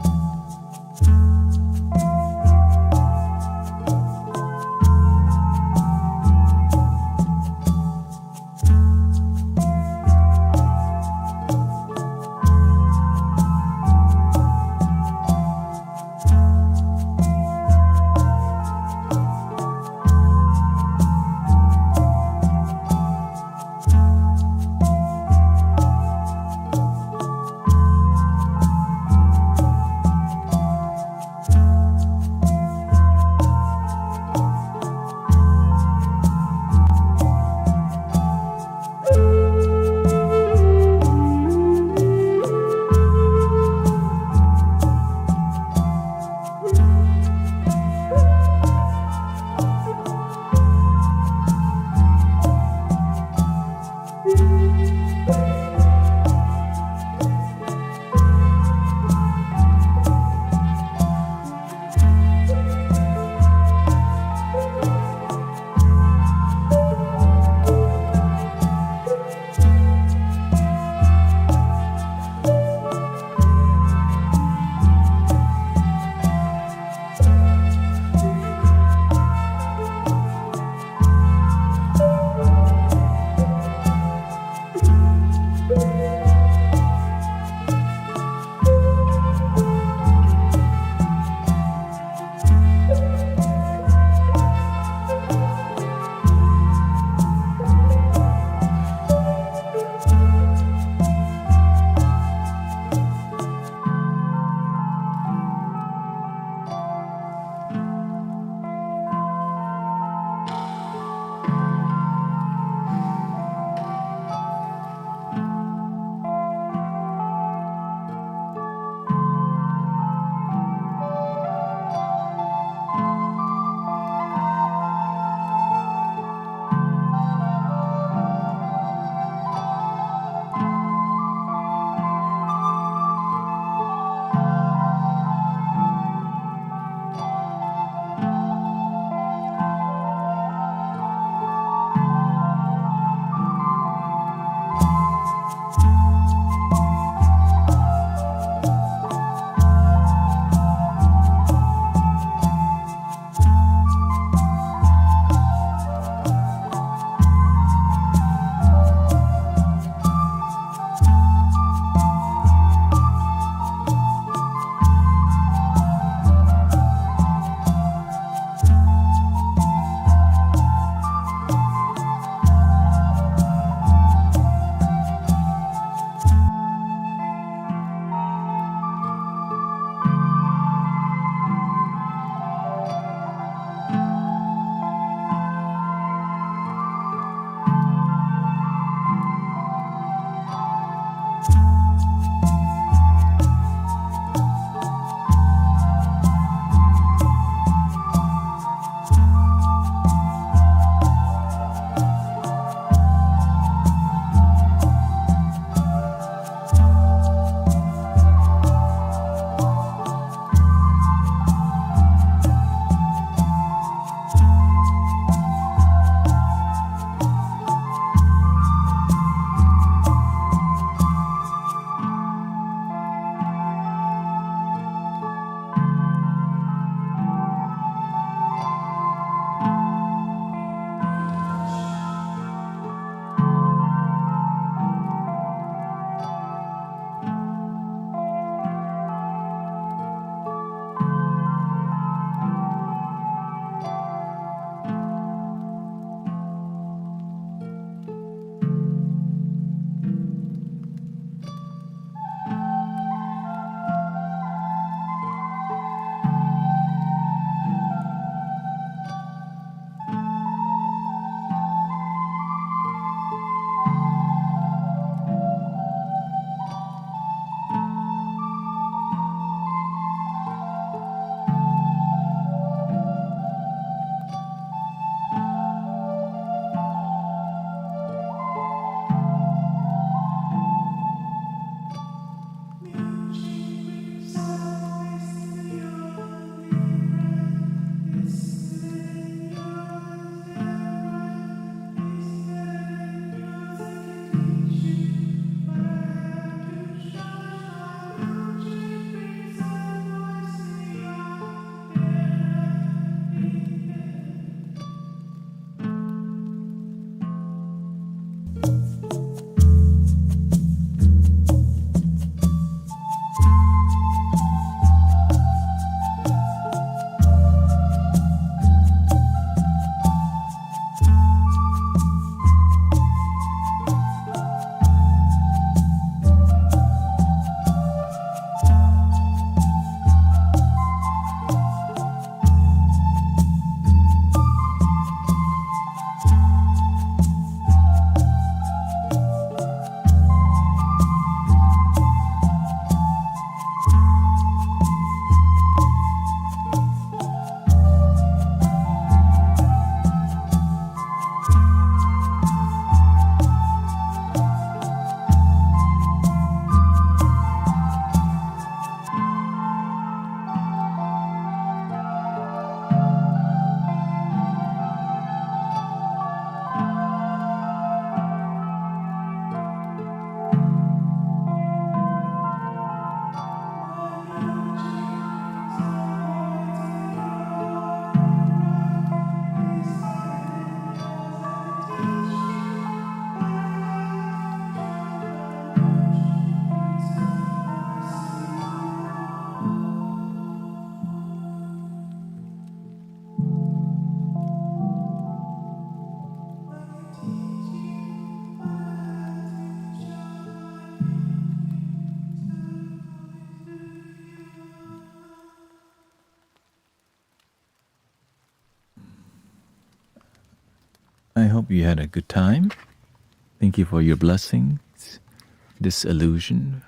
you had a good time. Thank you for your blessings. This illusion,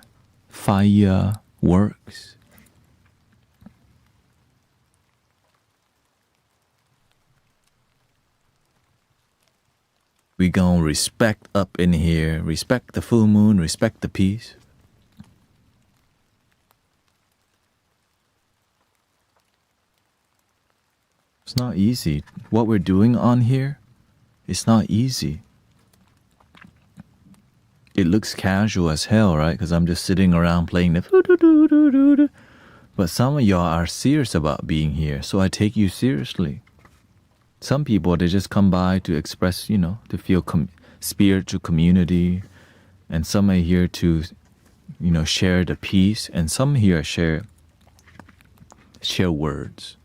fire works. We gonna respect up in here, respect the full moon, respect the peace. It's not easy. What we're doing on here, it's not easy. It looks casual as hell, right? Because I'm just sitting around playing the... But some of y'all are serious about being here, so I take you seriously. Some people, they just come by to express, to feel spiritual community. And some are here to, share the peace. And some here share words.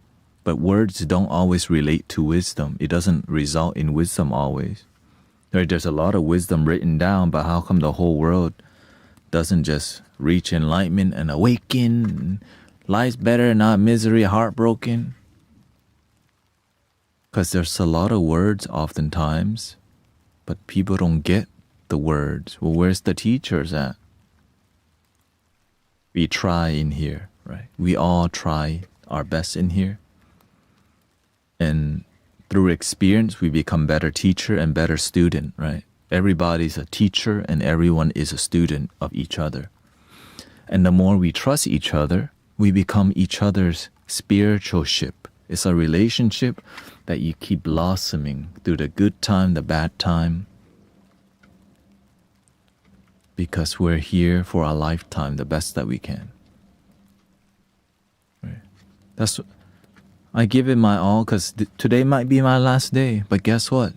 But words don't always relate to wisdom. It doesn't result in wisdom always. There's a lot of wisdom written down, but how come the whole world doesn't just reach enlightenment and awaken? Life's better, not misery, heartbroken. Because there's a lot of words oftentimes, but people don't get the words. Well, where's the teachers at? We try in here, right? We all try our best in here. And through experience, we become better teacher and better student, right? Everybody's a teacher and everyone is a student of each other. And the more we trust each other, we become each other's spiritual ship. It's a relationship that you keep blossoming through the good time, the bad time. Because we're here for a lifetime, the best that we can. Right? I give it my all because today might be my last day. But guess what?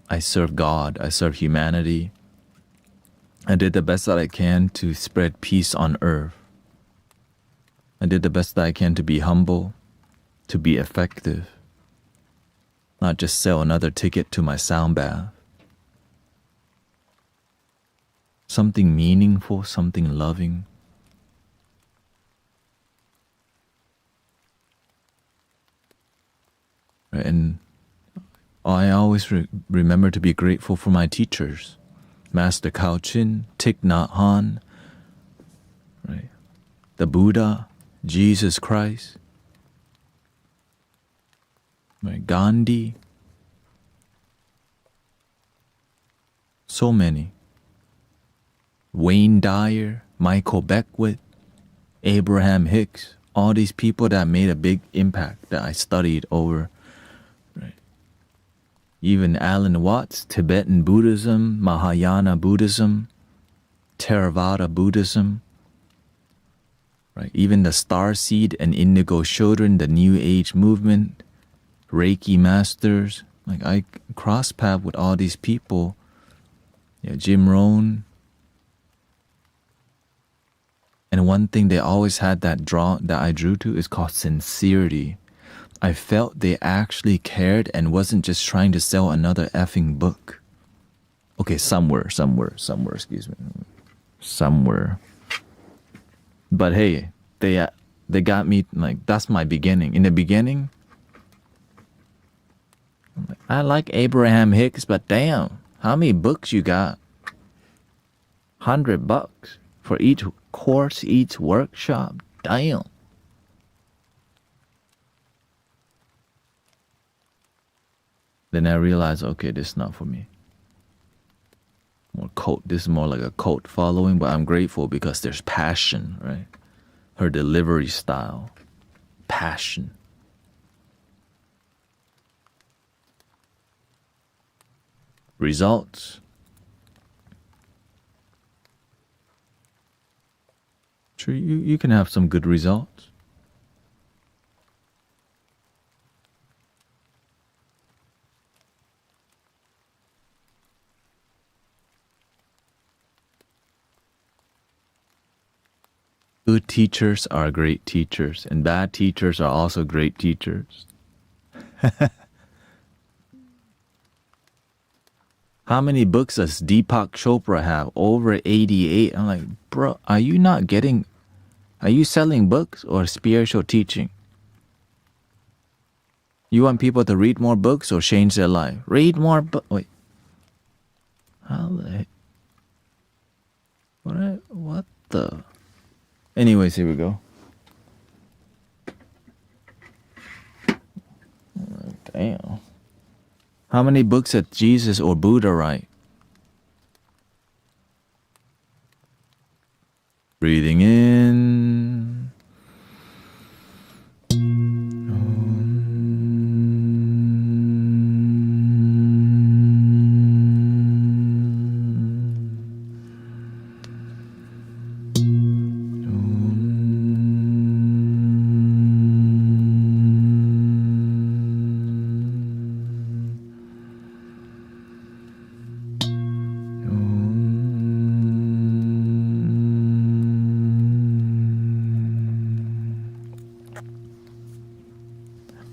I serve God. I serve humanity. I did the best that I can to spread peace on earth. I did the best that I can to be humble, to be effective, not just sell another ticket to my sound bath. Something meaningful, something loving. And I always remember to be grateful for my teachers, Master Kao Chin, Thich Nhat Hanh, right? The Buddha, Jesus Christ, right? Gandhi, so many. Wayne Dyer, Michael Beckwith, Abraham Hicks, all these people that made a big impact that I studied over. Right? Even Alan Watts, Tibetan Buddhism, Mahayana Buddhism, Theravada Buddhism. Right? Even the Starseed and Indigo Children, the New Age movement, Reiki masters. Like I cross path with all these people. Yeah, Jim Rohn. And one thing they always had that I drew to is called sincerity. I felt they actually cared and wasn't just trying to sell another effing book. Okay, somewhere, excuse me. Somewhere. But hey, they got me, like, that's my beginning. In the beginning, I'm like, I like Abraham Hicks, but damn, how many books you got? $100 for each course, each workshop. Damn. Then I realized, okay, this is not for me. This is more like a cult following, but I'm grateful because there's passion, right? Her delivery style. Passion. Results. Sure, you can have some good results. Good teachers are great teachers, and bad teachers are also great teachers. How many books does Deepak Chopra have? Over 88. I'm like, bro, are you selling books or spiritual teaching? You want people to read more books or change their life? Read more books. Wait. How the heck? What the? Anyways, here we go. Damn. How many books did Jesus or Buddha write? Breathing in.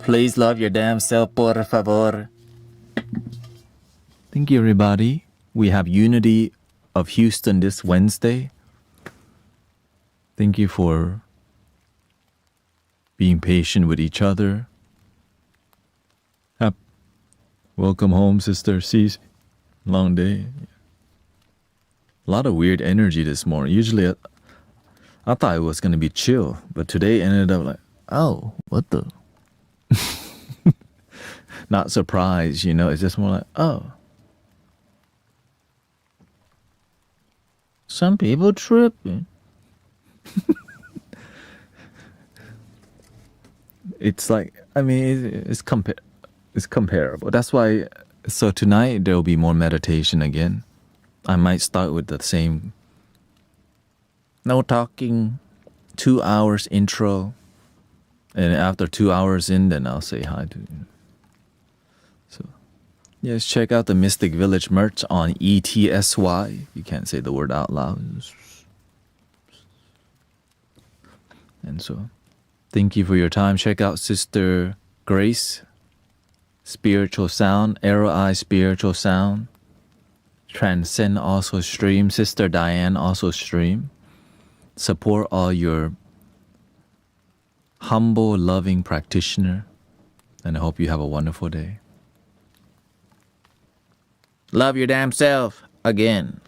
Please love your damn self, por favor. Thank you, everybody. We have Unity of Houston this Wednesday. Thank you for being patient with each other. Welcome home, Sister Cece. Long day. A lot of weird energy this morning. Usually I thought it was going to be chill, but today ended up like, oh, what the? Not surprised, you know, it's just more like, oh. Some people tripping. It's like, I mean, it's comparable. That's why, so tonight there will be more meditation again. I might start with the same, no talking, 2 hours intro. And after 2 hours in, then I'll say hi to you. So, yes, check out the Mystic Village merch on ETSY. You can't say the word out loud. And so, thank you for your time. Check out Sister Grace, Spiritual Sound, Arrow Eye Spiritual Sound. Transcend also stream. Sister Diane also stream. Support all your humble, loving practitioner, and I hope you have a wonderful day. Love your damn self again.